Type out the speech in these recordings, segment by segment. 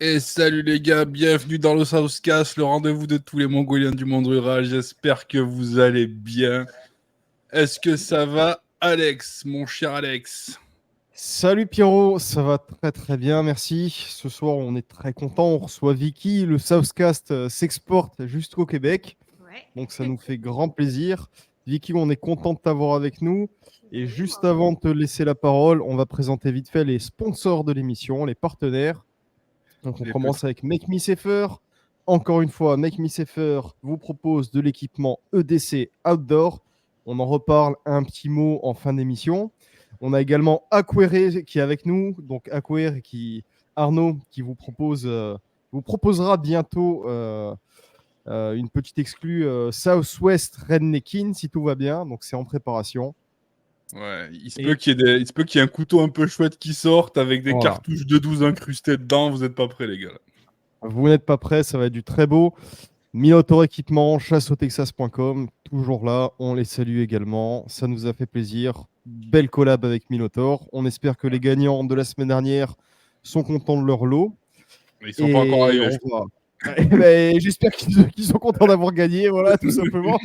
Et salut les gars, bienvenue dans le Southcast, le rendez-vous de tous les Mongoliens du monde rural. J'espère que vous allez bien. Est-ce que ça va, Alex, mon cher Alex? Salut Pierrot, ça va très très bien, merci. Ce soir, on est très content, on reçoit Vicky. Le Southcast s'exporte jusqu'au Québec, Ouais. donc ça nous fait grand plaisir. Vicky, on est content de t'avoir avec nous. Et Oui, juste moi aussi. avant de te laisser la parole, on va présenter vite fait les sponsors de l'émission, les partenaires. Donc on Les commence petits. avec Make Me Safer. Encore une fois, Make Me Safer vous propose de l'équipement EDC Outdoor. On en reparle un petit mot en fin d'émission. On a également Aquere qui est avec nous. Donc Aquere Arnaud qui vous proposera bientôt une petite exclue Southwest Redneckin si tout va bien. Donc c'est en préparation. Ouais, il se peut Et il se peut qu'il y ait un couteau un peu chouette qui sorte avec des voilà. cartouches de 12 incrustées dedans. Vous n'êtes pas prêts, les gars. Vous n'êtes pas prêts, ça va être du très beau. Minotaur Équipement, chasseautexas.com, toujours là, on les salue également, ça nous a fait plaisir. Belle collab avec Minotaur. On espère que les gagnants de la semaine dernière sont contents de leur lot. Mais ils sont pas encore Et arrivés, on je crois. va. J'espère qu'ils sont contents d'avoir gagné, voilà, tout simplement.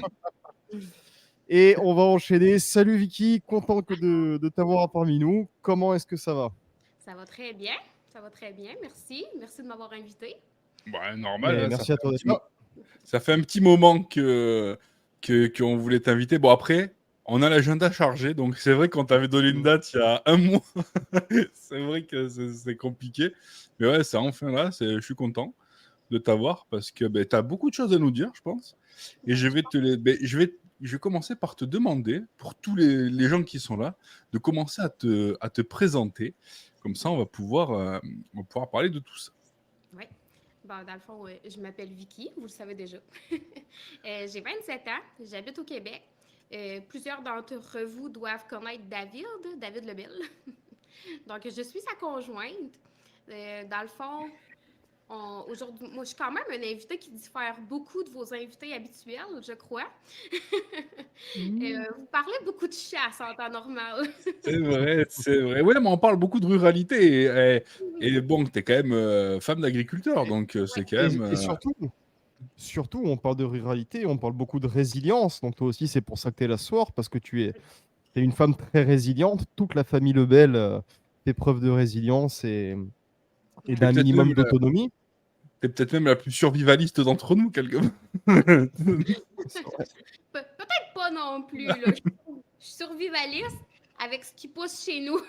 Et on va enchaîner. Salut Vicky, content de t'avoir parmi nous. Comment est-ce que ça va? Ça va très bien. Ça va très bien. Merci. Merci de m'avoir invité. Ouais, normal, Mais hein, merci à toi d'être là. ça fait un petit moment qu'on voulait t'inviter. Bon, après, on a l'agenda chargé, donc c'est vrai qu'on t'avait donné une date il y a un mois. C'est vrai que c'est compliqué. Mais ouais, c'est enfin là, je suis content de t'avoir parce que tu as beaucoup de choses à nous dire, je pense. Et je vais je vais commencer par te demander, pour tous les gens qui sont là, de commencer à te présenter. Comme ça, on va pouvoir parler de tout ça. Oui. Bon, dans le fond, je m'appelle Vicky, vous le savez déjà. J'ai 27 ans, j'habite au Québec. Plusieurs d'entre vous doivent connaître David Lebel. Donc, je suis sa conjointe. Dans le fond, aujourd'hui, moi, je suis quand même un invité qui diffère beaucoup de vos invités habituels, je crois. Vous parlez beaucoup de chasse en temps normal. C'est vrai, c'est vrai. Ouais, mais on parle beaucoup de ruralité. Et bon, tu es quand même femme d'agriculteur, donc Oui. c'est quand Et, même. et surtout, on parle de ruralité, on parle beaucoup de résilience. Donc toi aussi, c'est pour ça que tu es là ce soir, parce que tu es une femme très résiliente. Toute la famille Lebel fait preuve de résilience et T'es d'un peut-être même, minimum d'autonomie. t'es peut-être même la plus survivaliste d'entre nous, quelque part. Peut-être pas non plus, là. Je suis survivaliste avec ce qui pousse chez nous.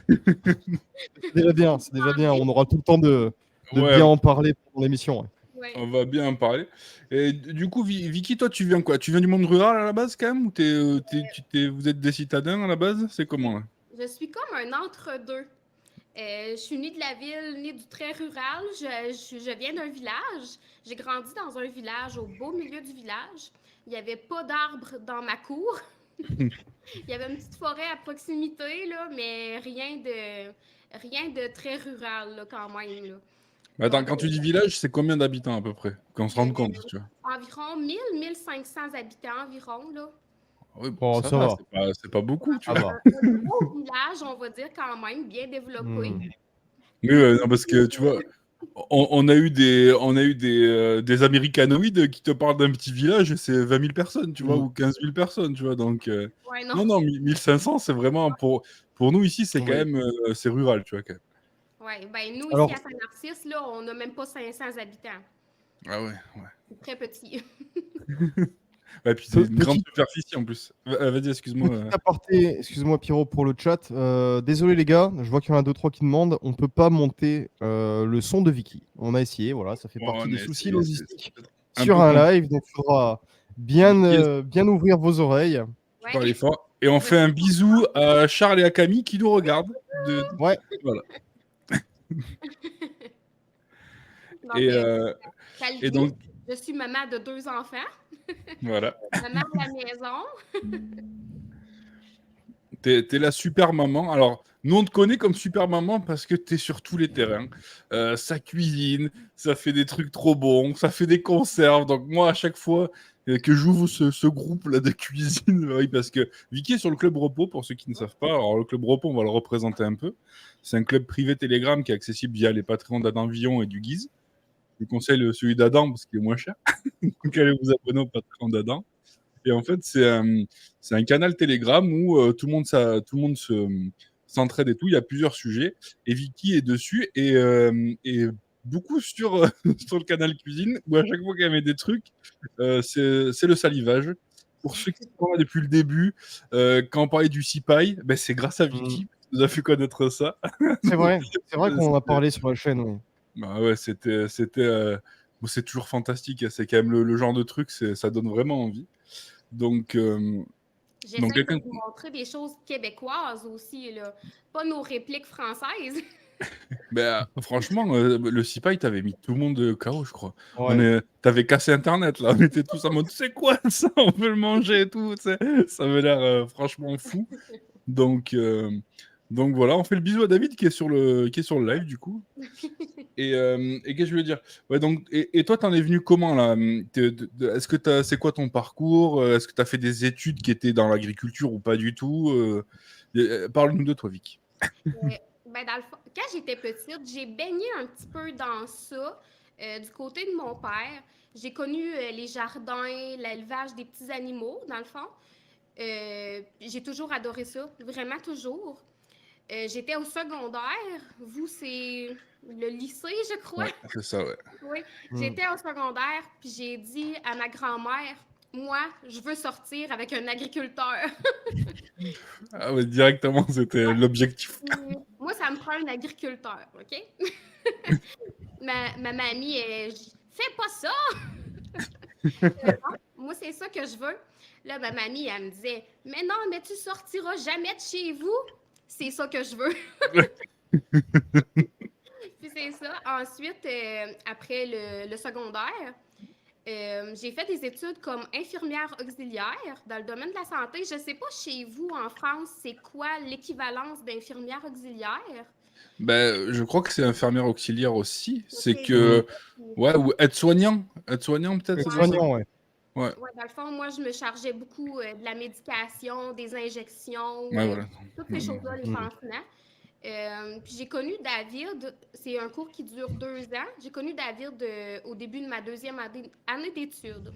C'est déjà bien, c'est déjà bien. On aura tout le temps de bien Ouais, en parler pour l'émission. Ouais. Ouais. on va bien en parler. Et du coup, Vicky, toi, tu viens quoi? Tu viens du monde rural à la base, quand même? Ou vous êtes des citadins à la base? C'est comment, là? Je suis comme un entre-deux. Je suis née de la ville, née du très rural. Je viens d'un village. J'ai grandi dans un village, au beau milieu du village. Il n'y avait pas d'arbres dans ma cour. Il y avait une petite forêt à proximité, là, mais rien de très rural, là, quand même. Là. Attends, Donc, quand tu dis village, c'est combien d'habitants à peu près? Qu'on se rende compte, tu vois. environ 1500 habitants environ, là. Oui, bon, Bon, ça ça va, va, c'est pas beaucoup, tu ça vois. va. Un beau village, on va dire quand même, bien développé. Hmm. Mais non, parce que tu vois, on a eu des américanoïdes qui te parlent d'un petit village et c'est 20 000 personnes, tu vois, Hmm. ou 15 000 personnes, tu vois. Donc, Ouais, non. non, non, 1500, c'est vraiment pour nous ici, c'est quand Oui. même, c'est rural, tu vois, quand même. Ouais, ben nous, ici Alors, à Saint-Narcisse, là, on n'a même pas 500 habitants. Ah ouais, C'est très petit. ouais. Puis c'est une grande petite, superficie en plus. Vas-y, excuse-moi. petite aparté, excuse-moi Pierrot pour le chat. Désolé les gars, je vois qu'il y en a deux, trois qui demandent. On peut pas monter le son de Vicky. On a essayé, voilà, ça fait Bon, partie on des a soucis essayé, logistiques c'est un sur peu un compliqué. live, donc il faudra bien, Vicky, bien ouvrir vos oreilles. tu Ouais. parlais fort. Et on Je fait vais un bisou à Charles et à Camille qui nous regardent. Ouais, Voilà. Donc, Et, euh, et salut, donc, je suis maman de 2 enfants, voilà. maman à la maison. T'es la super maman. Alors, Nous, on te connaît comme super maman parce que tu es sur tous les terrains. Ça cuisine, ça fait des trucs trop bons, ça fait des conserves. Donc moi, à chaque fois que j'ouvre ce groupe-là de cuisine, oui, parce que Vicky est sur le Club Repos, pour ceux qui ne savent pas. Alors le Club Repos, on va le représenter un peu. C'est un club privé Telegram qui est accessible via les Patreons d'Adam Villon et du Guise. Je vous conseille celui d'Adam parce qu'il est moins cher. Donc allez vous abonner au Patreon d'Adam. Et en fait, c'est un canal Telegram où tout le monde s'entraide et tout. Il y a plusieurs sujets. Et Vicky est dessus et beaucoup sur, sur le canal cuisine où à chaque fois qu'elle met des trucs, c'est le salivage. Pour ceux qui sont là depuis le début, quand on parlait du cipaille, ben c'est grâce à Mm. Vicky qui nous a fait connaître ça. C'est vrai qu'on en a C'était- parlé sur la chaîne. Oui. Bah ouais, bon, c'est toujours fantastique. C'est quand même le genre de truc, ça donne vraiment envie. Donc J'essaie quelqu'un. de vous montrer des choses québécoises aussi, là. Pas nos répliques françaises. Ben, franchement, le cipaille, t'avais mis tout le monde KO, je crois. Ouais. T'avais cassé Internet, là. On était tous en mode, c'est quoi ça? On peut le manger et tout. Tu sais. Ça avait l'air franchement fou. Donc, voilà, on fait le bisou à David qui est sur le live, du coup. Et qu'est-ce que je veux dire? Ouais, donc, et toi, t'en es venu comment, là? Est-ce que c'est quoi ton parcours? Est-ce que t'as fait des études qui étaient dans l'agriculture ou pas du tout? Parle-nous de toi, Vic. Ben, dans le fond, quand j'étais petite, j'ai baigné un petit peu dans ça. Du côté de mon père, j'ai connu les jardins, l'élevage des petits animaux, dans le fond. J'ai toujours adoré ça, vraiment toujours. J'étais au secondaire. Vous, c'est le lycée, je crois. Ouais, c'est ça, ouais. Oui, Mm. j'étais au secondaire, puis j'ai dit à ma grand-mère, moi, je veux sortir avec un agriculteur. Ah ouais, directement, c'était Ouais. l'objectif. Moi, ça me prend un agriculteur, OK? ma mamie, fais pas ça! Non, moi, c'est ça que je veux. Là, ma mamie, elle me disait, mais non, mais tu sortiras jamais de chez vous. C'est ça que je veux. Puis c'est ça. Ensuite, après le secondaire, j'ai fait des études comme infirmière auxiliaire dans le domaine de la santé. Je ne sais pas chez vous en France, c'est quoi l'équivalence d'infirmière auxiliaire? Ben, je crois que c'est infirmière auxiliaire aussi. C'est OK. que, ouais, ou aide-soignant. Aide-soignant, peut-être, ça doit ça. Soignant, ouais. Ouais, Ouais, dans le fond, moi, je me chargeais beaucoup de la médication, des injections, ouais, voilà. toutes ces choses-là, les Mm. pansements. Puis j'ai connu David, c'est un cours qui dure 2 ans. J'ai connu David au début de ma deuxième année d'études.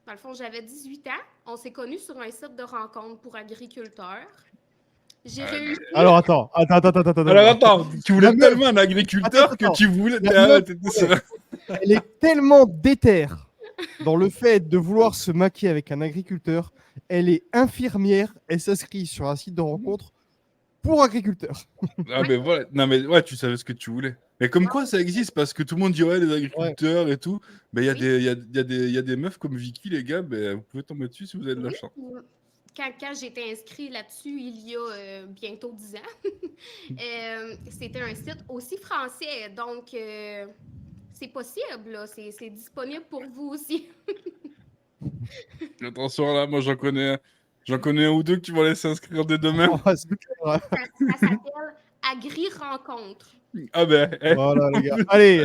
Dans le fond, j'avais 18 ans. On s'est connus sur un site de rencontre pour agriculteurs. J'ai réussi. Alors attends. Alors attends, tu voulais La meuf- tellement un agriculteur que Attends. tu voulais. La meuf, T'étais sur- Elle est tellement déterre dans le fait de vouloir se maquer avec un agriculteur. Elle est infirmière. Elle s'inscrit sur un site de rencontre pour agriculteurs. Ah, mais voilà. Non, mais ouais, tu savais ce que tu voulais. Mais comme quoi ça existe, parce que tout le monde dit ouais, les agriculteurs et tout. Ben, il y a Oui. il y a des meufs comme Vicky, les gars, ben, vous pouvez tomber dessus si vous avez de la Oui, chance. quand j'étais inscrite là-dessus, il y a bientôt 10 ans, c'était un site aussi français. Donc, c'est possible, là. C'est disponible pour vous aussi. Attention là, moi j'en connais un ou deux qui vont aller s'inscrire dès demain. Ah, c'est clair. Ça s'appelle Agri-Rencontre. Ah ben, Voilà, les gars. Allez,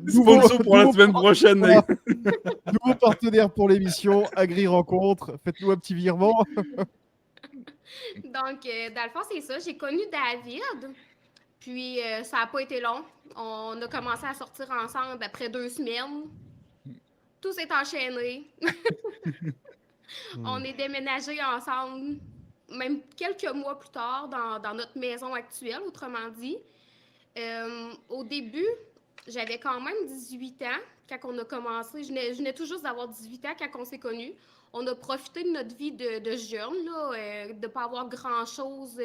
sponsor pour la semaine prochaine. voilà. Nouveau partenaire pour l'émission, Agri Rencontre. Faites-nous un petit virement. Donc, dans le fond, c'est ça. J'ai connu David. Puis, ça n'a pas été long. On a commencé à sortir ensemble après 2 semaines. Tout s'est enchaîné. On est déménagés ensemble, même quelques mois plus tard, dans notre maison actuelle, autrement dit. Au début, j'avais quand même 18 ans quand on a commencé. Je venais tout juste d'avoir 18 ans quand on s'est connus. On a profité de notre vie de jeunes, là, de ne pas avoir grand-chose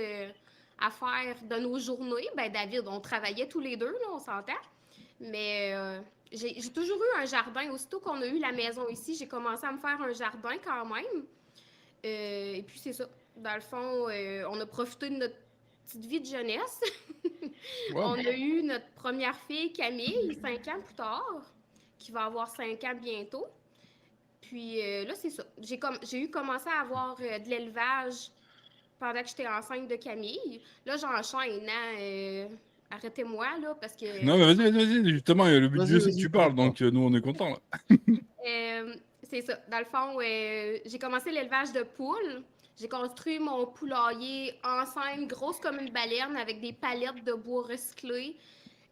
à faire de nos journées. Ben, David, on travaillait tous les deux, là, on s'entend. Mais j'ai toujours eu un jardin. Aussitôt qu'on a eu la maison ici, j'ai commencé à me faire un jardin quand même. Et puis, c'est ça. Dans le fond, on a profité de notre petite vie de jeunesse. Ouais. On a eu notre première fille, Camille, 5 ans plus tard, qui va avoir 5 ans bientôt. Puis là, c'est ça. J'ai eu commencé à avoir de l'élevage pendant que j'étais enceinte de Camille. Là, j'enchaîne, hein, arrêtez-moi, là, parce que Non, mais vas-y. Justement, le but du jeu, c'est que Vas-y, tu parles. t'inquiète Donc, nous, on est contents, là. c'est ça. Dans le fond, j'ai commencé l'élevage de poules. J'ai construit mon poulailler en scène, grosse comme une baleine, avec des palettes de bois recyclé.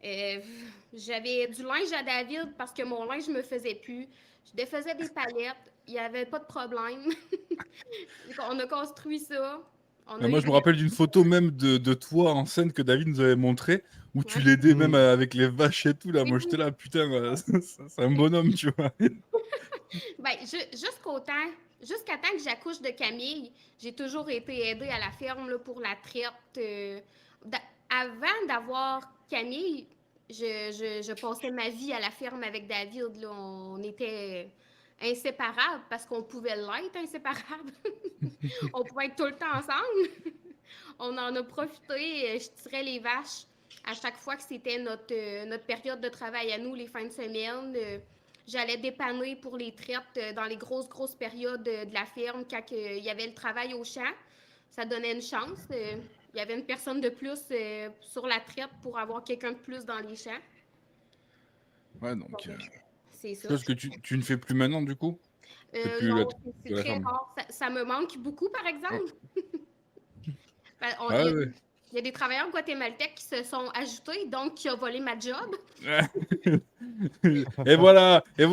Euh, J'avais du linge à David parce que mon linge me faisait plus. Je défaisais des palettes. Il n'y avait pas de problème. On a construit ça. On a Moi, eu... je me rappelle d'une photo même de toi en scène que David nous avait montré, où tu Ouais. l'aidais même Mm. avec les vaches et tout. Là, Oui, moi, oui. j'étais là, putain, c'est un bonhomme, tu vois. Ben, jusqu'à temps que j'accouche de Camille, j'ai toujours été aidée à la ferme là, pour la traite. Avant d'avoir Camille, je passais ma vie à la ferme avec David. Là. On était inséparables parce qu'on pouvait l'être inséparables. On pouvait être tout le temps ensemble. On en a profité. Je tirais les vaches à chaque fois que c'était notre période de travail à nous, les fins de semaine. J'allais dépanner pour les traites dans les grosses périodes de la ferme quand il y avait le travail au champ. Ça donnait une chance. Il y avait une personne de plus sur la traite pour avoir quelqu'un de plus dans les champs. Ouais, donc, C'est ça. chose que tu ne fais plus maintenant, du coup. C'est plus Non, la, c'est de la très ferme. rare. Ça me manque beaucoup, par exemple. Ben, Ah ouais. il y a des travailleurs guatémaltèques qui se sont ajoutés, donc qui ont volé ma job. Et voilà, Oui,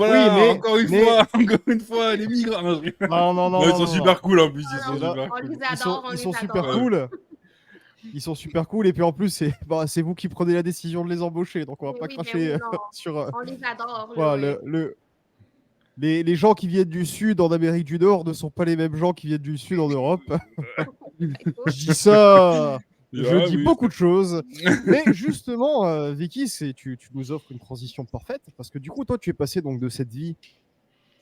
encore une fois, les migrants. Non, je rigole. non, Non, ils sont super cool en plus, ils Non, sont Déjà, super on cool. les adore, on ils les sont super adore. cool. Ils sont super cool. Et puis en plus, c'est vous qui prenez la décision de les embaucher. Donc on va Mais pas oui, cracher oui, non, sur. on les adore. Là, Voilà, les gens qui viennent du Sud en Amérique du Nord ne sont pas les mêmes gens qui viennent du Sud en Europe. Je dis ça. Je Ah dis oui, beaucoup de choses. Mais justement, Vicky, tu nous offres une transition parfaite. Parce que du coup, toi, tu es passé donc de cette vie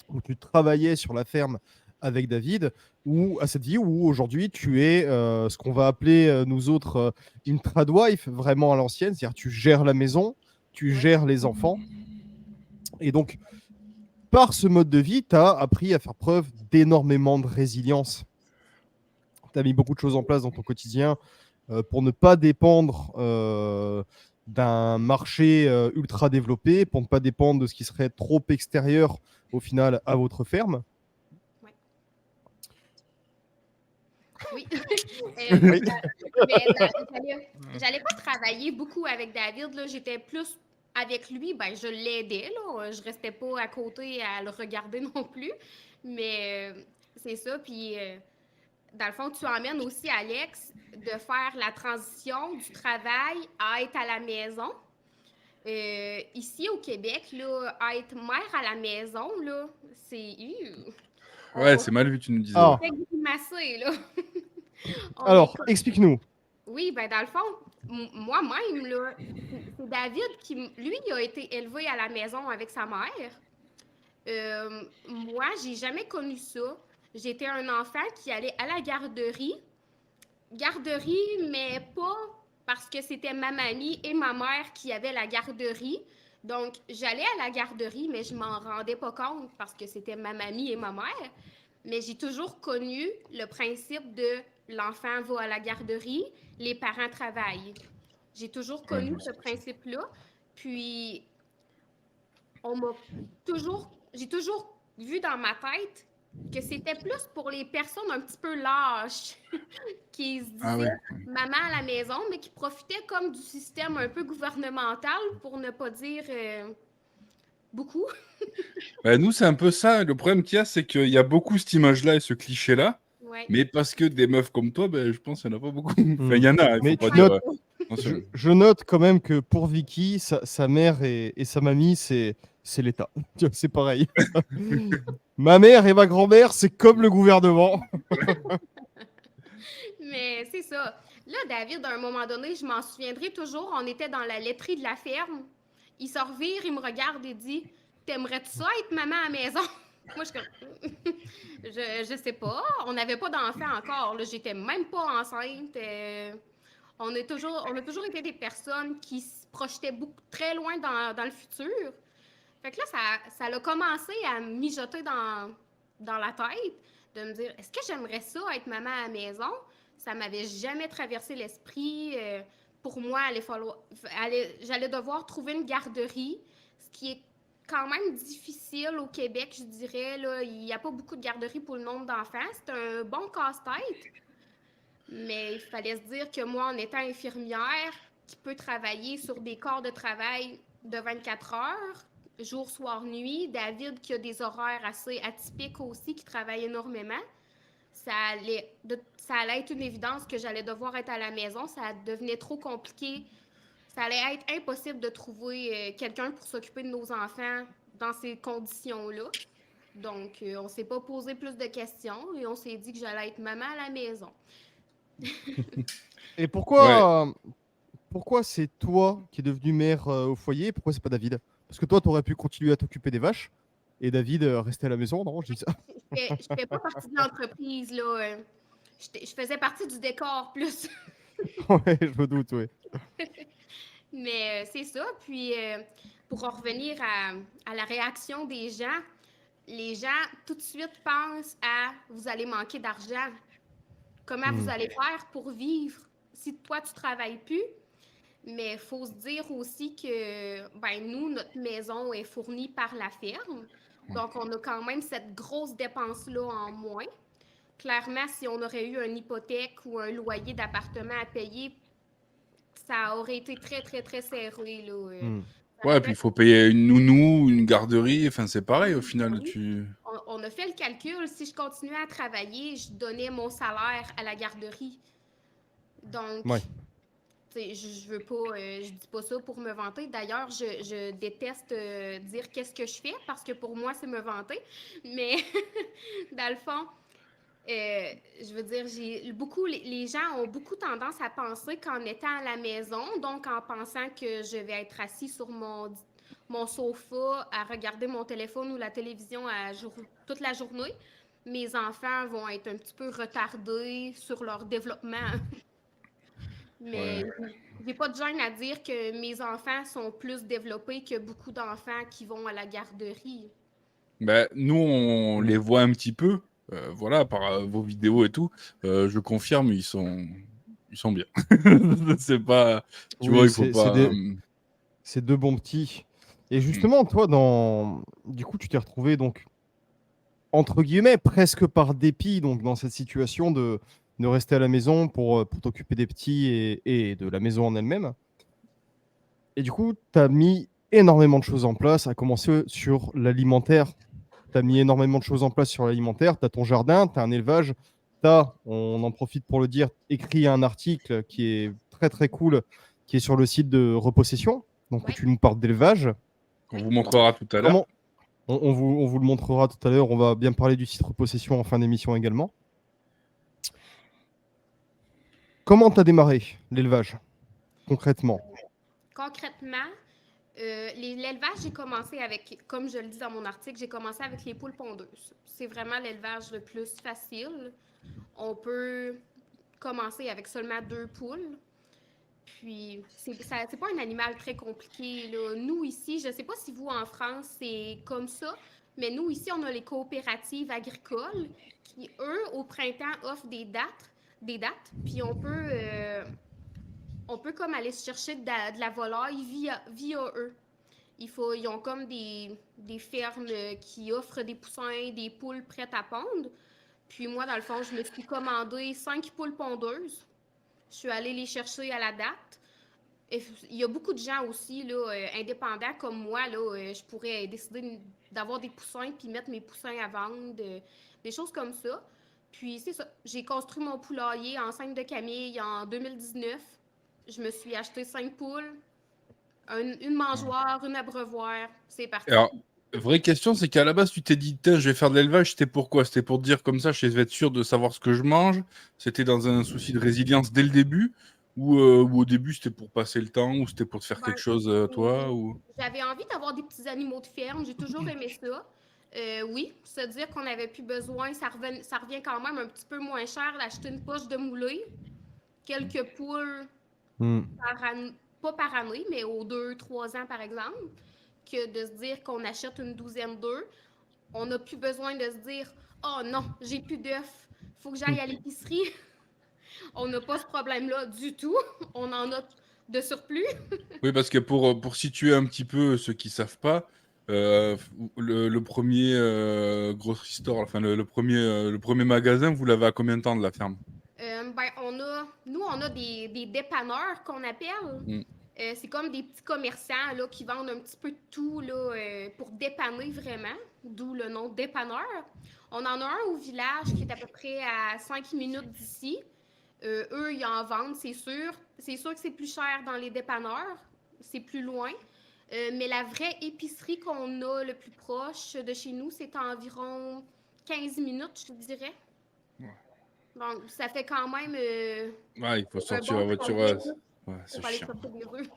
où tu travaillais sur la ferme avec David, ou à cette vie où aujourd'hui tu es ce qu'on va appeler nous autres une tradwife vraiment à l'ancienne, c'est-à-dire tu gères la maison, tu Ouais. gères les enfants. Et donc, par ce mode de vie, tu as appris à faire preuve d'énormément de résilience. Tu as mis beaucoup de choses en place dans ton quotidien pour ne pas dépendre d'un marché ultra développé, pour ne pas dépendre de ce qui serait trop extérieur au final à votre ferme. Oui. Oui. Mais j'allais pas travailler beaucoup avec David. Là. J'étais plus avec lui. Ben, je l'aidais. Là. Je restais pas à côté à le regarder non plus. Mais c'est ça. Puis, dans le fond, tu emmènes aussi Alex de faire la transition du travail à être à la maison. Ici au Québec, là, être mère à la maison, là, c'est... Ouais, c'est mal vu, tu nous disais. Ah. On fait grimacer, là. On Alors, est- explique-nous. Oui, ben dans le fond, moi-même, là, c'est David qui, lui, il a été élevé à la maison avec sa mère. Moi, j'ai jamais connu ça. J'étais un enfant qui allait à la garderie. Garderie, mais pas parce que c'était ma mamie et ma mère qui avaient la garderie. Donc, j'allais à la garderie, mais je m'en rendais pas compte parce que c'était ma mamie et ma mère. Mais j'ai toujours connu le principe de l'enfant va à la garderie, les parents travaillent. J'ai toujours connu ce principe-là. Puis, j'ai toujours vu dans ma tête que c'était plus pour les personnes un petit peu lâches qui se disaient Ah ouais. maman à la maison, mais qui profitaient comme du système un peu gouvernemental, pour ne pas dire beaucoup. Bah, nous, c'est un peu ça. Le problème qu'il y a, c'est qu'il y a beaucoup cette image-là et ce cliché-là. Ouais. Mais parce que des meufs comme toi, ben, je pense qu'il n'y en a pas beaucoup. Enfin, il y en a, il Mais faut pas tu dire. notes- Attention. Je note quand même que pour Vicky, sa mère et sa mamie, c'est l'État. C'est pareil. Ma mère et ma grand-mère, c'est comme le gouvernement. Mais c'est ça. Là, David, à un moment donné, je m'en souviendrai toujours, on était dans la laiterie de la ferme. Il se revire, il me regarde et dit T'aimerais-tu ça être maman à la maison? Moi, je suis comme je sais pas. On n'avait pas d'enfant encore. Là. J'étais même pas enceinte. On a toujours été des personnes qui se projetaient très loin dans le futur. Fait que là, ça a commencé à mijoter dans la tête, de me dire est-ce que j'aimerais ça être maman à la maison? Ça m'avait jamais traversé l'esprit. Pour moi, j'allais devoir trouver une garderie, ce qui est quand même difficile au Québec, je dirais. Là. Il n'y a pas beaucoup de garderies pour le nombre d'enfants. C'est un bon casse-tête, mais il fallait se dire que moi, en étant infirmière, qui peut travailler sur des corps de travail de 24 heures, jour, soir, nuit, David qui a des horaires assez atypiques aussi, qui travaille énormément, ça allait être une évidence que j'allais devoir être à la maison. Ça devenait trop compliqué. Ça allait être impossible de trouver quelqu'un pour s'occuper de nos enfants dans ces conditions-là. Donc, on ne s'est pas posé plus de questions et on s'est dit que j'allais être maman à la maison. Et Ouais. pourquoi c'est toi qui es devenu mère au foyer? Pourquoi c'est pas David? Parce que toi, tu aurais pu continuer à t'occuper des vaches et David restait à la maison. Non, je dis ça. Je fais pas partie de l'entreprise, là. Je faisais partie du décor plus. Ouais, je me doute, ouais. Mais c'est ça. Puis, pour en revenir à la réaction des gens, les gens tout de suite pensent à vous allez manquer d'argent. Comment vous allez faire pour vivre si toi, tu travailles plus? Mais il faut se dire aussi que ben, nous, notre maison est fournie par la ferme. Donc, on a quand même cette grosse dépense-là en moins. Clairement, si on aurait eu une hypothèque ou un loyer d'appartement à payer, ça aurait été très, très, très serré. Là. Hmm. Ça Ouais, puis il pourrait faut payer une nounou, une garderie, enfin c'est pareil au final. oui. On a fait le calcul. Si je continuais à travailler, je donnais mon salaire à la garderie. Donc, Ouais. je veux pas, je dis pas ça pour me vanter. D'ailleurs, je déteste dire qu'est-ce que je fais parce que pour moi, c'est me vanter. Mais dans le fond, je veux dire, les gens ont beaucoup tendance à penser qu'en étant à la maison, donc en pensant que je vais être assis sur mon sofa à regarder mon téléphone ou la télévision toute la journée, mes enfants vont être un petit peu retardés sur leur développement. Ouais. Mais j'ai pas de gêne à dire que mes enfants sont plus développés que beaucoup d'enfants qui vont à la garderie. Ben, nous, on les voit un petit peu, voilà, par vos vidéos et tout. Je confirme, ils sont bien. C'est pas, tu vois, Oui, il faut pas. c'est deux bons petits. Et Hmm. justement, toi, du coup, tu t'es retrouvé donc entre guillemets presque par dépit donc dans cette situation de rester à la maison pour t'occuper des petits et de la maison en elle-même. Et du coup, tu as mis énormément de choses en place, à commencer sur l'alimentaire. Tu as mis énormément de choses en place sur l'alimentaire. Tu as ton jardin, tu as un élevage. Tu as, on en profite pour le dire, écrit un article qui est très très cool, qui est sur le site de Repossession, donc où Oui, tu nous parles d'élevage. On vous montrera tout à l'heure. Comment on vous le montrera tout à l'heure. On va bien parler du site Repossession en fin d'émission également. Comment tu as démarré l'élevage, concrètement? concrètement, l'élevage, j'ai commencé avec, comme je le dis dans mon article, j'ai commencé avec les poules pondeuses. C'est vraiment l'élevage le plus facile. On peut commencer avec seulement 2 poules. Puis, c'est pas un animal très compliqué. Là. Nous, ici, je sais pas si vous, en France, c'est comme ça, mais nous, ici, on a les coopératives agricoles qui, eux, au printemps, offrent des dates, puis on peut comme aller chercher de la volaille via eux. Ils ont comme des fermes qui offrent des poussins, des poules prêtes à pondre. Puis moi, dans le fond, je me suis commandé 5 poules pondeuses. Je suis allée les chercher à la date. Et il y a beaucoup de gens aussi, là, indépendants comme moi, là, je pourrais décider d'avoir des poussins puis mettre mes poussins à vendre, des choses comme ça. Puis c'est ça, j'ai construit mon poulailler en 5 de Camille en 2019. Je me suis acheté 5 poules, une mangeoire, une abreuvoir, c'est parti. Alors, vraie question, c'est qu'à la base, tu t'es dit, tiens, je vais faire de l'élevage, c'était pourquoi? C'était pour te dire comme ça, je vais être sûr de savoir ce que je mange. C'était dans un souci de résilience dès le début, ou au début, c'était pour passer le temps, ou c'était pour te faire Ben, quelque chose, toi, ou... j'avais envie d'avoir des petits animaux de ferme, j'ai toujours aimé ça. Oui, se dire qu'on n'avait plus besoin, ça revient quand même un petit peu moins cher d'acheter une poche de moulée, quelques poules Hmm. pas par année, mais aux 2, 3 ans par exemple, que de se dire qu'on achète une douzaine d'œufs. On n'a plus besoin de se dire oh non, j'ai plus d'œufs, faut que j'aille à l'épicerie. On n'a pas ce problème-là du tout. On en a de surplus. Oui, parce que pour situer un petit peu ceux qui savent pas, le premier grocery store, enfin le premier magasin, vous l'avez à combien de temps de la ferme? Nous, on a des dépanneurs qu'on appelle. Mm. C'est comme des petits commerçants là, qui vendent un petit peu de tout là, pour dépanner vraiment, d'où le nom dépanneur. On en a un au village qui est à peu près à 5 minutes d'ici. Eux, ils en vendent, c'est sûr. C'est sûr que c'est plus cher dans les dépanneurs, c'est plus loin. Mais la vraie épicerie qu'on a le plus proche de chez nous, c'est à environ 15 minutes, je dirais. Donc, ça fait quand même Ouais, il faut un sortir bon la voiture. trajet Ouais, pour c'est aller chiant. sortir des rues.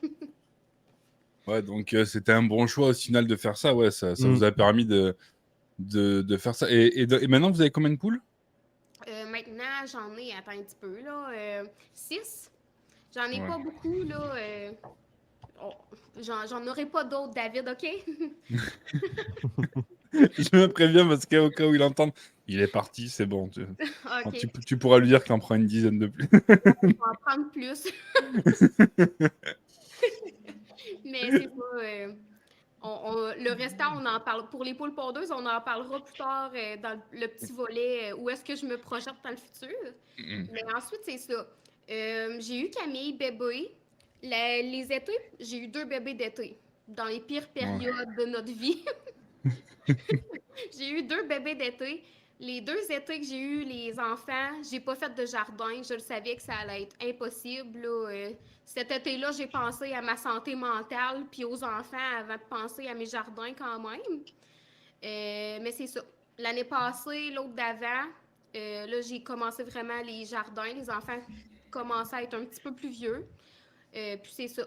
Ouais, donc c'était un bon choix au final de faire ça. Ouais, ça vous a permis de faire ça. Et maintenant, vous avez combien de poules? Maintenant, j'en ai, attends un petit peu, là, 6. J'en ai pas beaucoup, là. J'en aurai pas d'autres, David, OK? Je me préviens parce qu'au cas où il entend, il est parti, c'est bon. OK, Tu pourras lui dire qu'il en prend une dizaine de plus. on va en prendre plus. Mais c'est pas... le restant, on en parle. Pour les poules pondeuses, on en parlera plus tard dans le petit volet où est-ce que je me projette dans le futur. Mais ensuite, c'est ça. J'ai eu Camille, bébé. Les étés, j'ai eu 2 bébés d'été. Dans les pires périodes de notre vie. J'ai eu 2 bébés d'été. Les 2 étés que j'ai eu les enfants, j'ai pas fait de jardin. Je le savais que ça allait être impossible. Là. Cet été-là, j'ai pensé à ma santé mentale puis aux enfants avant de penser à mes jardins quand même. Mais c'est ça. L'année passée, l'autre d'avant, là, j'ai commencé vraiment les jardins. Les enfants commençaient à être un petit peu plus vieux. Puis c'est ça.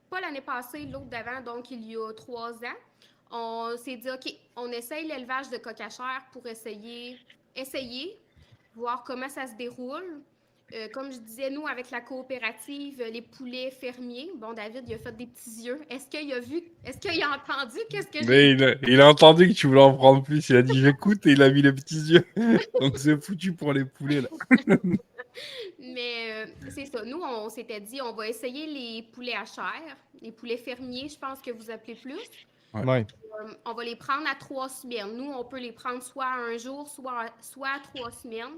Pas l'année passée, l'autre d'avant, donc il y a 3 ans, on s'est dit, OK, on essaye l'élevage de coq à chair pour essayer, voir comment ça se déroule. Comme je disais, nous, avec la coopérative, les poulets fermiers, bon, David, il a fait des petits yeux. Est-ce qu'il a entendu qu'est-ce que j'ai Mais il a entendu que tu voulais en prendre plus. Il a dit j'écoute et il a mis les petits yeux. Donc c'est foutu pour les poulets là. Mais c'est ça. Nous, on s'était dit, on va essayer les poulets à chair, les poulets fermiers, je pense que vous appelez plus. Ouais. On va les prendre à 3 semaines. Nous, on peut les prendre soit à un jour, soit à 3 semaines.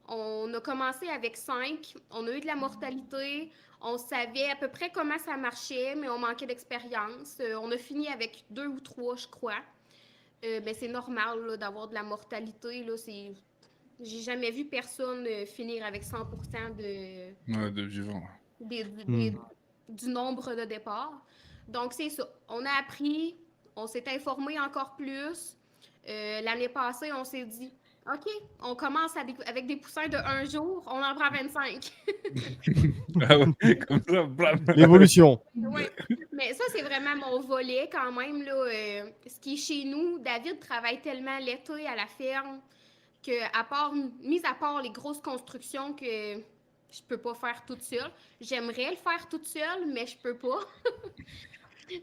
On a commencé avec 5. On a eu de la mortalité. On savait à peu près comment ça marchait, mais on manquait d'expérience. On a fini avec 2 ou 3, je crois. Mais c'est normal là, d'avoir de la mortalité. Là, j'ai jamais vu personne finir avec 100% De vivant. du nombre de départs. Donc, c'est ça. On a appris, on s'est informé encore plus. L'année passée, on s'est dit, OK, on commence avec des poussins de 1 jour, on en prend 25. Ah ouais, comme ça, blam. L'évolution. Oui, mais ça, c'est vraiment mon volet quand même. Là, ce qui est chez nous, David travaille tellement l'été à la ferme que, mis à part les grosses constructions que je peux pas faire toute seule, j'aimerais le faire toute seule, mais je peux pas.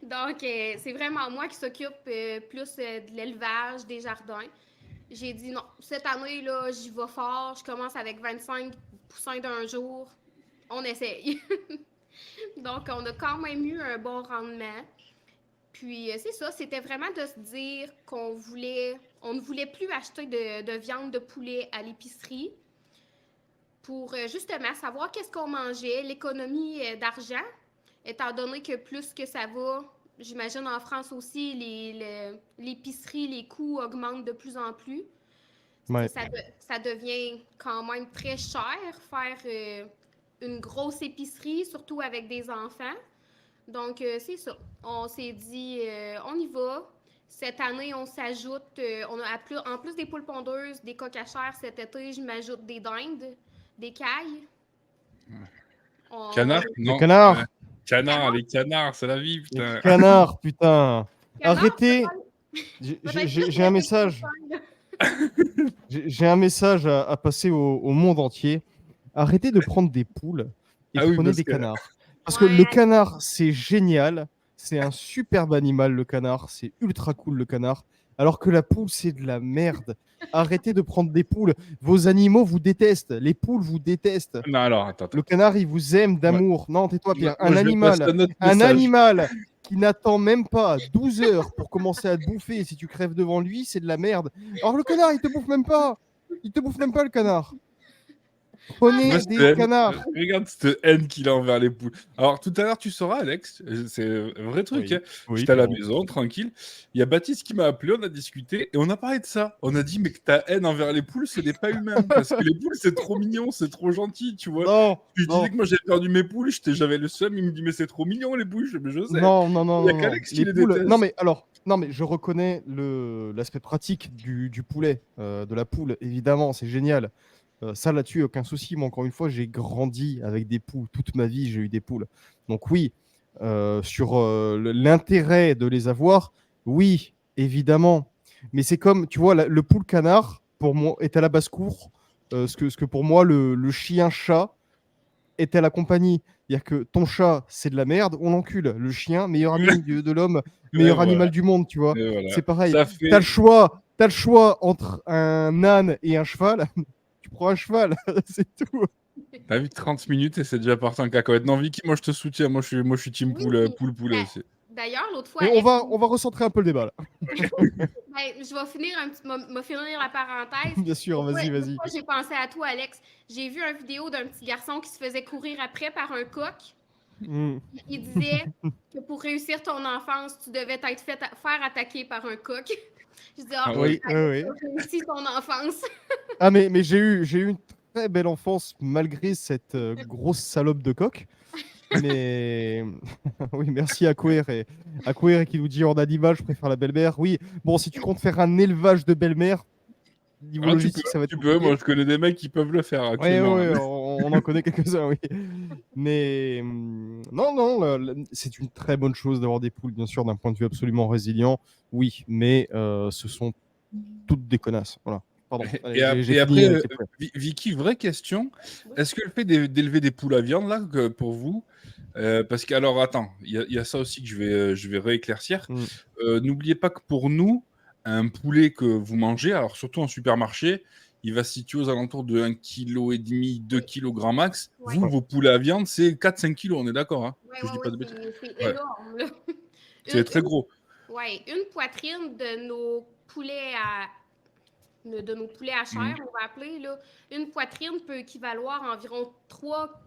Donc, c'est vraiment moi qui s'occupe plus de l'élevage, des jardins. J'ai dit non, cette année, là, j'y vais fort. Je commence avec 25 poussins d'un jour. On essaye. Donc, on a quand même eu un bon rendement. Puis, c'est ça, c'était vraiment de se dire on ne voulait plus acheter de viande de poulet à l'épicerie pour justement savoir qu'est-ce qu'on mangeait, l'économie d'argent, étant donné que plus que ça va, j'imagine en France aussi, l'épicerie, les coûts augmentent de plus en plus. Ouais. Ça devient quand même très cher faire une grosse épicerie, surtout avec des enfants. Donc, c'est ça. On s'est dit, on y va. Cette année, on s'ajoute, en plus des poules pondeuses, des coqs à chair cet été, je m'ajoute des dindes, des cailles. Canard? Non. Le canard. Canard, les canards, c'est la vie, putain. Les canards, putain. Canard, Arrêtez. peut-être J'ai un message. J'ai un message à passer au monde entier. Arrêtez de prendre des poules et Ah oui, prenez parce des que- canards. Parce que le canard, c'est génial. C'est un superbe animal, le canard. C'est ultra cool, le canard. alors que la poule, c'est de la merde. Arrêtez de prendre des poules. Vos animaux vous détestent. Les poules vous détestent. Non, alors, attends. Le canard, il vous aime Moi, d'amour. Non, tais-toi, Pierre. moi, je vais passer un autre Un message. animal qui n'attend même pas 12 heures pour commencer à te bouffer, si tu crèves devant lui, c'est de la merde. Alors le canard, il te bouffe même pas. Il te bouffe même pas, le canard. Prenez Moi, des canards. regarde cette haine qu'il a envers les poules. Alors, tout à l'heure, tu sauras, Alex, c'est un vrai truc. Oui. Hein. Oui, J'étais à la pardon. maison, tranquille. Il y a Baptiste qui m'a appelé, on a discuté et on a parlé de ça. On a dit, mais que ta haine envers les poules, ce n'est pas humain. Parce que les poules, c'est trop mignon, c'est trop gentil, tu vois. Non, Je lui non, disais que moi, j'avais perdu mes poules, j'avais le seum. Il me dit, mais c'est trop mignon, les poules. Mais je sais. non, non, Il non, n'y a non, non. qu'Alex qui Les les poules. déteste. Non, mais alors, non, mais je reconnais l'aspect pratique du poulet, de la poule. Évidemment, c'est génial. Ça, là-dessus, aucun souci. Moi, encore une fois, j'ai grandi avec des poules. Toute ma vie, j'ai eu des poules. Donc oui, sur l'intérêt de les avoir, oui, évidemment. Mais c'est comme, tu vois, le poule canard, pour moi, est à la basse-cour. Ce que pour moi, le chien-chat est à la compagnie. C'est-à-dire que ton chat, c'est de la merde, on l'encule. Le chien, meilleur ami de l'homme, Et meilleur voilà. animal du monde, tu vois. Et voilà. C'est pareil. Ça T'as le fait. choix entre un âne et un cheval. Tu prends un cheval, c'est tout. T'as vu 30 minutes et c'est déjà parti en cacahuète. Non, Vicky, moi je te soutiens. Moi je suis team Oui. poulet aussi. D'ailleurs, l'autre fois, Mais Alex, on va recentrer un peu le débat là. je vais finir la parenthèse. Bien sûr, vas-y. Pourquoi j'ai pensé à toi, Alex? J'ai vu une vidéo d'un petit garçon qui se faisait courir après par un coq. Mm. Il disait que pour réussir ton enfance, tu devais t'être faire attaquer par un coq. Je dis, Ah Oui, oui. réussi ton enfance. Ah, mais j'ai eu une très belle enfance malgré cette grosse salope de coq. Mais oui, merci à Queer qui nous dit en animal, je préfère la belle-mère. Oui, bon, si tu comptes faire un élevage de belle-mère, niveau Ah, logistique, ça va être tu peux. compliqué. Moi je connais des mecs qui peuvent le faire Oui, actuellement. on en connaît quelques-uns, oui. Mais non, c'est une très bonne chose d'avoir des poules, bien sûr, d'un point de vue absolument résilient. Oui, mais ce sont toutes des connasses. Voilà. Pardon. Allez, j'ai Et fini après, avec les poules. Vicky, vraie question. Oui. Est-ce que le fait d'élever des poules à viande, là, pour vous, parce que, alors, attends, il y a ça aussi que je vais rééclaircir. Mm. N'oubliez pas que pour nous, un poulet que vous mangez, alors surtout en supermarché, il va se situer aux alentours de 1,5 kg, 2 kg grand max. Ouais. Vous, vos poulets à viande, c'est 4-5 kg, on est d'accord, hein? Ouais, Que je dis pas de bêtises. c'est Ouais. énorme, là. C'est très gros. Ouais, une poitrine de nos poulets à chair, Mhm. on va appeler, là. Une poitrine peut équivaloir à environ trois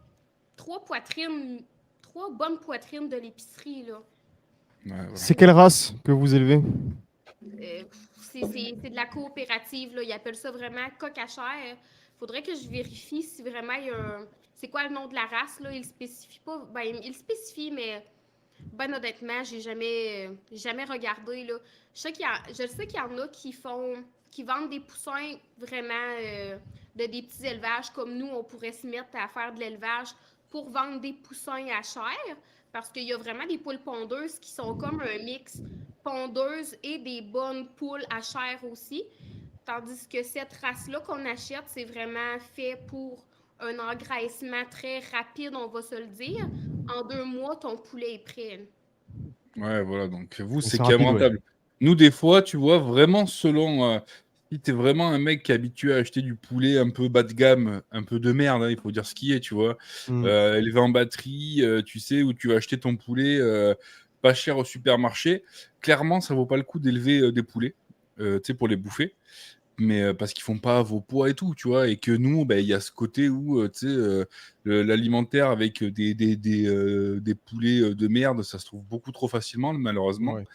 bonnes poitrines de l'épicerie, là. Ouais, voilà. C'est quelle race que vous élevez? C'est de la coopérative, là. Ils appellent ça vraiment coq à chair. Faudrait que je vérifie si vraiment il y a un... C'est quoi le nom de la race, là? Il le spécifie pas. Ben, il le spécifie, mais ben honnêtement, j'ai jamais regardé, là. Je sais qu'il y en a qui vendent des poussins vraiment de des petits élevages comme nous, on pourrait se mettre à faire de l'élevage pour vendre des poussins à chair, parce qu'il y a vraiment des poules pondeuses qui sont comme un mix pondeuses et des bonnes poules à chair aussi. Tandis que cette race-là qu'on achète, c'est vraiment fait pour un engraissement très rapide, on va se le dire. En 2 mois, ton poulet est prêt. Ouais, voilà, donc vous, c'est C'est quand même rapide, ouais. rentable. Nous, des fois, tu vois, vraiment selon. Si t'es vraiment un mec qui est habitué à acheter du poulet un peu bas de gamme, un peu de merde, hein, il faut dire ce qui est, tu vois, Mm. élevé en batterie, tu sais, où tu vas acheter ton poulet pas cher au supermarché, clairement, ça vaut pas le coup d'élever des poulets, tu sais, pour les bouffer. Mais parce qu'ils font pas vos poids et tout, tu vois, et que nous, il y a ce côté où, tu sais, l'alimentaire avec des poulets de merde, ça se trouve beaucoup trop facilement, malheureusement. Ouais.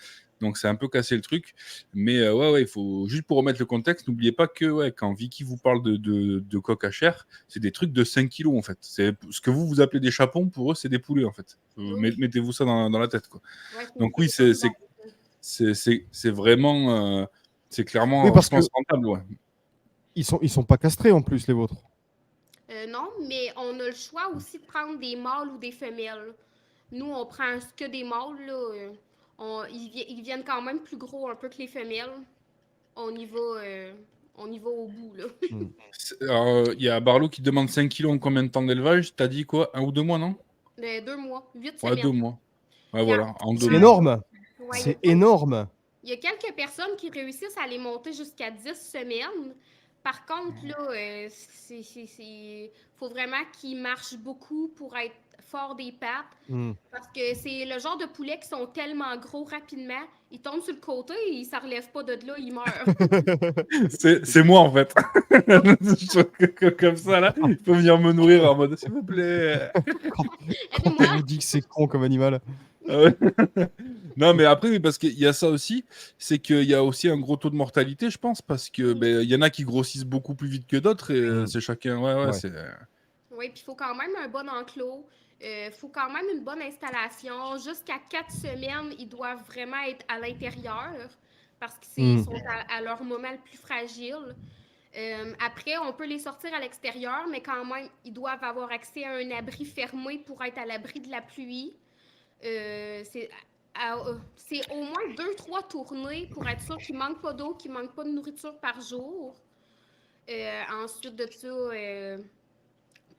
Donc, c'est un peu cassé le truc. Mais ouais, il faut, juste pour remettre le contexte, n'oubliez pas que ouais, quand Vicky vous parle de coq à chair, c'est des trucs de 5 kilos, en fait. C'est ce que vous appelez des chapons, pour eux, c'est des poulets, en fait. Oui. Mettez-vous ça dans la tête, quoi. Ouais, Donc, oui, c'est vraiment... c'est clairement, Oui, parce je pense, que rentable, ouais. ils sont pas castrés en plus, les vôtres. Non, mais on a le choix aussi de prendre des mâles ou des femelles. Nous, on prend que des mâles, là. Ils viennent quand même plus gros un peu que les femelles. On y va au bout, là. Mm. Alors, il y a Barlow qui demande 5 kilos en combien de temps d'élevage? T'as dit quoi? 1 ou 2 mois, non? 2 mois, 8 Ouais, 2 semaines. mois. Ouais, Il y a- voilà, en il y 2 C'est a- mois. énorme. ouais, C'est énorme. Il y a quelques personnes qui réussissent à les monter jusqu'à 10 semaines. Par contre, là, faut vraiment qu'ils marchent beaucoup pour être fort des pattes. Hmm. Parce que c'est le genre de poulets qui sont tellement gros rapidement, ils tombent sur le côté et ils ne s'en relèvent pas de là, ils meurent. C'est moi en fait. Comme ça là, il faut venir me nourrir en mode s'il vous plaît. Quand on Aidez-moi! vous dit que c'est con comme animal. Ah ouais. Non, mais après, oui, parce qu'il y a ça aussi, c'est qu'il y a aussi un gros taux de mortalité, je pense, parce que ben, il y en a qui grossissent beaucoup plus vite que d'autres et Mm. c'est chacun. Ouais, ouais, Ouais. c'est. Oui, puis il faut quand même un bon enclos. Il faut quand même une bonne installation. Jusqu'à 4 semaines, ils doivent vraiment être à l'intérieur parce qu'ils sont à leur moment le plus fragile. Après, on peut les sortir à l'extérieur, mais quand même, ils doivent avoir accès à un abri fermé pour être à l'abri de la pluie. C'est c'est au moins 2-3 tournées pour être sûr qu'ils ne manquent pas d'eau, qu'ils ne manquent pas de nourriture par jour. Ensuite de ça,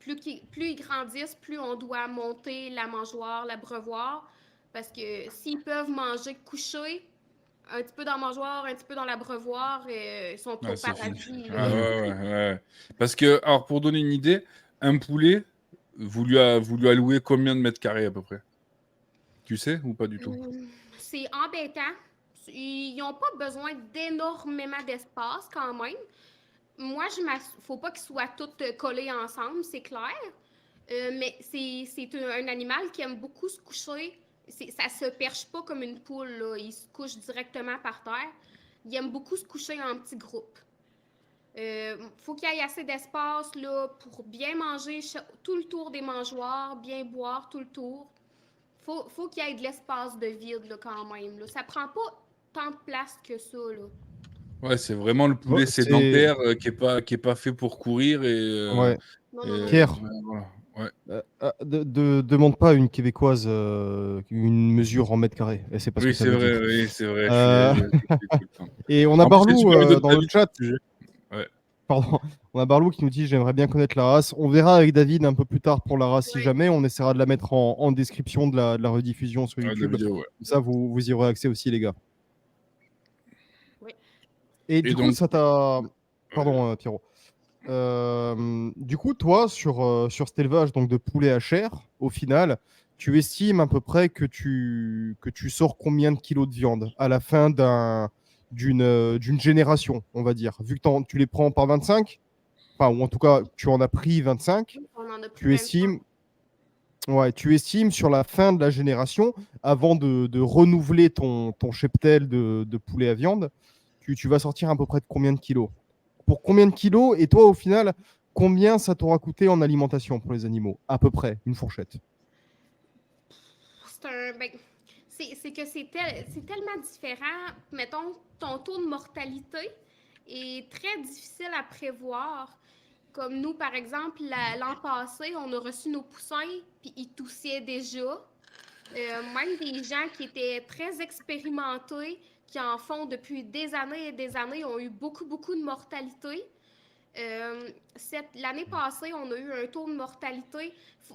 plus ils grandissent, plus on doit monter la mangeoire, l'abreuvoir. Parce que s'ils peuvent manger couchés, un petit peu dans la mangeoire, un petit peu dans l'abreuvoir, ils sont Ouais, au c'est fini. paradis. Ah, Là. ouais, ouais, ouais. Parce que, alors, pour donner une idée, un poulet, vous lui allouez combien de mètres carrés à peu près? Tu sais ou pas du tout? C'est embêtant. Ils n'ont pas besoin d'énormément d'espace quand même. Moi, faut pas qu'ils soient tous collés ensemble, c'est clair. Mais c'est un animal qui aime beaucoup se coucher. Ça se perche pas comme une poule, là. Il se couche directement par terre. Il aime beaucoup se coucher en petits groupes. Faut qu'il y ait assez d'espace là, pour bien manger tout le tour des mangeoires, bien boire tout le tour. Faut qu'il y ait de l'espace de vide là, quand même. Là. Ça prend pas tant de place que ça. Là. Ouais, c'est vraiment le Bon, poulet c'est sédentaire qui est pas fait pour courir ouais. Non, et non, non. Pierre, ouais, voilà. Ouais. demande pas à une Québécoise une mesure en mètres carrés. Elle sait pas ce que Oui, ça c'est veut vrai, dire. oui, c'est vrai. Euh, Je tout le temps. et on a En plus, c'est Barlou super de dans ta le vie. chat. Ouais. Pardon, on a Barlou qui nous dit j'aimerais bien connaître la race. On verra avec David un peu plus tard pour la race si Ouais. jamais. On essaiera de la mettre en description de la rediffusion sur Ouais, de la YouTube. vidéo, ouais. Comme ça, vous y aurez accès aussi, les gars. Ouais. Et Et du coup, donc, ça t'a. ouais. Pardon, Pierrot. Du coup, toi, sur cet élevage donc, de poulet à chair, au final, tu estimes à peu près que tu sors combien de kilos de viande à la fin d'une génération, on va dire, vu que tu les prends par 25, enfin, ou en tout cas, tu en as pris 25, On en a pris tu 25. estimes, ouais, tu estimes sur la fin de la génération, avant de renouveler ton cheptel de poulet à viande, tu vas sortir à peu près de combien de kilos? Pour combien de kilos? Et toi, au final, combien ça t'aura coûté en alimentation pour les animaux? À peu près, une fourchette. Ben, c'est que c'est tellement différent. Mettons, ton taux de mortalité est très difficile à prévoir. Comme nous, par exemple, l'an passé, on a reçu nos poussins, puis ils toussaient déjà. Même des gens qui étaient très expérimentés, qui en font depuis des années et des années, ont eu beaucoup, beaucoup de mortalité. L'année passée, on a eu un taux de mortalité.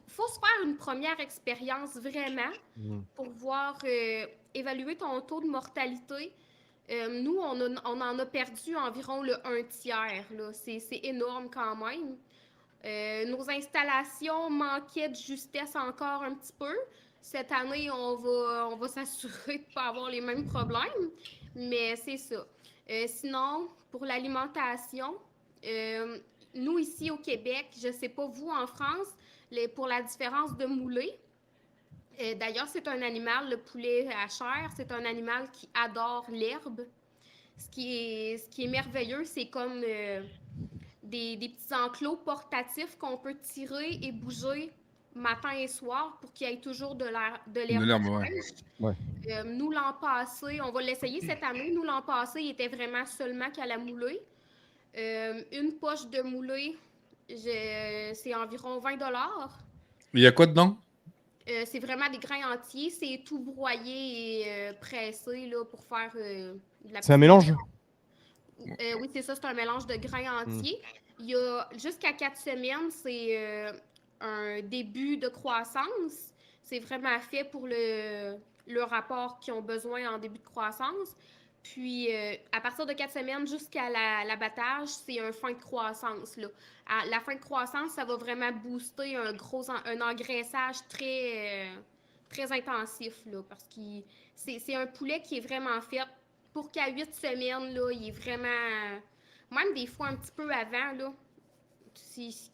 Faut se faire une première expérience vraiment pour voir évaluer ton taux de mortalité. Nous, on en a perdu environ le 1 tiers. C'est énorme quand même. Nos installations manquaient de justesse encore un petit peu. Cette année, on va s'assurer de ne pas avoir les mêmes problèmes. Mais c'est ça. Sinon, pour l'alimentation, euh, nous ici au Québec, je ne sais pas vous en France, pour la différence de moulée, d'ailleurs, c'est un animal, le poulet à chair, c'est un animal qui adore l'herbe. Ce qui est merveilleux, c'est comme des petits enclos portatifs qu'on peut tirer et bouger matin et soir pour qu'il y ait toujours de De l'herbe l'herbe, ouais. fraîche. Ouais. Nous, l'an passé, on va l'essayer cette année. Nous, l'an passé, il était vraiment seulement qu'à la moulée. Une poche de moulée, c'est environ 20 $. Il y a quoi dedans? C'est vraiment des grains entiers. C'est tout broyé et pressé là, pour faire de la C'est un petite mélange? oui, c'est ça, c'est un mélange de grains entiers. Il y a jusqu'à 4 semaines, c'est un début de croissance. C'est vraiment fait pour le rapport qu'ils ont besoin en début de croissance. Puis, à partir de 4 semaines jusqu'à l'abattage, c'est un fin de croissance, là. À la fin de croissance, ça va vraiment booster un engraissage très intensif, là, parce que c'est un poulet qui est vraiment fait pour qu'à 8 semaines, là, il est vraiment... Même des fois un petit peu avant, là,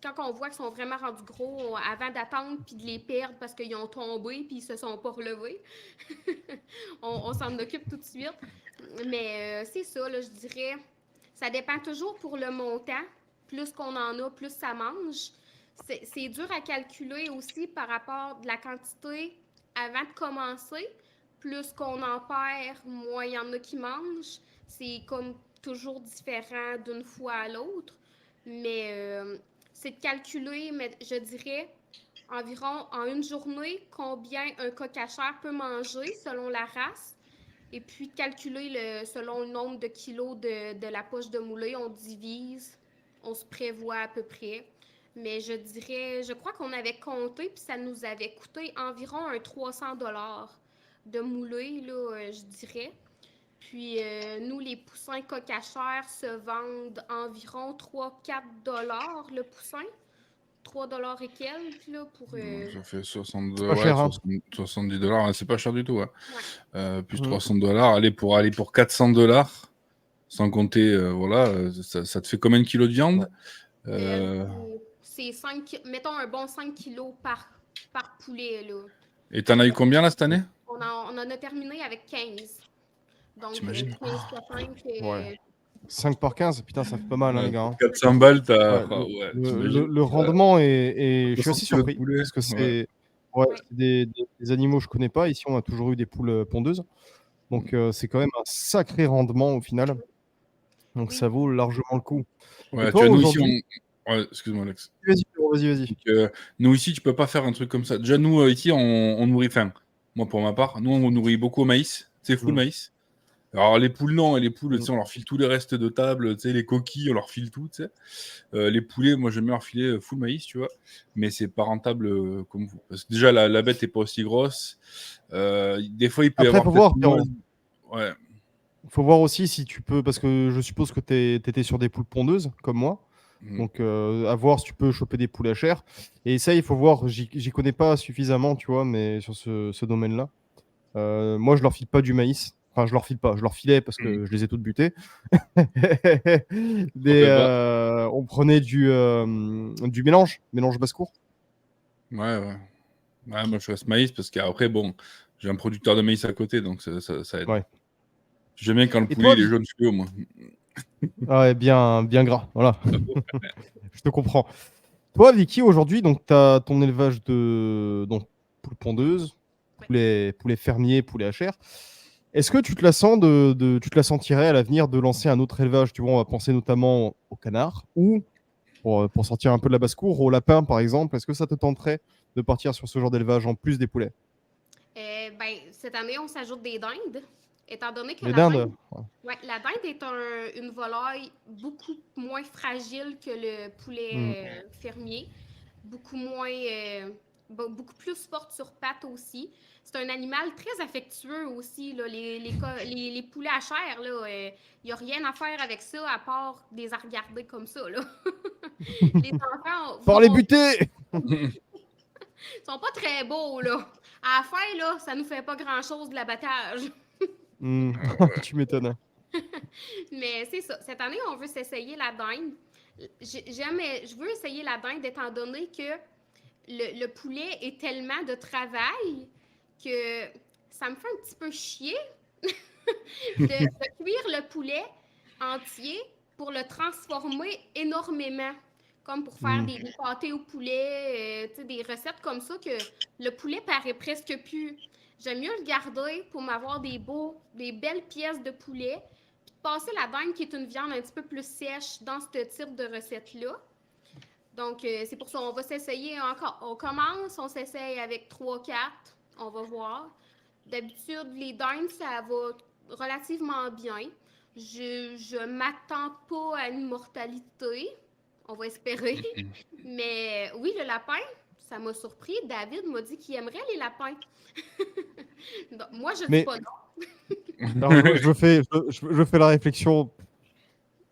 quand on voit qu'ils sont vraiment rendus gros, avant d'attendre puis de les perdre parce qu'ils ont tombé puis ils se sont pas relevés, on s'en occupe tout de suite. Mais c'est ça, là, je dirais. Ça dépend toujours pour le montant. Plus qu'on en a, plus ça mange. C'est dur à calculer aussi par rapport de la quantité avant de commencer. Plus qu'on en perd, moins il y en a qui mangent. C'est comme toujours différent d'une fois à l'autre. Mais c'est de calculer, mais je dirais environ en une journée combien un coq à chair peut manger selon la race. Et puis calculer selon le nombre de kilos de la poche de moulée, on divise, on se prévoit à peu près. Mais je crois qu'on avait compté, puis ça nous avait coûté environ un 300$ de moulée, là, je dirais. Puis nous, les poussins coq à chair se vendent environ 3-4$ le poussin. 3$ et quelques, là, pour... Ça fait 60, C'est pas cher, hein. 70$, hein, c'est pas cher du tout. Ouais. Plus $300, aller pour $400, sans compter, voilà, ça te fait combien de kilos de viande? C'est 5, mettons un bon 5 kilos par poulet, là. Et t'en as eu combien là cette année? On en a terminé avec 15. Donc, T'imagines? 15 fois 5, Ouais. 5 par 15, putain, ça fait pas mal, hein, les gars. hein. 400 balles, t'as. Ouais, Ouais, le, t'imagines, le rendement est. Je suis 60 assez kilos de surpris poulet, parce que ouais. c'est des animaux que je connais pas. Ici, on a toujours eu des poules pondeuses. Donc, c'est quand même un sacré rendement au final. Donc, Oui. ça vaut largement le coup. Ouais, Et toi, tu vois, nous ici, aujourd'hui. Ouais, excuse-moi, Alex. Vas-y, Pierrot, vas-y. Donc, nous ici, tu peux pas faire un truc comme ça. Déjà, nous ici, on nourrit. Enfin, moi pour ma part, nous on nourrit beaucoup au maïs. C'est full Mm. maïs. Alors les poules, non, et les poules, Mm. tu sais, on leur file tous les restes de table, tu sais, les coquilles, on leur file tout, tu sais. Les poulets, moi j'aime bien leur filer full maïs, tu vois, mais c'est pas rentable comme vous. Parce que déjà, la bête est pas aussi grosse. Des fois, il peut y Après, avoir faut peut-être voir, moins. Pierrot. Ouais. Faut voir aussi si tu peux, parce que je suppose que tu étais sur des poules pondeuses, comme moi. Mhm. Donc, à voir si tu peux choper des poules à chair. Et ça, il faut voir, j'y connais pas suffisamment, tu vois, mais sur ce domaine-là. Moi, je leur file pas du maïs. Enfin, je leur file pas. Je leur filais parce que je les ai toutes butées. On prenait du mélange basse-cour. Ouais. Ouais, moi je reste maïs parce qu'après, bon, j'ai un producteur de maïs à côté, donc ça aide. Ouais. J'aime bien quand le Et poulet toi, il est jaune fluo, moi. Ah ouais, bien gras. Voilà. Je te comprends. Toi, Vicky, aujourd'hui, donc tu as ton élevage de donc, poules pondeuses, poulet fermier, poulet à chair. Est-ce que tu te la sens tu te la sentirais à l'avenir de lancer un autre élevage? Tu vois, on va penser notamment au canard ou pour sortir un peu de la basse-cour, au lapin par exemple. Est-ce que ça te tenterait de partir sur ce genre d'élevage en plus des poulets? Cette année, on s'ajoute des dindes, étant donné que Des la dindes? dinde, ouais, la dinde est une volaille beaucoup moins fragile que le poulet fermier, beaucoup moins, beaucoup plus forte sur pattes aussi. C'est un animal très affectueux aussi, là. Les poulets à chair, il n'y a rien à faire avec ça à part des à regarder comme ça, là. Les enfants Par les butés! sont pas très beaux, là. À la fin, là, ça nous fait pas grand-chose de l'abattage. Tu m'étonnes. Mais c'est ça. Cette année, on veut s'essayer la dinde. Je veux essayer la dinde étant donné que le poulet est tellement de travail que ça me fait un petit peu chier de cuire le poulet entier pour le transformer énormément. Comme pour faire des pâtés au poulet, des recettes comme ça que le poulet paraît presque plus. J'aime mieux le garder pour m'avoir des belles pièces de poulet, puis passer la dinde qui est une viande un petit peu plus sèche dans ce type de recette-là. Donc, c'est pour ça qu'on va s'essayer encore. On commence, on s'essaye avec 3-4, on va voir. D'habitude, les dindes, ça va relativement bien. Je m'attends pas à une mortalité, on va espérer. Mais oui, le lapin, ça m'a surpris. David m'a dit qu'il aimerait les lapins. Donc, moi, je dis Mais- pas non. Alors, je fais la réflexion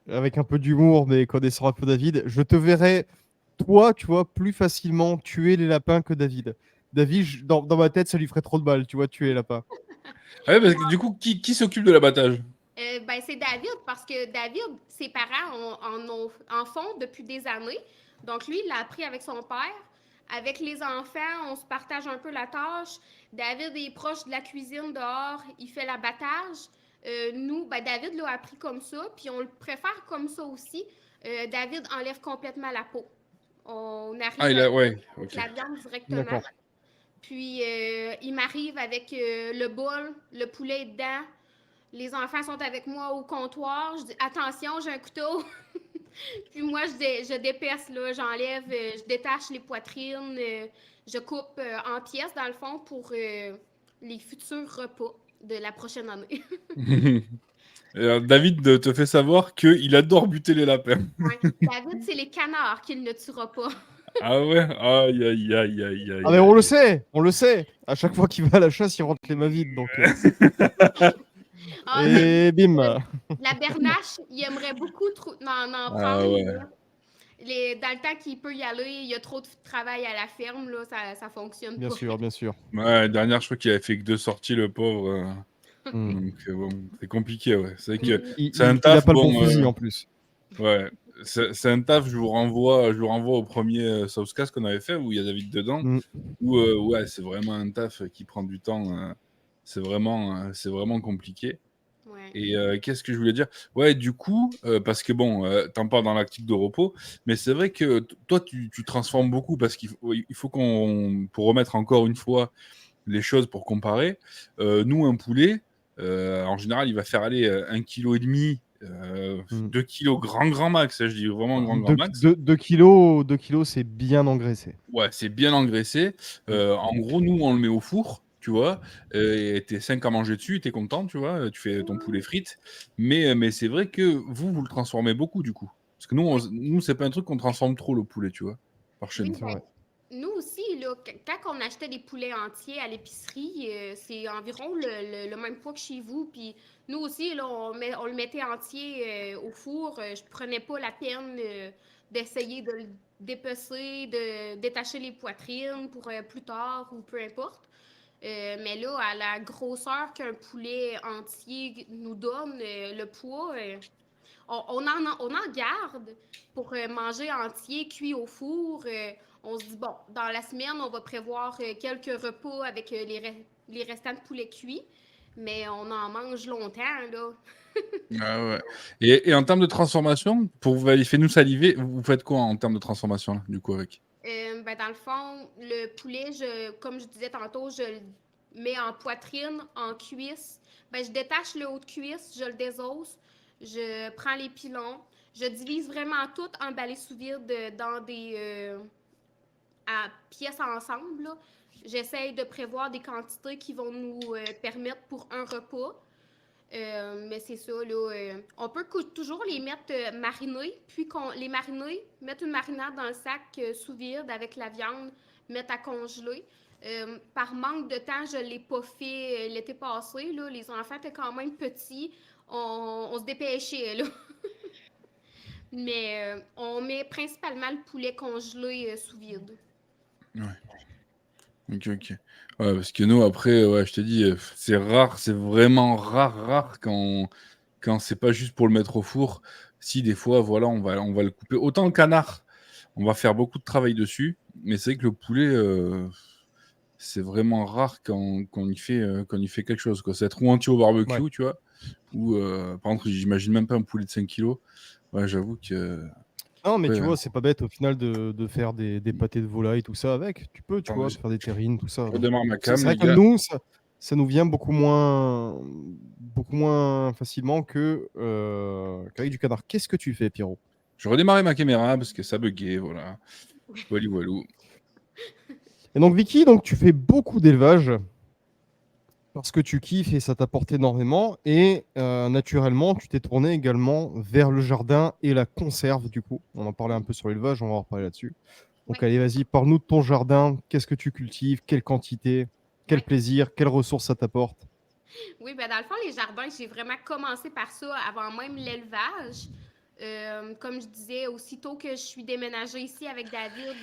avec un peu d'humour, mais connaissant un peu David. Je te verrais, toi, tu vois, plus facilement tuer les lapins que David. David, dans ma tête, ça lui ferait trop de mal, tu vois, tuer les lapins. Ouais, parce que du coup, qui s'occupe de l'abattage? Ben, c'est David, parce que David, ses parents en font depuis des années. Donc, lui, il l'a appris avec son père. Avec les enfants, on se partage un peu la tâche. David est proche de la cuisine dehors, il fait l'abattage. Nous, ben, David l'a appris comme ça, puis on le préfère comme ça aussi. David enlève complètement la peau. On arrive avec Ouais, ok. la viande directement. D'accord. Puis, il m'arrive avec le bol, le poulet est dedans. Les enfants sont avec moi au comptoir. Je dis attention, j'ai un couteau. Puis moi, je déperce, là, j'enlève, je détache les poitrines, je coupe en pièces, dans le fond, pour les futurs repas de la prochaine année. David te fait savoir qu'il adore buter les lapins. Ouais. David, c'est les canards qu'il ne tuera pas. Ah ouais? Aïe, aïe, aïe, aïe, aïe. Ah, mais on le sait. À chaque fois qu'il va à la chasse, il rentre les mains vides. Donc, Ah, et bim. la bernache, il aimerait beaucoup n'en Ah prendre. ouais. Là. Dans le temps qu'il peut y aller, il y a trop de travail à la ferme, là, ça fonctionne Bien pas. sûr, bien sûr. Ouais, dernière, je crois qu'il avait fait que 2 sorties, le pauvre. Mm. Donc, bon, c'est compliqué, ouais. C'est vrai que Il c'est un il a taf, pas le bon, bon fusil en plus. ouais. C'est un taf, je vous renvoie au premier Southcast qu'on avait fait, où il y a David dedans, Mm. où, ouais, c'est vraiment un taf qui prend du temps. C'est vraiment compliqué. Ouais. Et qu'est-ce que je voulais dire? Ouais, du coup, parce que bon, t'en parles dans l'article de repos, mais c'est vrai que toi, tu transformes beaucoup parce il faut pour remettre encore une fois les choses pour comparer, nous, un poulet, en général, il va faire aller 1,5 kg, 2 kilos grand max, hein, je dis vraiment grand max. 2 kilos, c'est bien engraissé. Ouais, c'est bien engraissé. En gros, nous, on le met au four, tu vois, et t'es 5 à manger dessus, t'es content, tu vois, tu fais ton poulet frites. Mais c'est vrai que vous le transformez beaucoup, du coup. Parce que nous, c'est pas un truc qu'on transforme trop, le poulet, tu vois, par chez Oui, nous. C'est vrai. nous aussi, là, quand on achetait des poulets entiers à l'épicerie, c'est environ le même poids que chez vous. Puis nous aussi, là, on le mettait entier au four. Je prenais pas la peine d'essayer de le dépecer, de détacher les poitrines pour plus tard ou peu importe. Mais là, à la grosseur qu'un poulet entier nous donne, le poids, on en garde pour manger entier, cuit au four. On se dit, bon, dans la semaine, on va prévoir quelques repas avec les restants de poulet cuit, mais on en mange longtemps, là. Ah ouais. Et en termes de transformation, pour vous faites-nous saliver, vous faites quoi en termes de transformation, là, du coup, avec? Ben, dans le fond, le poulet, comme je disais tantôt, je le mets en poitrine, en cuisse. Ben, je détache le haut de cuisse, je le désosse, je prends les pilons, je divise vraiment tout emballé sous vide dans des pièces ensemble. Là. J'essaye de prévoir des quantités qui vont nous permettre pour un repas. Mais c'est ça, là. On peut toujours les mettre marinés, puis les mariner, mettre une marinade dans le sac sous vide avec la viande, mettre à congeler. Par manque de temps, je ne l'ai pas fait l'été passé. Là. Les enfants étaient quand même petits. On se dépêchait, là. Mais on met principalement le poulet congelé sous vide. Ouais. Ok. Ouais, parce que nous, après, ouais, je te dis, c'est rare, c'est vraiment rare quand c'est pas juste pour le mettre au four. Si des fois, voilà, on va le couper. Autant le canard, on va faire beaucoup de travail dessus, mais c'est vrai que le poulet, c'est vraiment rare quand il fait quelque chose, quoi. C'est être ou entier au barbecue, Ouais. tu vois, ou par exemple, j'imagine même pas un poulet de 5 kilos. Ouais, j'avoue que. Non, mais Ouais, tu vois, c'est pas bête au final de faire des pâtés de volaille, tout ça avec. Tu peux, tu attends, vois, faire des terrines, tout ça. je redémarre ma C'est cam, vrai les que gars. nous, ça nous vient beaucoup moins facilement qu'avec du canard. Qu'est-ce que tu fais, Pierrot? Je redémarrais ma caméra parce que ça buguait, voilà. Walou. Et donc, Vicky, donc, tu fais beaucoup d'élevage parce que tu kiffes et ça t'apporte énormément. Et naturellement, tu t'es tourné également vers le jardin et la conserve, du coup. On en parlait un peu sur l'élevage, on va en reparler là-dessus. Donc Ouais. allez, vas-y, parle-nous de ton jardin. Qu'est-ce que tu cultives? Quelle quantité? Quel Ouais. plaisir? Quelles ressources ça t'apporte? Oui, ben dans le fond, les jardins, j'ai vraiment commencé par ça avant même l'élevage. Comme je disais, aussitôt que je suis déménagée ici avec David,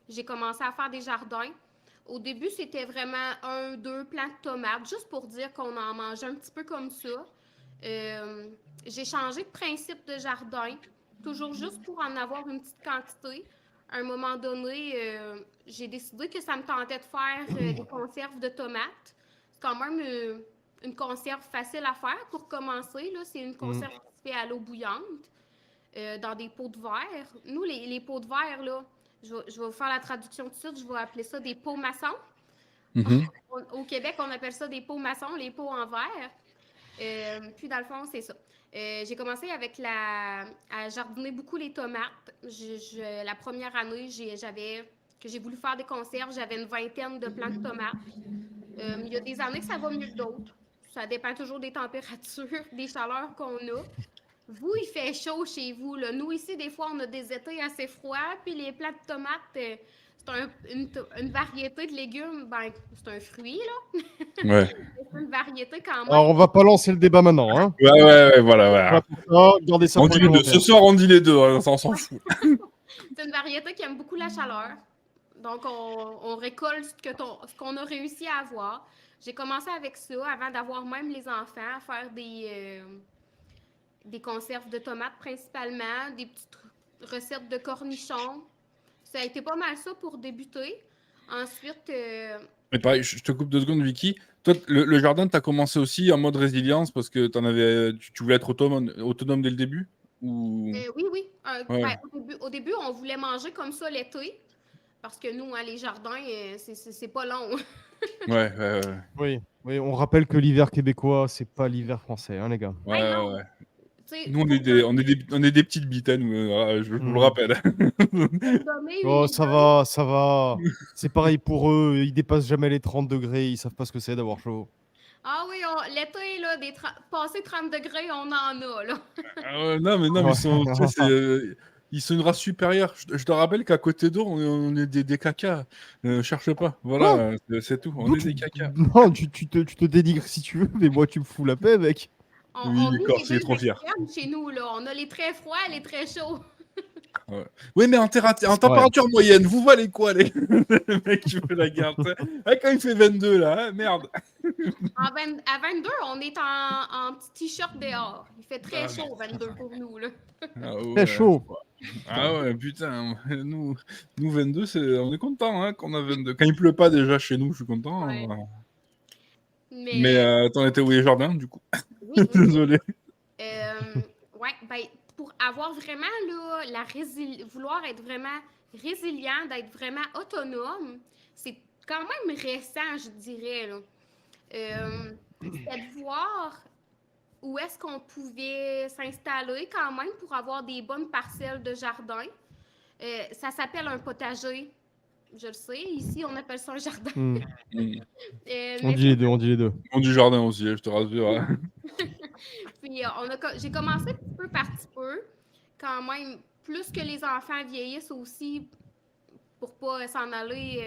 j'ai commencé à faire des jardins. Au début, c'était vraiment un, deux plants de tomates, juste pour dire qu'on en mangeait un petit peu comme ça. Euh, j'ai changé de principe de jardin, toujours juste pour en avoir une petite quantité. À un moment donné, j'ai décidé que ça me tentait de faire des conserves de tomates. C'est quand même une conserve facile à faire pour commencer. Là. C'est une conserve qui se fait à l'eau bouillante dans des pots de verre. Nous, les pots de verre, là, je vais vous faire la traduction tout de suite, je vais appeler ça des pots maçons. Mhm. Au Québec, on appelle ça des pots maçons, les pots en verre. Puis dans le fond, c'est ça. J'ai commencé à jardiner beaucoup les tomates. La première année, que j'ai voulu faire des conserves, j'avais une vingtaine de plants de tomates. Il y a des années que ça va mieux que d'autres. Ça dépend toujours des températures, des chaleurs qu'on a. Vous, il fait chaud chez vous, là. Nous, ici, des fois, on a des étés assez froids, puis les plants de tomates, c'est une variété de légumes. Ben, c'est un fruit, là. Ouais. C'est une variété quand Alors, même. on va pas lancer le débat maintenant, hein. Ouais, voilà, On va voilà. pour ça, gardez ça On pour dit les les deux. Ce commentaires. soir, on dit les deux, hein, ça, on s'en fout. C'est une variété qui aime beaucoup la chaleur. Donc, on récolte ce qu'on a réussi à avoir. J'ai commencé avec ça avant d'avoir même les enfants, à faire des conserves de tomates principalement, des petites recettes de cornichons. Ça a été pas mal ça pour débuter. Ensuite, Mais pareil, je te coupe 2 secondes, Vicky. Toi, le jardin, tu as commencé aussi en mode résilience parce que tu voulais être autonome dès le début ou... oui, oui. Ouais, Ben, au début, on voulait manger comme ça l'été. Parce que nous, hein, les jardins, c'est pas long. ouais. Oui, oui, on rappelle que l'hiver québécois, c'est pas l'hiver français, hein, les gars. Ouais, Hey, ouais, non, ouais. tu sais, Nous, on est des petites bitaines, voilà, je vous le Hmm. rappelle. pour me donner une Oh, idée. ça va, ça va. C'est pareil pour eux, ils dépassent jamais les 30 degrés, ils savent pas ce que c'est d'avoir chaud. Ah oui, l'été, là, passé 30 degrés, on en a, là. Ah ouais, non, mais Ouais. tu sais, ils sont une race supérieure. Je te rappelle qu'à côté d'eux, on est des cacas. Cherche pas. Quoi? Voilà, c'est tout. On D'où est des cacas. Non, tu te dénigres si tu veux, mais moi, tu me fous la paix, mec. Oui, On vit d'accord, les il est deux trop fier. extrêmes chez nous, là. On a les très froids et les très chauds. Ouais. Oui, mais en C'est vrai. température moyenne, vous valez quoi, les le mec qui veut la garde, tu sais. Ah, quand il fait 22, là, hein, merde. À 22, on est en petit t-shirt dehors. Il fait très Ah, chaud, 22 pour nous, là. ah Très ouais. chaud. Ah ouais, putain. Nous 22, on est content hein, qu'on a 22. Quand il pleut pas déjà chez nous, je suis content. Ouais. Mais Mais t'en étais où les jardins, du coup? oui, oui, oui. Désolé. Ouais, ben, pour avoir vraiment là, vouloir être vraiment résilient, d'être vraiment autonome, c'est quand même récent, je dirais. Là. C'était de voir où est-ce qu'on pouvait s'installer quand même pour avoir des bonnes parcelles de jardin. Ça s'appelle un potager. Je le sais, ici on appelle ça un jardin. Hmm. On Mais dit les deux, on dit les deux. On du jardin aussi, je te rassure. Hein. Puis j'ai commencé petit peu par petit peu, quand même, plus que les enfants vieillissent aussi, pour pas s'en aller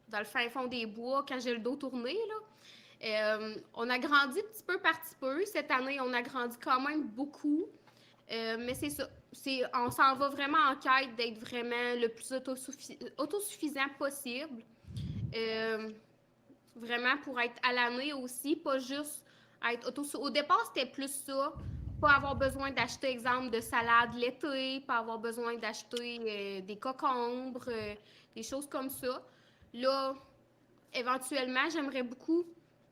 dans le fin fond des bois quand j'ai le dos tourné, là. On a grandi petit peu par petit peu. Cette année, on a grandi quand même beaucoup. Mais c'est ça. On s'en va vraiment en quête d'être vraiment le plus autosuffisant possible. Euh, Vraiment pour être à l'année aussi, pas juste être Au départ, c'était plus ça. Pas avoir besoin d'acheter, exemple, de salade l'été, pas avoir besoin d'acheter des cocombres, des choses comme ça. Là, éventuellement, j'aimerais beaucoup,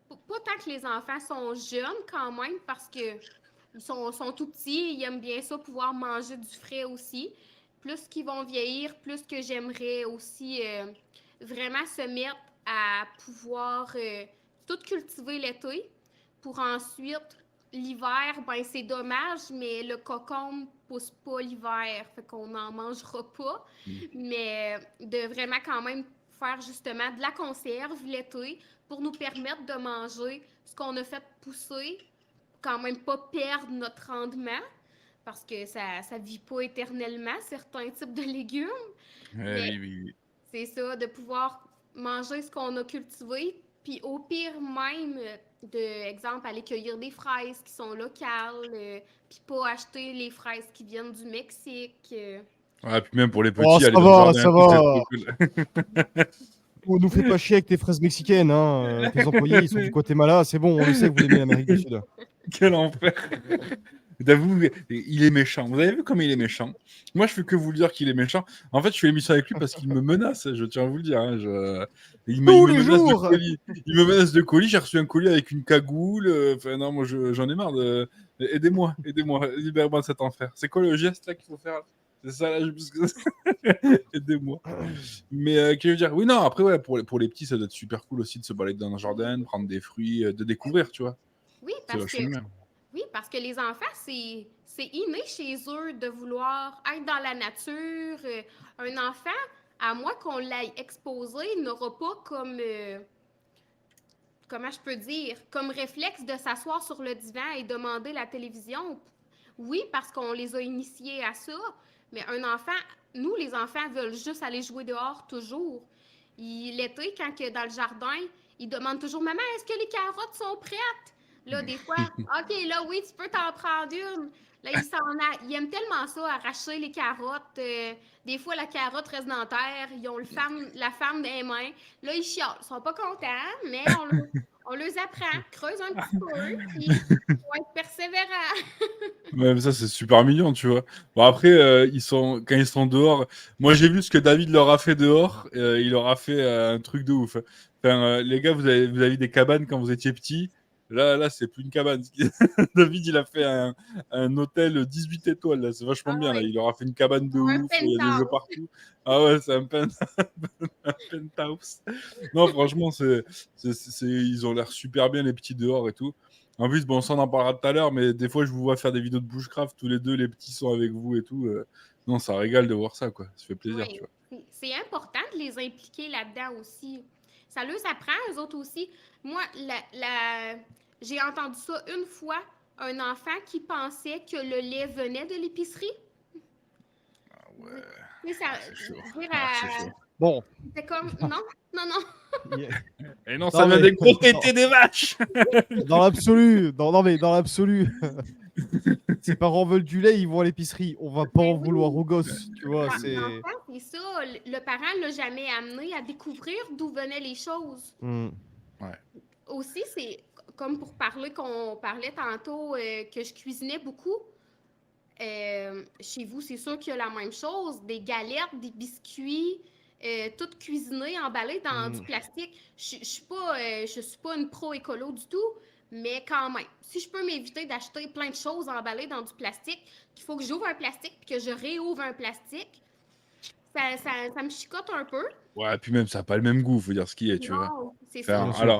pas tant que les enfants sont jeunes quand même, parce que sont tout petits, ils aiment bien ça, pouvoir manger du frais aussi. Plus qu'ils vont vieillir, plus que j'aimerais aussi vraiment se mettre à pouvoir tout cultiver l'été pour ensuite, l'hiver, ben c'est dommage, mais le cocombe pousse pas l'hiver, fait qu'on n'en mangera pas. Mais de vraiment quand même faire justement de la conserve l'été pour nous permettre de manger ce qu'on a fait pousser, quand même pas perdre notre rendement, parce que ça ne vit pas éternellement, certains types de légumes. Ouais, Mais oui, oui, oui. c'est ça, de pouvoir manger ce qu'on a cultivé, puis au pire même, exemple, aller cueillir des fraises qui sont locales, puis pas acheter les fraises qui viennent du Mexique. Ouais, puis même pour les Oh, petits, aller dans le jardin, ça et tout, c'est trop va. cool. Oh, nous fais pas chier avec tes fraises mexicaines, hein. Tes employés, ils sont du Guatemala, c'est bon, on le sait que vous aimez l'Amérique du Sud. Quel enfer. D'avoue, il est méchant. Vous avez vu comme il est méchant? Moi, je fais que vous le dire qu'il est méchant. En fait, je fais l'émission avec lui parce qu'il me menace, je tiens à vous le dire. Hein. Il Tous me les menace de jours! colis. Il me menace de colis. J'ai reçu un colis avec une cagoule. Enfin, non, moi, j'en ai marre. Aidez-moi, aidez-moi. Libère-moi de cet enfer. C'est quoi le geste là qu'il faut faire? C'est ça, là, aidez-moi. Mais qu'est-ce que je veux dire? Oui, non, après, ouais, pour les petits, ça doit être super cool aussi de se balader dans un jardin, de prendre des fruits, de découvrir, tu vois. Oui, C'est vachement bien. oui, parce que les enfants, c'est inné chez eux de vouloir être dans la nature. Un enfant, à moins qu'on l'aille exposé, n'aura pas comment je peux dire, comme réflexe de s'asseoir sur le divan et demander la télévision. Oui, parce qu'on les a initiés à ça, mais un enfant, nous, les enfants, veulent juste aller jouer dehors toujours. L'été, quand que dans le jardin, ils demandent toujours: Maman, est-ce que les carottes sont prêtes? Là, des fois, OK, là, oui, tu peux t'en prendre une. Là, ils aiment tellement ça, arracher les carottes. Des fois, la carotte reste dans la terre. Ils ont la femme des mains. Là, ils chialent. Ils sont pas contents, mais on les apprend. Creuse un petit peu, puis faut être persévérant. Ouais, mais ça, c'est super mignon, tu vois. Bon, après, quand ils sont dehors, moi, j'ai vu ce que David leur a fait dehors. Il leur a fait un truc de ouf. Enfin, les gars, vous avez des cabanes quand vous étiez petits. Là, c'est plus une cabane. David, il a fait un hôtel 18 étoiles. Là. C'est vachement Ah bien. Là. ouais, Il leur a fait une cabane de un ouf. Il y a des jeux penthouse. partout. Ah ouais, c'est un un penthouse. Non, franchement, ils ont l'air super bien, les petits dehors et tout. En plus, bon, ça on en parlera tout à l'heure, mais des fois je vous vois faire des vidéos de bushcraft, tous les deux, les petits sont avec vous et tout. Non, ça régale de voir ça, quoi. Ça fait plaisir, tu Oui, vois. c'est important de les impliquer là-dedans aussi. Ça leur apprend, eux autres aussi. Moi, j'ai entendu ça une fois, un enfant qui pensait que le lait venait de l'épicerie. Ah ouais, Tu sais, ça, c'est chaud. dire Ah, c'est chaud. Bon. c'était comme, non, non, non. Et non, ça Non, vient mais des gros tétés des vaches. dans l'absolu, non, mais dans l'absolu, ses parents veulent du lait, ils vont à l'épicerie. On va pas Ben en oui, vouloir aux gosses, tu vois. C'est. l'enfant, c'est ça. Le parent ne l'a jamais amené à découvrir d'où venaient les choses. Hmm. Ouais. Aussi, c'est comme pour parler qu'on parlait tantôt que je cuisinais beaucoup. Chez vous, c'est sûr qu'il y a la même chose. Des galettes, des biscuits, tout cuisiné, emballé dans du plastique. Je suis pas une pro écolo du tout, mais quand même, si je peux m'éviter d'acheter plein de choses emballées dans du plastique, qu'il faut que j'ouvre un plastique puis que je réouvre un plastique, ça me chicote un peu. Ouais, puis même, ça n'a pas le même goût, faut dire ce qui est, tu vois. Non, c'est ça. Enfin, Bien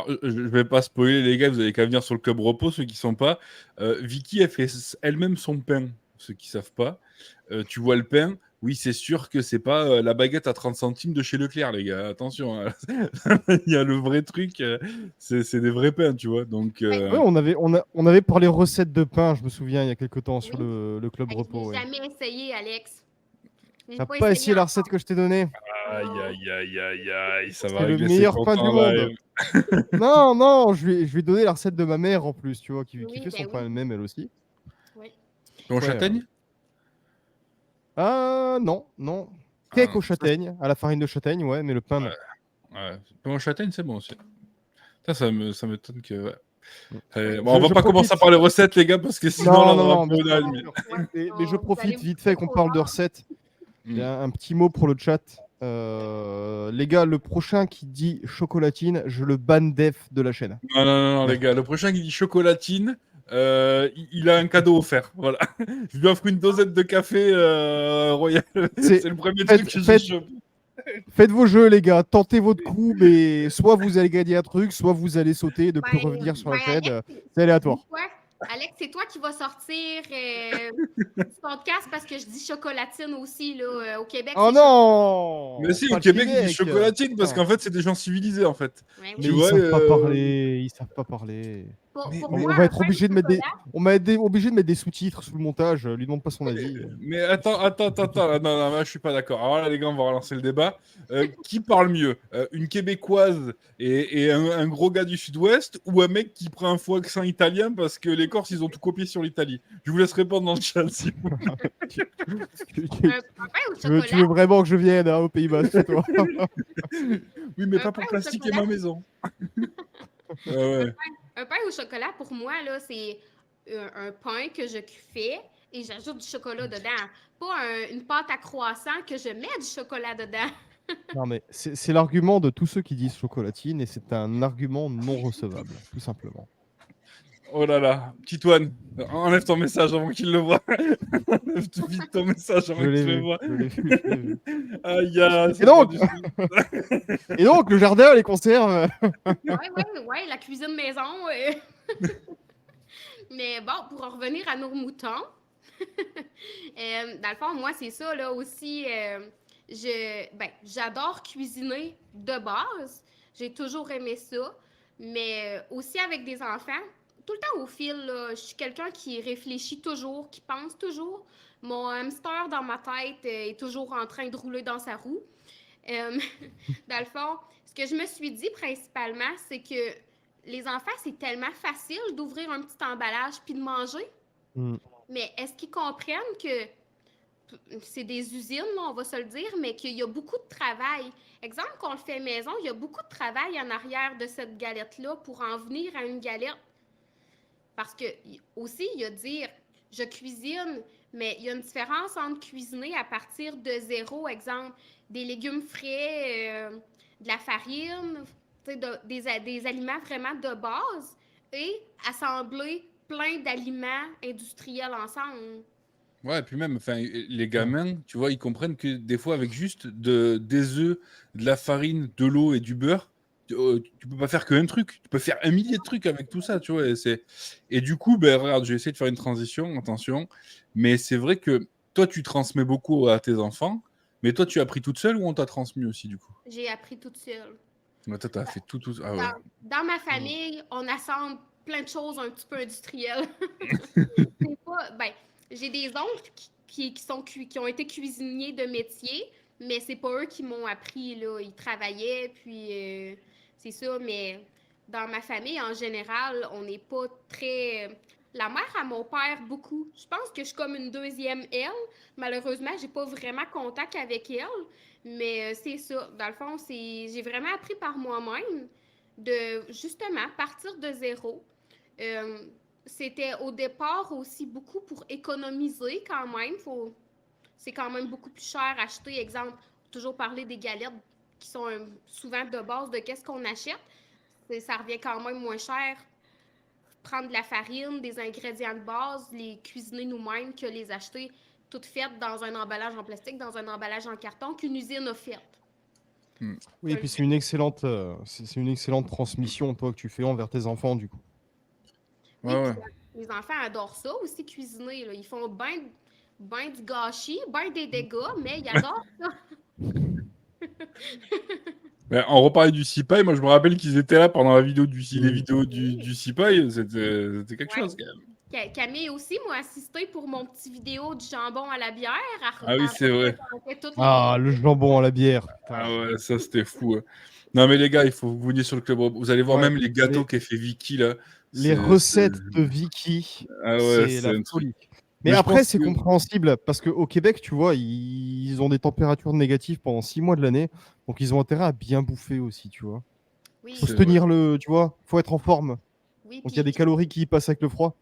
sûr. je vais pas spoiler, les gars, vous avez qu'à venir sur le club repos, ceux qui sont pas. Vicky, elle fait elle-même son pain, ceux qui savent pas. Tu vois le pain, oui, c'est sûr que c'est pas la baguette à 30 centimes de chez Leclerc, les gars. Attention, hein. Il y a le vrai truc, c'est des vrais pains, tu vois. Donc, Ouais, Ouais, on avait parlé recettes de pain, je me souviens, il y a quelques temps sur oui. le club Hey, je repos. l'ai Ouais. jamais essayé, Alex. Je l'ai T'as pas pas essayé essayé la recette encore. que je t'ai donnée? aïe, aïe, aïe, aïe, aïe, ça va C'est le régler ses meilleur comptes pain du en monde. live. Non, non, je vais donner la recette de ma mère en plus, tu vois, qui Oui, fait son ben pain oui. elle-même, elle aussi. Oui. Pain aux Ouais. châtaignes? Ah, non, non. Ah Cake non, aux châtaignes, à la farine de châtaigne, ouais, mais le pain, non. ouais. Pain aux châtaignes, c'est bon aussi. Ça m'étonne que. Ouais. Bon, on Je, va je pas commencer profite. par les recettes, les gars, parce que sinon, là, Non, on non, aura non, plus bien d'âge. sûr. Ouais. Mais je Vous allez profite me vite couper fait qu'on trop parle de tard. recettes. Il y a un petit mot pour le chat. Les gars, le prochain qui dit chocolatine, je le banne def de la chaîne. Non, non, non, non, les gars. Le prochain qui dit chocolatine, il a un cadeau offert. Voilà. Je lui offre une dosette de café royal. C'est- C'est le premier Faites, truc que j'ai faites, chopé. faites vos jeux, les gars. Tentez votre coup, mais soit vous allez gagner un truc, soit vous allez sauter et ne plus revenir sur la chaîne. Alex, C'est aléatoire. dis-toi, Alex, c'est toi qui vas sortir du podcast parce que je dis chocolatine aussi, là. Au Québec, Oh c'est Mais non! si, au Pas le Québec, ils disent Québec! chocolatine parce Putain. qu'en fait, c'est des gens civilisés, en fait. Ouais, Mais Tu oui. ils vois, savent pas parler. Ils savent pas parler. Pour On moi, va un être pain au obligé de mettre chocolat, on m'a obligé de mettre des sous-titres sous le montage. Lui demande pas son avis. Mais attends. Non, non, là, je suis pas d'accord. Alors là, les gars, on va relancer le débat. Qui parle mieux? Une Québécoise et un gros gars du Sud-Ouest ou un mec qui prend un faux accent italien parce que les Corses, ils ont tout copié sur l'Italie? Je vous laisse répondre dans le chat. Tu, tu- tu- un pain au tu veux chocolat, vraiment que je vienne aux Pays-Bas chez toi? Oui, mais un pas pain pour au plastiquer chocolat, ma maison. Ah un ouais. pain, un pain au chocolat, pour moi, là, c'est un pain que je fais et j'ajoute du chocolat dedans. Pas une pâte à croissant que je mets du chocolat dedans. Non, mais c'est l'argument de tous ceux qui disent chocolatine et c'est un argument non recevable, tout simplement. Oh là là. Titoine, enlève ton message avant qu'il le voie. Enlève tout vite ton message Je avant l'ai qu'il le vu, voie. je l'ai vu, je l'ai vu. Aïe, Et ça part donc, du... et donc le jardin, les conserves. Ouais, la cuisine maison. Mais bon, pour en revenir à nos moutons, dans le fond, moi, c'est ça, là, aussi. J'adore cuisiner de base. J'ai toujours aimé ça. Mais aussi avec des enfants, tout le temps au fil, là, je suis quelqu'un qui réfléchit toujours, qui pense toujours. Mon hamster dans ma tête est toujours en train de rouler dans sa roue. Euh, dans le fond, ce que je me suis dit principalement, c'est que les enfants, c'est tellement facile d'ouvrir un petit emballage puis de manger. Hmm. Mais est-ce qu'ils comprennent que c'est des usines, là, on va se le dire, mais qu'il y a beaucoup de travail. Exemple, qu'on le fait maison, il y a beaucoup de travail en arrière de cette galette-là pour en venir à une galette. Parce que aussi, il y a dire, je cuisine, mais il y a une différence entre cuisiner à partir de zéro, exemple, des légumes frais, de la farine, des aliments vraiment de base, et assembler plein d'aliments industriels ensemble. Ouais, et puis même, enfin, les Ouais. gamins, tu vois, ils comprennent que des fois, avec juste des œufs, de la farine, de l'eau et du beurre, tu peux pas faire qu'un truc. Tu peux faire un millier de trucs avec tout ça, tu vois. Et du coup, ben, regarde, j'ai essayé de faire une transition, attention. Mais c'est vrai que toi, tu transmets beaucoup à tes enfants, mais toi, tu as appris toute seule ou on t'a transmis aussi, du coup? J'ai appris toute seule. Ouais, toi, t'as fait tout. Ah ouais. Dans ma Hmm. famille, on assemble plein de choses un petit peu industrielles. C'est pas, ben, j'ai des oncles qui ont été cuisiniers de métier, mais c'est pas eux qui m'ont appris, là. Ils travaillaient, puis c'est ça, mais dans ma famille, en général, on n'est pas très... La mère à mon père, beaucoup. Je pense que je suis comme une deuxième elle. Malheureusement, j'ai pas vraiment contact avec elle, mais c'est ça. Dans le fond, j'ai vraiment appris par moi-même de, justement, partir de zéro. Euh, C'était au départ aussi beaucoup pour économiser quand même. C'est quand même beaucoup plus cher à acheter. Exemple, toujours parler des galettes qui sont souvent de base de qu'est-ce qu'on achète. Ça revient quand même moins cher. Prendre de la farine, des ingrédients de base, les cuisiner nous-mêmes que les acheter toutes faites dans un emballage en plastique, dans un emballage en carton qu'une usine a fait. Hmm. Oui, et puis c'est une excellente transmission, toi, que tu fais envers tes enfants, du coup. Ouais, Oui, puis ouais. les enfants adorent ça aussi, cuisiner, là. Ils font ben du gâchis, ben des dégâts, mais ils adorent ça. Ben, on reparlait du CIPAI. Moi, je me rappelle qu'ils étaient là pendant la vidéo les Oui. vidéos Oui, du CIPAI. C'était quelque ouais. chose, quand même. Camille aussi m'a assisté pour mon petit vidéo du jambon à la bière. Ah oui, c'est vrai. Représentait toutes Ah, le jambon à la bière. Ah Putain. ouais, ça c'était fou, hein. Non mais les gars, il faut que vous veniez sur le club. Vous allez voir Ouais. même les gâteaux Les, qu'a fait Vicky là. les C'est- recettes de Vicky, Ah ouais, c'est c'est la un truc. folie. Mais Mais je après, pense c'est que compréhensible parce qu'au Québec, tu vois, ils ont des températures négatives pendant 6 mois de l'année. Donc, ils ont intérêt à bien bouffer aussi, tu vois. Faut Oui, se c'est vrai. tenir tu vois, faut être en forme. oui, Donc, il y a des calories qui y passent avec le froid.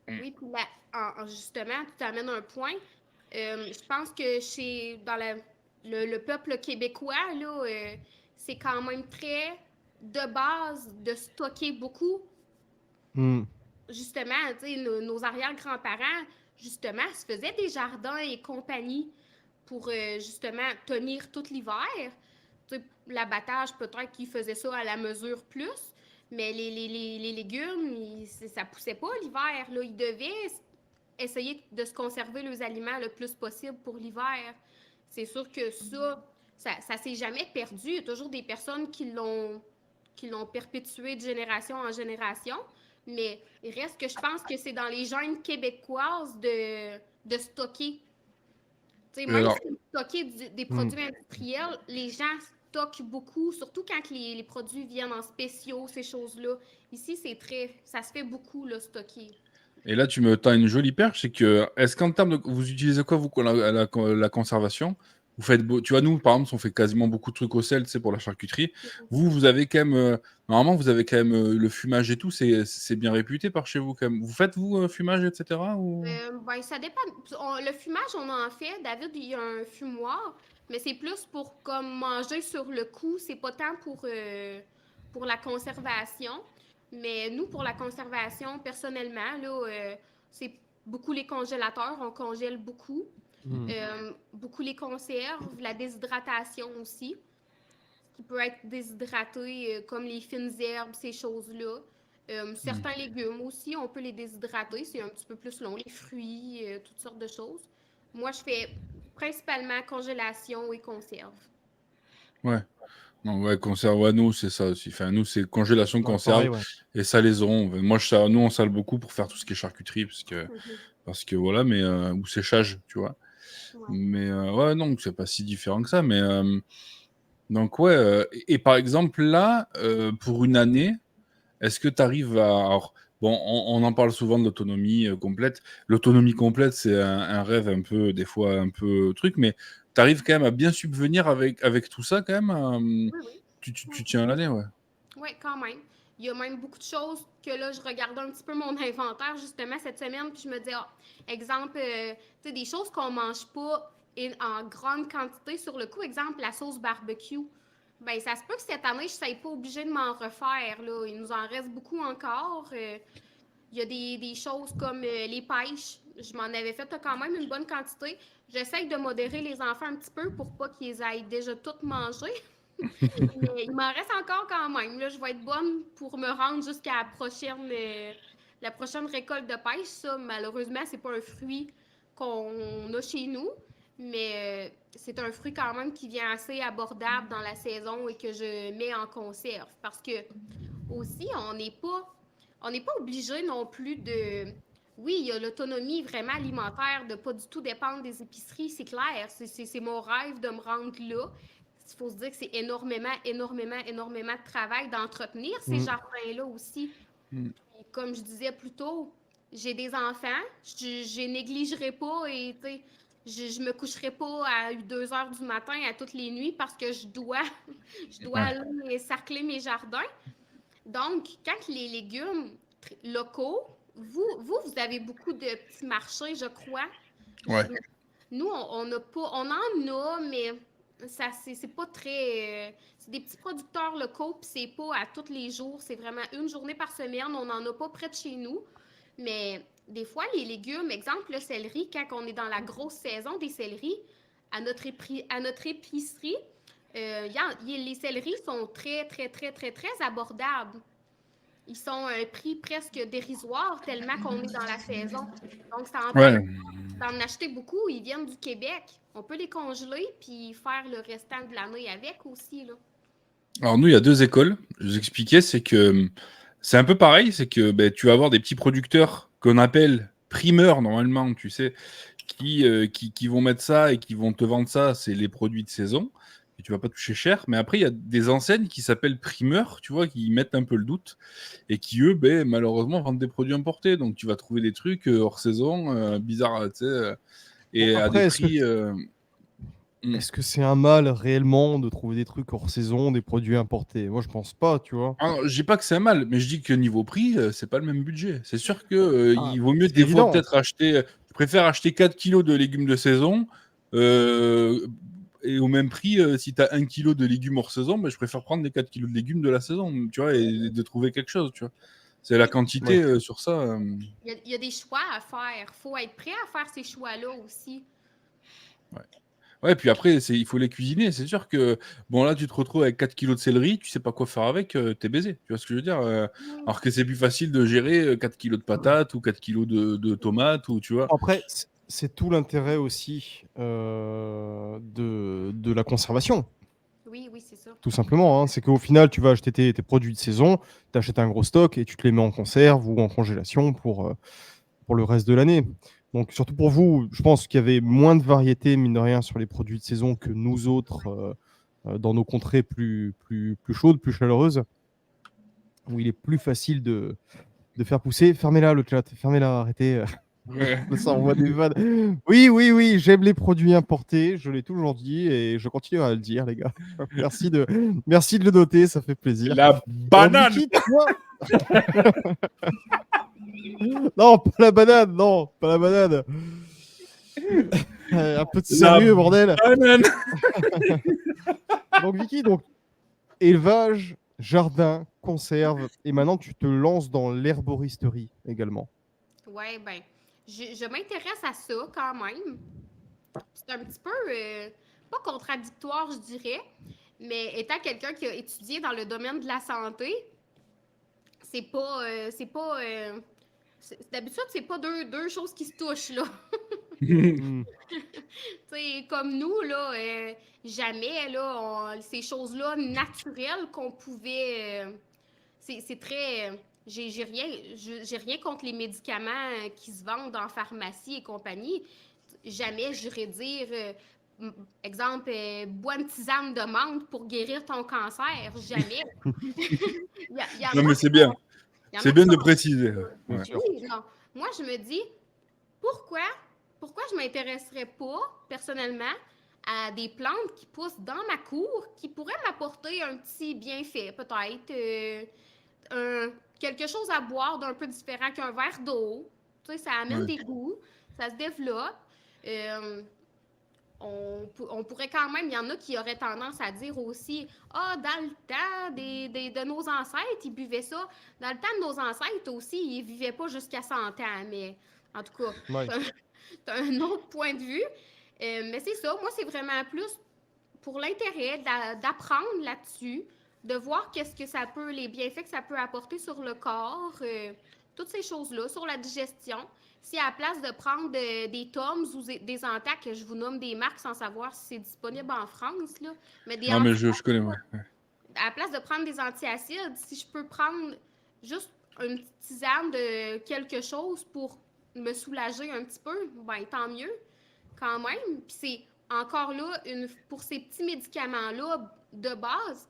oui, puis là, justement, tu amènes un point. Je pense que le peuple québécois, là, c'est quand même très de base de stocker beaucoup. Hmm. Justement, tu sais, nos arrière-grands-parents, justement, se faisaient des jardins et compagnie pour justement tenir tout l'hiver. Tu sais, l'abattage, peut-être qu'ils faisaient ça à la mesure plus, mais les légumes, ça poussait pas l'hiver. Là. Ils devaient essayer de se conserver les aliments le plus possible pour l'hiver. C'est sûr que ça s'est jamais perdu. Il y a toujours des personnes qui l'ont perpétué de génération en génération. Mais il reste que je pense que c'est dans les gènes québécoises de stocker. Tu sais, Et même alors, si stocker des Hmm. produits industriels, les gens stockent beaucoup, surtout quand les produits viennent en spéciaux, ces choses-là. Ici, ça se fait beaucoup, là, stocker. et là, tu me tends une jolie perche, c'est que, est-ce qu'en termes de, vous utilisez quoi, vous, la conservation? Vous faites, tu vois, nous, par exemple, on fait quasiment beaucoup de trucs au sel, tu sais, pour la charcuterie. Vous avez quand même, normalement, vous avez quand même le fumage et tout, c'est bien réputé par chez vous, quand même. Vous faites, vous, fumage, etc. ou... Ben, ça dépend. Le fumage, on en fait. David, il y a un fumoir, mais c'est plus pour comme manger sur le coup. C'est pas tant pour la conservation. Mais nous, pour la conservation, personnellement, là, c'est beaucoup les congélateurs. On congèle beaucoup. Hmm. Beaucoup les conserves, la déshydratation aussi, qui peut être déshydraté comme les fines herbes, ces choses-là. Certains légumes aussi, on peut les déshydrater, c'est un petit peu plus long, les fruits, toutes sortes de choses. Moi, je fais principalement congélation et conserve. Ouais. Non, ouais, conserve, ouais, nous, c'est ça aussi. Enfin, nous, c'est congélation, Ouais, conserve pareil, ouais. et salaison. Moi, nous, on sale beaucoup pour faire tout ce qui est charcuterie, Mhm. parce que voilà, mais, ou séchage, tu vois. Ouais. Mais ouais, non, c'est pas si différent que ça. Mais donc, ouais. Et par exemple, là, pour une année, est-ce que tu arrives à. Alors, bon, on en parle souvent de l'autonomie complète. L'autonomie complète, c'est un rêve un peu, des fois, un peu truc, mais tu arrives quand même à bien subvenir avec tout ça, quand même. Oui, oui. Tu Oui. tiens l'année, ouais. Oui, quand même. Il y a même beaucoup de choses que là, je regardais un petit peu mon inventaire justement cette semaine, puis je me disais, exemple, tu sais, des choses qu'on mange pas en grande quantité sur le coup. Exemple, la sauce barbecue. Ben, ça se peut que cette année, je ne sois pas obligée de m'en refaire, là. Il nous en reste beaucoup encore. Il y a des choses comme les pêches. Je m'en avais fait quand même une bonne quantité. J'essaye de modérer les enfants un petit peu pour pas qu'ils aillent déjà tout manger. Mais il m'en reste encore quand même. Là, je vais être bonne pour me rendre jusqu'à la prochaine récolte de pêche. Ça, malheureusement, c'est pas un fruit qu'on a chez nous, mais c'est un fruit quand même qui vient assez abordable dans la saison et que je mets en conserve. Parce que aussi, on n'est pas obligé non plus de. Oui, il y a l'autonomie vraiment alimentaire de pas du tout dépendre des épiceries, c'est clair. C'est mon rêve de me rendre là. Il faut se dire que c'est énormément, énormément, énormément de travail d'entretenir ces Hmm. jardins-là aussi. Mm. Et comme je disais plus tôt, j'ai des enfants, je négligerai pas et je me coucherai pas à 2 heures du matin à toutes les nuits parce que je dois Ouais. aller sarcler mes jardins. Donc, quand les légumes locaux, vous avez beaucoup de petits marchés, je crois. Ouais. Je- Nous, on n'a pas, on en a, mais ça, c'est pas très. C'est des petits producteurs locaux, puis c'est pas à tous les jours. C'est vraiment une journée par semaine. On n'en a pas près de chez nous. Mais des fois, les légumes, exemple le céleri, quand on est dans la grosse saison des céleris, à notre épicerie, les céleris sont très, très, très, très, très abordables. Ils sont à un prix presque dérisoire tellement qu'on est dans la saison. Donc, ça Ouais. empêche d'en acheter beaucoup. Ils viennent du Québec. On peut les congeler puis faire le restant de l'année avec aussi, là. Alors, nous, il y a deux écoles. Je vous expliquais, c'est que c'est un peu pareil. C'est que ben, tu vas avoir des petits producteurs qu'on appelle primeurs, normalement, tu sais, qui vont mettre ça et qui vont te vendre ça. C'est les produits de saison. Et tu vas pas toucher cher. Mais après, il y a des enseignes qui s'appellent primeurs, tu vois, qui mettent un peu le doute et qui, eux, ben, malheureusement, vendent des produits importés. Donc, tu vas trouver des trucs hors saison, bizarres, tu sais, Bon, et à des après, prix. Hmm. est-ce que c'est un mal réellement de trouver des trucs hors saison, des produits importés? Moi, je pense pas, tu vois. Alors, je dis pas que c'est mal, mais je dis que niveau prix, c'est pas le même budget. C'est sûr que Ah, il vaut mieux c'est des fois évident. peut-être acheter. Je préfère acheter 4 kilos de légumes de saison euh, et au même prix, si tu as 1 kilo de légumes hors saison, ben, je préfère prendre les 4 kilos de légumes de la saison, tu vois, et de trouver quelque chose, tu vois. C'est la Oui, quantité Ouais. sur ça. il y a des choix à faire. Il faut être prêt à faire ces choix-là aussi. Ouais. Ouais, puis après, il faut les cuisiner. C'est sûr que, bon, là, tu te retrouves avec 4 kilos de céleri, tu sais pas quoi faire avec, t'es baisé. Tu vois ce que je veux dire? Mm. Alors que c'est plus facile de gérer 4 kilos de patates ou 4 kilos de tomates, ou tu vois. Après, c'est tout l'intérêt aussi de la conservation. Oui, oui, c'est ça. Tout simplement, hein. C'est qu'au final, tu vas acheter tes produits de saison, tu achètes un gros stock et tu te les mets en conserve ou en congélation pour le reste de l'année. Donc, surtout pour vous, je pense qu'il y avait moins de variété, mine de rien, sur les produits de saison que nous autres dans nos contrées plus chaudes, plus chaleureuses, où il est plus facile de faire pousser. Fermez-la, le chat, fermez-la, arrêtez. Ouais. Ça envoie des vannes. Oui, j'aime les produits importés, je l'ai toujours dit et je continue à le dire, les gars. Merci de le noter, ça fait plaisir. La banane. Vicky, toi Non, pas la banane, non, pas la banane. Un peu de sérieux, bordel. Banane. Donc Vicky, donc élevage, jardin, conserve, et maintenant tu te lances dans l'herboristerie également. Ouais, ben, je m'intéresse à ça quand même. C'est un petit peu, pas contradictoire, je dirais, mais étant quelqu'un qui a étudié dans le domaine de la santé, d'habitude, c'est pas deux choses qui se touchent, là. Hmm. Tu sais, comme nous, là, jamais, là, ces choses-là naturelles qu'on pouvait... c'est très... j'ai rien contre les médicaments qui se vendent en pharmacie et compagnie. Jamais j'irais dire, exemple, bois une tisane de menthe pour guérir ton cancer. Jamais. Il y en Non, a mais c'est bien. il y en C'est a bien qui de sont- préciser. Bien Ouais. sûr. Oui, non. Moi, je me dis, pourquoi je m'intéresserais pas, personnellement, à des plantes qui poussent dans ma cour, qui pourraient m'apporter un petit bienfait, peut-être quelque chose à boire d'un peu différent qu'un verre d'eau. Tu sais, ça amène Ouais. des goûts, ça se développe. On pourrait quand même, il y en a qui auraient tendance à dire aussi, dans le temps de nos ancêtres, ils buvaient ça. Dans le temps de nos ancêtres aussi, ils vivaient pas jusqu'à 100 ans, mais en tout cas, Ouais. c'est un autre point de vue. Mais c'est ça, moi, c'est vraiment plus pour l'intérêt d'apprendre là-dessus, de voir qu'est-ce que ça peut, les bienfaits que ça peut apporter sur le corps, toutes ces choses-là, sur la digestion. Si à la place de prendre des Toms ou des Antac, que je vous nomme des marques sans savoir si c'est disponible en France, là, mais des Non, mais je connais. Ouais. à la place de prendre des antiacides, si je peux prendre juste une petite tisane de quelque chose pour me soulager un petit peu, ben tant mieux, quand même. Puis c'est encore là, pour ces petits médicaments-là de base,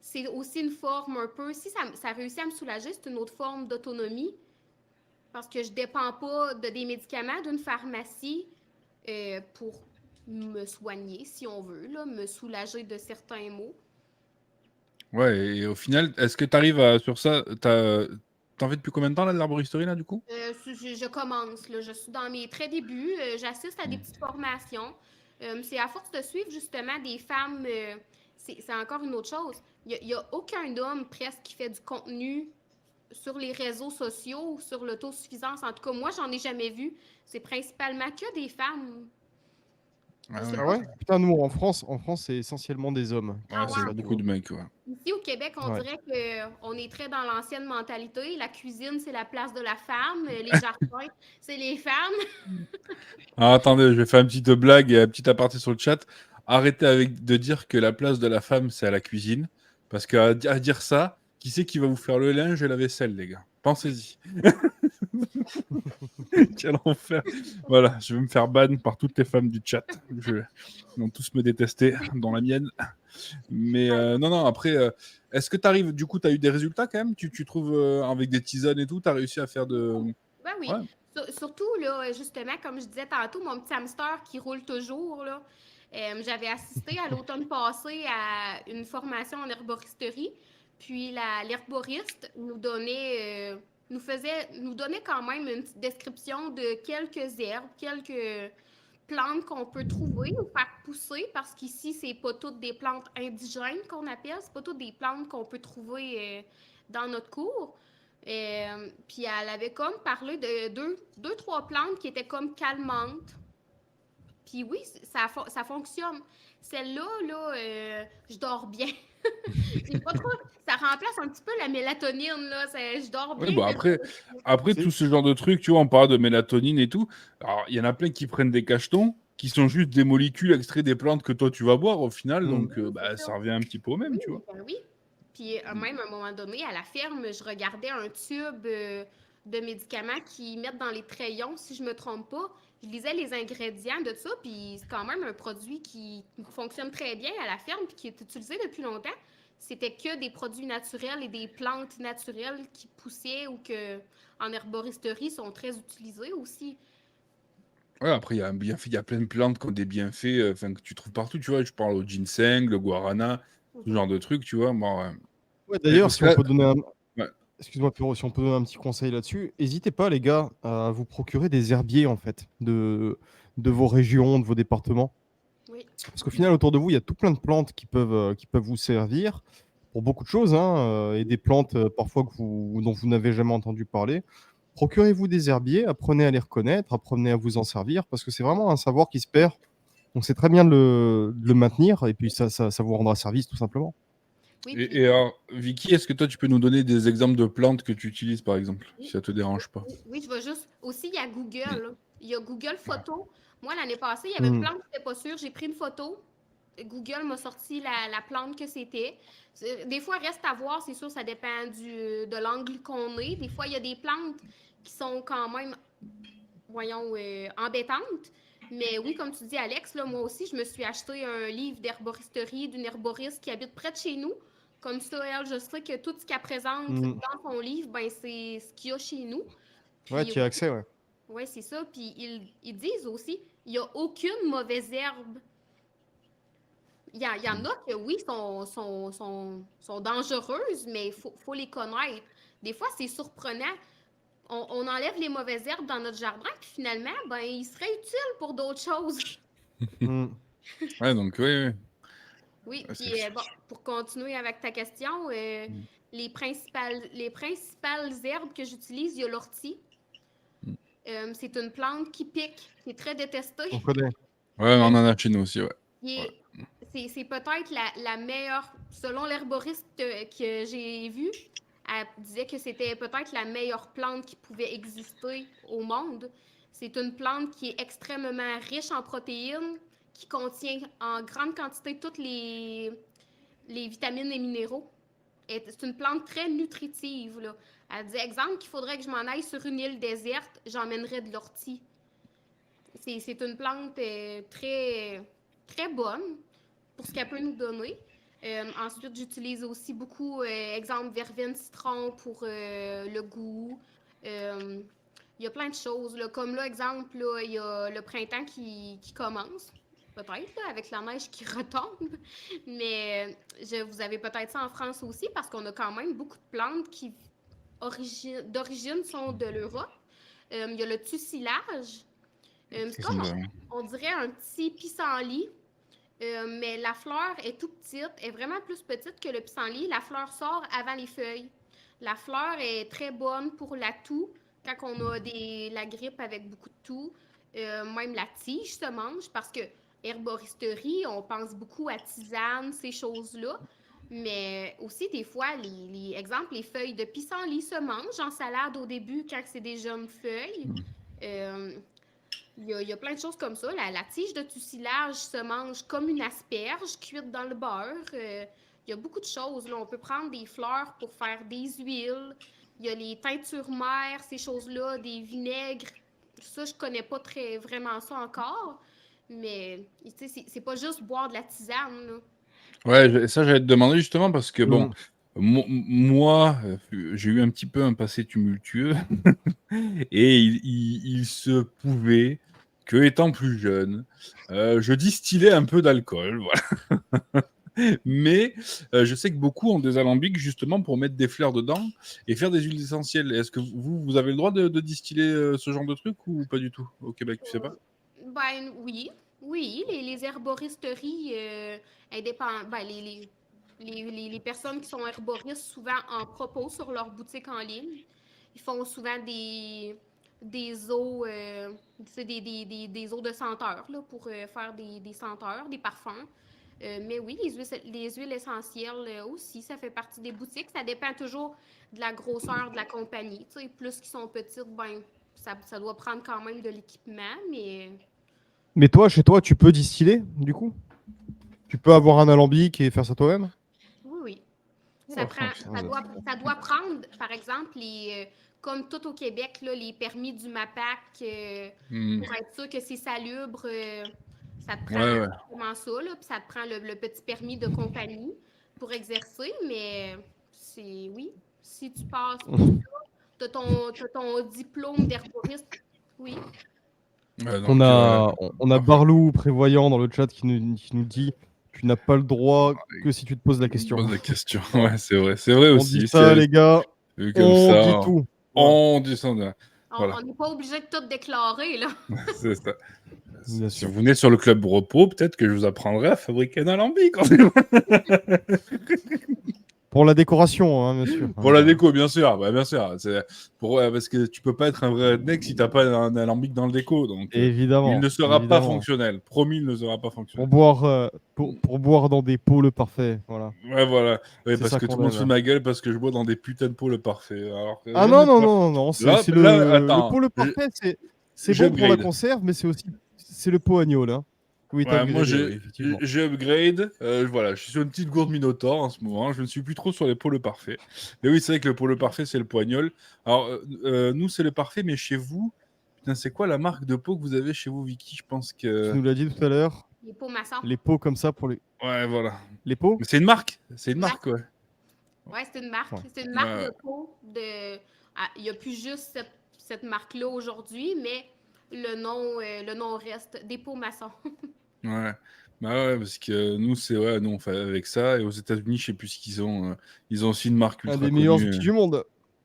c'est aussi une forme un peu, si ça réussit à me soulager, c'est une autre forme d'autonomie, parce que je ne dépends pas des médicaments d'une pharmacie pour me soigner, si on veut, là, me soulager de certains maux. Ouais, et au final, est-ce que tu arrives sur ça, t'en fais depuis combien de temps là, de l'arboristerie là, du coup? Je commence, là, je suis dans mes très débuts, j'assiste à des petites formations. C'est à force de suivre justement des femmes, c'est encore une autre chose. Il y a aucun homme presque qui fait du contenu sur les réseaux sociaux, sur l'autosuffisance. En tout cas, moi, j'en ai jamais vu. C'est principalement que des femmes. Ah Je sais ouais. Ah pas. ouais? Putain, nous en France, c'est essentiellement des hommes. Ouais, Ah c'est ouais. beaucoup de mecs, ouais. Ici au Québec, on Ouais. dirait qu'on est très dans l'ancienne mentalité. La cuisine, c'est la place de la femme. Les jardins, c'est les femmes. Ah, attendez, je vais faire une petite blague et un petit aparté sur le chat. Arrêtez de dire que la place de la femme, c'est à la cuisine. Parce qu'à dire ça, qui c'est qui va vous faire le linge et la vaisselle, les gars? Pensez-y. Quel enfer. Voilà, je vais me faire ban par toutes les femmes du chat. Ils vont tous me détester, dans la mienne. Mais non, après, est-ce que tu arrives, du coup, tu as eu des résultats quand même? Tu trouves, avec des tisanes et tout, tu as réussi à faire de... Ben oui. Ouais. Surtout, là, justement, comme je disais tantôt, mon petit hamster qui roule toujours, là. J'avais assisté à l'automne passé à une formation en herboristerie. Puis l'herboriste nous donnait, nous donnait quand même une petite description de quelques herbes, quelques plantes qu'on peut trouver ou faire pousser, parce qu'ici, c'est pas toutes des plantes indigènes qu'on appelle, c'est pas toutes des plantes qu'on peut trouver dans notre cour. Puis elle avait comme parlé de deux, trois plantes qui étaient comme calmantes. Puis oui, ça fonctionne. Celle-là, là, je dors bien. J'ai pas trop... Ça remplace un petit peu la mélatonine, là. Je dors bien. Oui, bah après tout ce genre de trucs, tu vois, on parle de mélatonine et tout. Alors, il y en a plein qui prennent des cachetons. qui sont juste des molécules extraites des plantes que toi tu vas boire au final, donc Oui, bah, c'est ça ça. revient un petit peu au même, Oui, tu vois. ben oui. Puis même à un moment donné, à la ferme, je regardais un tube de médicaments qu'ils mettent dans les crayons, si je me trompe pas. Je lisais les ingrédients de ça, puis c'est quand même un produit qui fonctionne très bien à la ferme, puis qui est utilisé depuis longtemps. C'était que des produits naturels et des plantes naturelles qui poussaient ou que en herboristerie sont très utilisées aussi. Ouais, après, il y a plein de plantes qui ont des bienfaits enfin, que tu trouves partout, tu vois. Je parle au ginseng, le guarana, ce Mhm. genre de trucs, tu vois. Moi, Ouais, d'ailleurs, parce si que on là, peut donner un... ouais. Excuse-moi, Pierrot, si on peut donner un petit conseil là-dessus, n'hésitez pas, les gars, à vous procurer des herbiers, en fait, de vos régions, de vos départements. Oui. Parce qu'au final, autour de vous, il y a tout plein de plantes qui peuvent vous servir pour beaucoup de choses, hein, et des plantes parfois dont vous n'avez jamais entendu parler. Procurez-vous des herbiers, apprenez à les reconnaître, apprenez à vous en servir, parce que c'est vraiment un savoir qui se perd. Donc c'est très bien de le maintenir, et puis ça vous rendra service, tout simplement. Oui, Et puis alors, Vicky, est-ce que toi, tu peux nous donner des exemples de plantes que tu utilises, par exemple, si oui, ça te dérange pas? oui, oui, je vais juste. Aussi, il y a Google, là. Il y a Google Photos. Moi, l'année passée, il y avait une Hmm. plante, je n'étais pas sûre. J'ai pris une photo. Google m'a sorti la plante que c'était. Des fois, reste à voir, c'est sûr, ça dépend de l'angle qu'on est. Des fois, il y a des plantes qui sont quand même, voyons, embêtantes. Mais oui, comme tu dis, Alex, là, moi aussi, je me suis acheté un livre d'herboristerie d'une herboriste qui habite près de chez nous. Comme ça, elle, je sais que tout ce qu'elle présente Hmm. dans son livre, ben, c'est ce qu'il y a chez nous. Ouais, Puis tu as accès, ouais. oui, c'est ça. Puis ils disent aussi, il n'y a aucune mauvaise herbe. Il y en a que oui, sont dangereuses, mais faut les connaître. Des fois, c'est surprenant. On enlève les mauvaises herbes dans notre jardin, puis finalement, ben, ils seraient utiles pour d'autres choses. Hmm. Ouais, donc, oui, oui. Oui, Ouais, puis bon, pour continuer avec ta question, les principales herbes que j'utilise, il y a l'ortie. C'est une plante qui pique, qui est très On détestée. connaît. Ouais, on Mais en a chez nous aussi, ouais. qui Ouais. est- c'est peut-être la meilleure, selon l'herboriste que j'ai vu, elle disait que c'était peut-être la meilleure plante qui pouvait exister au monde. C'est une plante qui est extrêmement riche en protéines, qui contient en grande quantité toutes les vitamines et minéraux. C'est une plante très nutritive, là. Elle dit, exemple, qu'il faudrait que je m'en aille sur une île déserte, j'emmènerais de l'ortie. C'est une plante très, très bonne pour ce qu'elle peut nous donner. Ensuite, j'utilise aussi beaucoup, exemple, verveine citron pour le goût. Euh, il y a plein de choses. Là. Comme là, exemple, là, il y a le printemps qui commence. Peut-être, là, avec la neige qui retombe. Mais vous avez peut-être ça en France aussi parce qu'on a quand même beaucoup de plantes qui, d'origine, sont de l'Europe. Il y a le tussilage. C'est Ça, ça me comme, va, hein. on dirait un petit pissenlit, mais la fleur est tout petite, est vraiment plus petite que le pissenlit. La fleur sort avant les feuilles. La fleur est très bonne pour la toux, quand on a la grippe avec beaucoup de toux. Même la tige se mange parce que herboristerie, on pense beaucoup à tisane, ces choses-là. Mais aussi, des fois, exemple, les feuilles de pissenlit se mangent en salade au début quand c'est des jeunes feuilles. Euh, il y a plein de choses comme ça. La tige de tussilage se mange comme une asperge cuite dans le beurre. Il y a beaucoup de choses. Là. On peut prendre des fleurs pour faire des huiles. Il y a les teintures mères, ces choses-là, des vinaigres. Ça, je connais pas très vraiment ça encore. Mais c'est pas juste boire de la tisane. Là. Ouais, ça, j'allais te demander justement parce que, bon, Hmm. moi, j'ai eu un petit peu un passé tumultueux et il se pouvait que, étant plus jeune, je distillais un peu d'alcool, voilà. Mais je sais que beaucoup ont des alambics justement pour mettre des fleurs dedans et faire des huiles essentielles. Est-ce que vous avez le droit de distiller ce genre de truc ou pas du tout au Québec, tu sais pas? Ben oui, oui, les herboristeries ben, les personnes qui sont herboristes souvent en proposent sur leur boutique en ligne. Ils font souvent des eaux, tu sais, des eaux de senteur là, pour faire des senteurs, des parfums. Mais oui, les huiles essentielles aussi, ça fait partie des boutiques. Ça dépend toujours de la grosseur de la compagnie. Tu sais, plus qu'ils sont petites, ben, ça doit prendre quand même de l'équipement, mais Mais toi, chez toi, tu peux distiller, du coup? Tu peux avoir un alambic et faire ça toi-même? Oui, oui. Oh, putain, Ça doit prendre, par exemple, comme tout au Québec, là, les permis du MAPAC pour être sûr que c'est salubre. Ça te prend Ouais, ouais. vraiment ça, là, puis ça te prend le petit permis de compagnie pour exercer, mais oui, si tu passes tout ça, t'as ton diplôme d'herboriste, oui. Ouais, On donc, a, on a parfait. Barlou prévoyant dans le chat qui nous dit tu n'as pas le droit que si tu te poses la question. Bonne question. Voilà. Ouais, c'est vrai. C'est vrai On dit aussi. ça, les gars, Vu comme on ça, dit tout. Voilà. on dit ça. Voilà, On n'est pas obligé de tout déclarer, là. c'est ça. Bien Si sûr. vous venez sur le club repos, peut-être que je vous apprendrai à fabriquer un alambic. Pour la décoration, hein, bien sûr. Pour la déco, bien sûr. Bah, bien sûr. Parce que tu peux pas être un vrai redneck si t'as pas un alambic dans le déco. Donc, il ne Évidemment, sera pas évidemment. fonctionnel. Promis, il ne sera pas Pour fonctionnel. boire, pour boire dans des pots le parfait. Voilà. Ouais, voilà. Ouais, C'est parce ça que tout qu'on le monde se fout de aime. ma gueule parce que je bois dans des putains de pots le parfait. Alors que Ah j'en non, ai non, pas. non, non, non, c'est Là, le attends. pot le parfait, c'est bon pour la J'upgrade. conserve, mais c'est le pot agneau, là. Oui, t'as Ouais, moi, upgradé, oui, effectivement. j'ai upgrade. Voilà, je suis sur une petite gourde Minotaur en ce moment. Je ne suis plus trop sur les pots le parfait. Mais oui, c'est vrai que le pot le parfait, c'est le poignol. Alors, nous, c'est le parfait, mais chez vous, putain, c'est quoi la marque de pot que vous avez chez vous, Vicky? Je pense Tu que. nous l'as dit tout à l'heure, Les pots maçons. les pots comme ça pour les... Ouais, voilà. Les pots? Mais c'est une marque. C'est une marque, Maçon. ouais. Ouais, c'est une marque. Ouais. C'est une marque de Ouais. pot de. Il n'y a plus juste cette marque-là aujourd'hui, mais le nom reste des pots maçons. Ouais. Bah ouais, parce que nous, nous, on fait avec ça. Et aux États-Unis, je sais plus ce qu'ils ont. Ils ont aussi une marque Un ultra des meilleurs connue. outils du monde.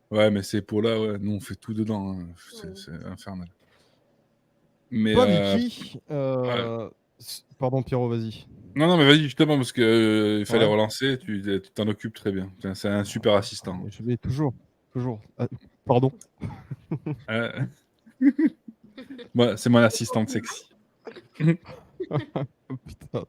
Ouais, mais c'est pour là, ouais. Nous, on fait tout dedans. Hein. Mm. C'est infernal. Mais Toi, Vicky, ouais. pardon, Pierrot, vas-y. Non, non, mais vas-y, justement, parce que il fallait Ouais. relancer. Tu t'en occupes très bien. Tiens, c'est un super assistant. Je vais toujours, toujours. Pardon. Euh, Moi, c'est mon assistante sexy. Putain,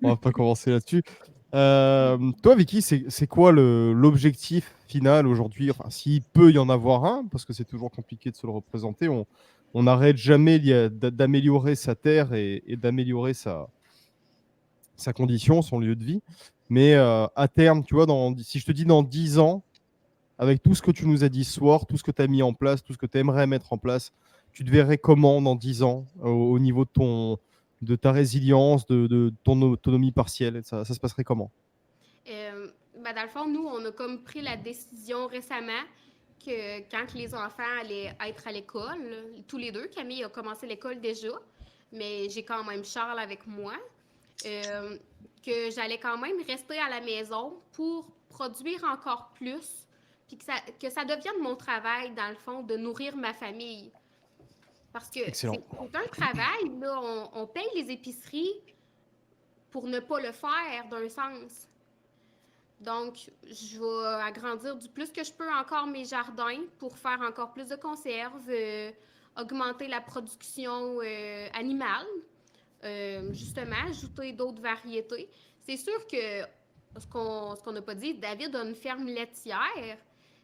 on va pas commencer là-dessus. Toi, Vicky, c'est quoi l'objectif final aujourd'hui? Enfin, s'il peut y en avoir un, parce que c'est toujours compliqué de se le représenter, on n'arrête jamais d'améliorer sa terre et d'améliorer sa condition, son lieu de vie. Mais à terme, tu vois, si je te dis dans 10 ans, avec tout ce que tu nous as dit ce soir, tout ce que tu as mis en place, tout ce que tu aimerais mettre en place, tu te verrais comment dans 10 ans au niveau de ta résilience, de ton autonomie partielle? Ça se passerait comment? Dans le fond, nous, on a comme pris la décision récemment que quand les enfants allaient être à l'école, tous les deux, Camille a commencé l'école déjà, mais j'ai quand même Charles avec moi, euh, que j'allais quand même rester à la maison pour produire encore plus, puis que ça devienne mon travail, dans le fond, de nourrir ma famille. Parce que Excellent. c'est un travail, là, on paye les épiceries pour ne pas le faire, d'un sens. Donc, je vais agrandir du plus que je peux encore mes jardins pour faire encore plus de conserves, augmenter la production animale, justement, ajouter d'autres variétés. C'est sûr que ce qu'on n'a pas dit, David a une ferme laitière,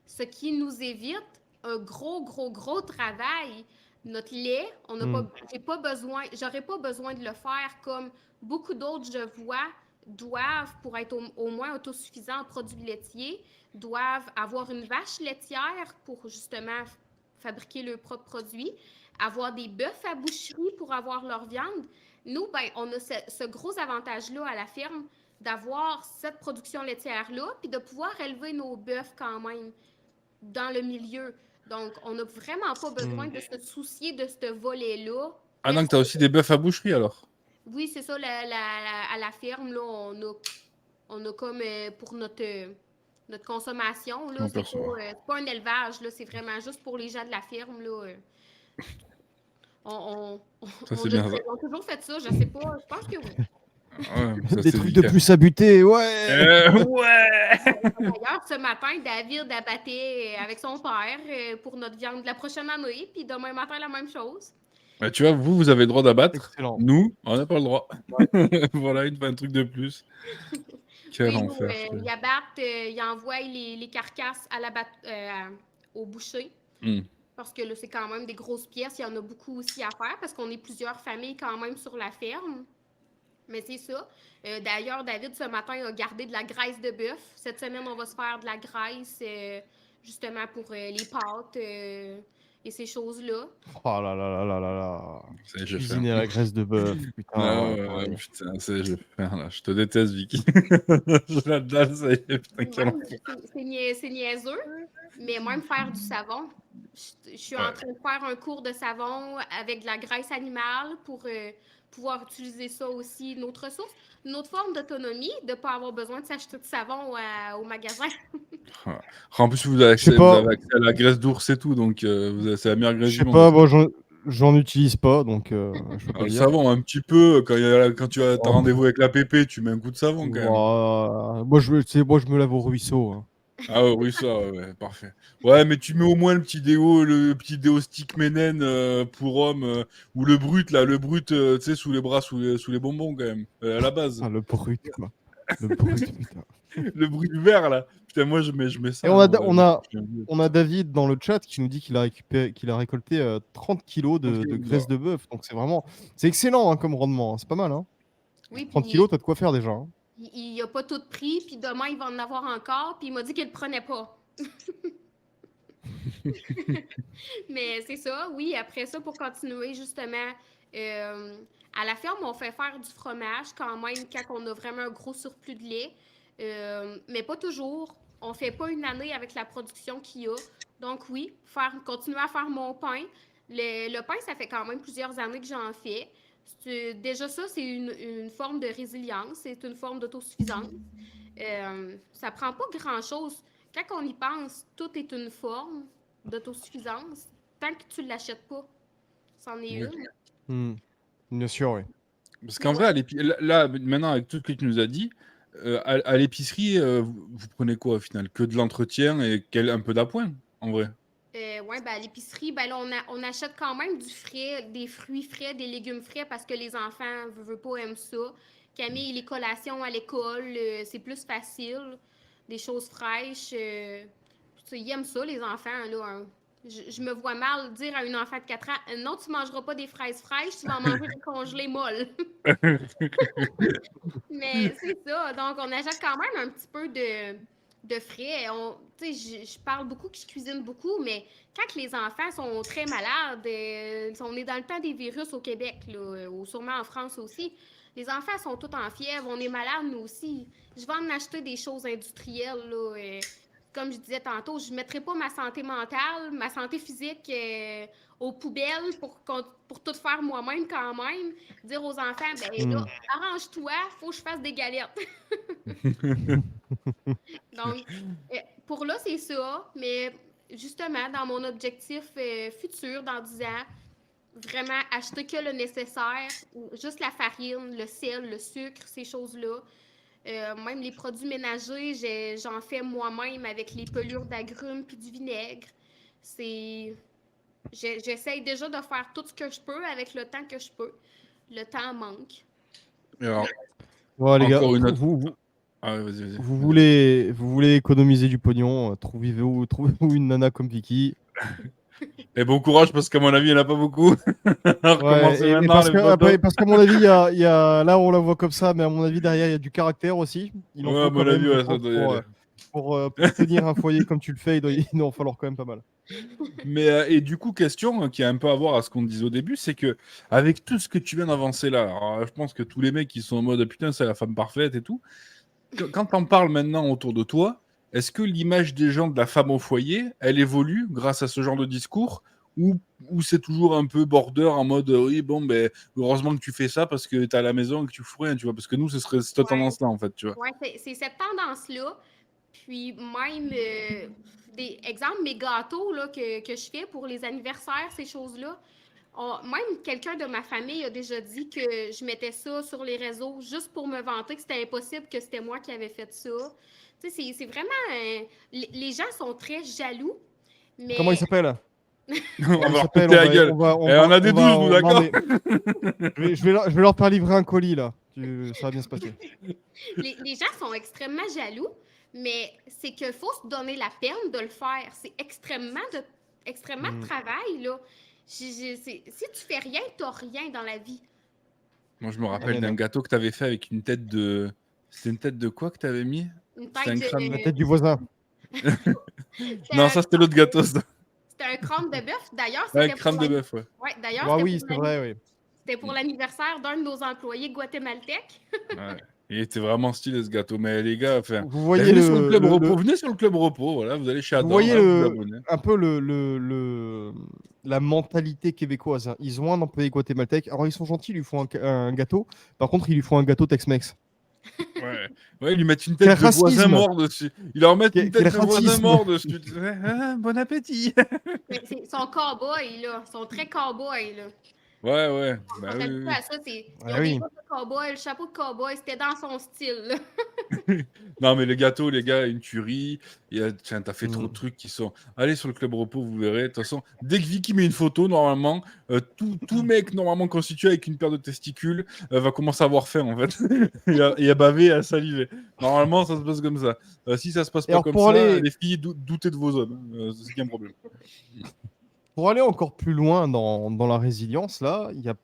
ce qui nous évite un gros travail. Notre lait, on n'a pas, j'ai pas besoin, j'aurais pas besoin de le faire comme beaucoup d'autres, je vois, doivent, pour être au moins autosuffisants en produits laitiers, doivent avoir une vache laitière pour justement fabriquer leurs propres produits, avoir des bœufs à boucherie pour avoir leur viande. Nous, ben, on a ce gros avantage-là à la ferme d'avoir cette production laitière-là, puis de pouvoir élever nos bœufs quand même dans le milieu. Donc, on n'a vraiment pas besoin de se soucier de ce volet-là. Ah non, t'as aussi des bœufs à boucherie alors? Oui, c'est ça, à la ferme, là, on a comme pour notre consommation, là, c'est pas un élevage, là, c'est vraiment juste pour les gens de la ferme, là. Ça, c'est bien ça. On a toujours fait ça, je sais pas, je pense que oui. Ouais, ça, Des c'est trucs de nickel. plus à buter, ouais! Ouais! D'ailleurs, ce matin, David a batté avec son père pour notre viande de la prochaine année, puis demain matin, la même chose. Bah, tu vois, vous avez le droit d'abattre. Excellent. Nous, on n'a pas le droit. Voilà, un truc de plus. Quel Oui, nous, enfer. il abatte, il envoie les carcasses au boucher. parce que là, c'est quand même des grosses pièces. Il y en a beaucoup aussi à faire parce qu'on est plusieurs familles quand même sur la ferme. Mais c'est ça. D'ailleurs, David, ce matin, a gardé de la graisse de bœuf. Cette semaine, on va se faire de la graisse justement pour les pâtes et ces choses-là. Oh là là là là là là. Ça y est, je vais faire. Cuisiner à la graisse de bœuf, putain. Ah ouais, ouais, pareil. putain, ça y est, je vais faire là. Je te déteste, Vicky. Je la dalle, ça y est, putain, quel Même, c'est niaiseux, mais même faire du savon. Je suis en Ouais. train de faire un cours de savon avec de la graisse animale pour pouvoir utiliser ça aussi, une autre ressource, une autre forme d'autonomie, de ne pas avoir besoin de s'acheter de savon au magasin. Ah. En plus, vous avez Je sais accès, vous pas, avez accès à la graisse d'ours et tout, donc c'est la meilleure graisse je du sais monde. pas, Ça. moi j'en utilise pas, donc je peux pas Le dire. savon, un petit peu, quand tu as Oh, rendez-vous avec la pépé, tu mets un coup de savon quand même. moi, je me lave au ruisseau. Hein. Ah ouais, oui, ça, ouais, parfait. Ouais, mais tu mets au moins le petit déo stick ménène pour homme, ou le brut, là, tu sais, sous les bras, sous les bonbons quand même, à la base. Ah, le brut, quoi. Le brut, putain. Le brut vert, là. Putain, moi, je mets ça. Et Hein, moi, on a David dans le chat qui nous dit qu'il a récolté 30 kilos de graisse de bœuf. Donc c'est excellent hein, comme rendement. Hein. C'est pas mal. Hein. Oui, 30 puis kilos, t'as de quoi faire déjà. Hein. il a pas tout pris, puis demain, il va en avoir encore, puis il m'a dit qu'il le prenait pas. Mais c'est ça, oui. Après ça, pour continuer, justement, à la ferme, on fait faire du fromage quand même quand on a vraiment un gros surplus de lait. Mais pas toujours. On fait pas une année avec la production qu'il y a. Donc oui, continuer à faire mon pain. Le pain, ça fait quand même plusieurs années que j'en fais. Déjà ça, c'est une forme de résilience, c'est une forme d'autosuffisance. Ça prend pas grand-chose. Quand on y pense, tout est une forme d'autosuffisance. Tant que tu ne l'achètes pas, c'en est Oui. une. Bien sûr, oui. Parce qu'en vrai, là, maintenant, avec tout ce que tu nous as dit, à l'épicerie, vous prenez quoi au final? Que de l'entretien et un peu d'appoint, en vrai. Ouais, ben à l'épicerie, ben là, on achète quand même du frais, des fruits frais, des légumes frais parce que les enfants, veulent pas, aiment ça. Camille, les collations à l'école, c'est plus facile. Des choses fraîches. Ils aiment ça, les enfants, là. Hein. Je me vois mal dire à une enfant de 4 ans, non, tu mangeras pas des fraises fraîches, tu vas en manger des congelées molles. Mais c'est ça. Donc, on achète quand même un petit peu de frais. Je parle beaucoup que je cuisine beaucoup, mais quand les enfants sont très malades, on est dans le temps des virus au Québec, là, ou sûrement en France aussi. Les enfants sont tous en fièvre, on est malades, nous aussi. Je vais en acheter des choses industrielles, là. Comme je disais tantôt, je ne mettrai pas ma santé mentale, ma santé physique aux poubelles pour tout faire moi-même quand même. Dire aux enfants, ben là, arrange-toi, faut que je fasse des galettes. Donc, pour là, c'est ça. Mais justement, dans mon objectif futur, dans 10 ans, vraiment acheter que le nécessaire, juste la farine, le sel, le sucre, ces choses-là. Même les produits ménagers, j'en fais moi-même avec les pelures d'agrumes puis du vinaigre. J'essaye déjà de faire tout ce que je peux avec le temps que je peux. Le temps manque. Alors, Ouais, les gars, encore une autre. Ah, ouais, vas-y. vous voulez économiser du pognon, trouvez-vous une nana comme Vicky. Et bon courage, parce qu'à mon avis, il n'y en a pas beaucoup. Alors, commencez Ouais, et maintenant, parce les que, potos. parce qu'à mon avis, là on la voit comme ça, mais à mon avis derrière il y a du caractère aussi. Il en Ouais, à faut quand mon avis, même, je ouais, ça pense, doit y aller. pour tenir un foyer comme tu le fais, il doit en falloir quand même pas mal. Mais et du coup, question qui a un peu à voir à ce qu'on disait au début, c'est que avec tout ce que tu viens d'avancer là, alors, je pense que tous les mecs qui sont en mode putain, c'est la femme parfaite et tout, quand t'en parles maintenant autour de toi, est-ce que l'image des gens de la femme au foyer, elle évolue grâce à ce genre de discours ou c'est toujours un peu border en mode oui, bon, ben heureusement que tu fais ça parce que t'es à la maison et que tu fous rien, tu vois, parce que nous, ce serait cette Ouais, tendance-là en fait, tu vois. ouais, c'est cette tendance-là. Puis même, exemple, mes gâteaux là, que je fais pour les anniversaires, ces choses-là. Même quelqu'un de ma famille a déjà dit que je mettais ça sur les réseaux juste pour me vanter que c'était impossible que c'était moi qui avais fait ça. Tu sais, c'est vraiment... les gens sont très jaloux, Comment il mais... s'appelle? On va Il leur s'appelle, péter la gueule. on Et on va, a des on va, 12, nous, non, d'accord. mais je vais leur faire livrer un colis là. Ça va bien se passer. Les gens sont extrêmement jaloux, mais c'est qu'il faut se donner la peine de le faire. C'est extrêmement de Mm. travail, là. Si tu fais rien, t'as rien dans la vie. Moi, je me rappelle Rien d'un d'autre. gâteau que tu avais fait avec une tête de. C'était une tête de quoi que tu avais mis? Une C'était un tête crâne. La de... tête du voisin. C'était Non, un, ça, c'était l'autre gâteau. Ça. c'était un crâne de bœuf. D'ailleurs, Ouais, crâne de bœuf, ouais. Ouais, d'ailleurs, Ah oui, c'est vrai, oui. c'était pour Mm. l'anniversaire d'un de nos employés guatémaltèques. Ouais. Il était vraiment stylé ce gâteau. Mais les gars, enfin, Vous ben, voyez venez sur le club repos. Venez sur le club repos. Voilà, vous allez chez vous Adore, voyez là, vous vous abonnez. un peu la mentalité québécoise, hein. Ils ont un employé guatémaltèque. Alors, ils sont gentils, ils lui font un gâteau. Par contre, ils lui font un gâteau Tex-Mex. Ouais. Ouais, ils lui mettent une Quel tête de voisin racisme! mort dessus. Ils leur mettent une Quel tête de voisin racisme! mort dessus. Ouais, ah, bon appétit. Mais ils sont cow-boys, là. Ils sont très cow-boys, là. Ouais, ouais. On Bah pense oui, habitués oui. à ça. Ils Ah ont des oui. bottes de cow-boy, le chapeau de cow-boy. C'était dans son style, là. Non, mais le gâteau, les gars, une tuerie. Tiens, t'as fait trop de Mm. trucs qui sont. Allez sur le club repos, vous verrez. De toute façon, dès que Vicky met une photo, normalement, tout mec normalement constitué avec une paire de testicules va commencer à avoir faim, en fait. et à baver et à saliver. Normalement, ça se passe comme ça. Si ça se passe Et pas alors, comme ça, les filles, doutez de vos hommes. C'est qu'il y a un problème. pour aller encore plus loin dans la résilience, là, il n'y a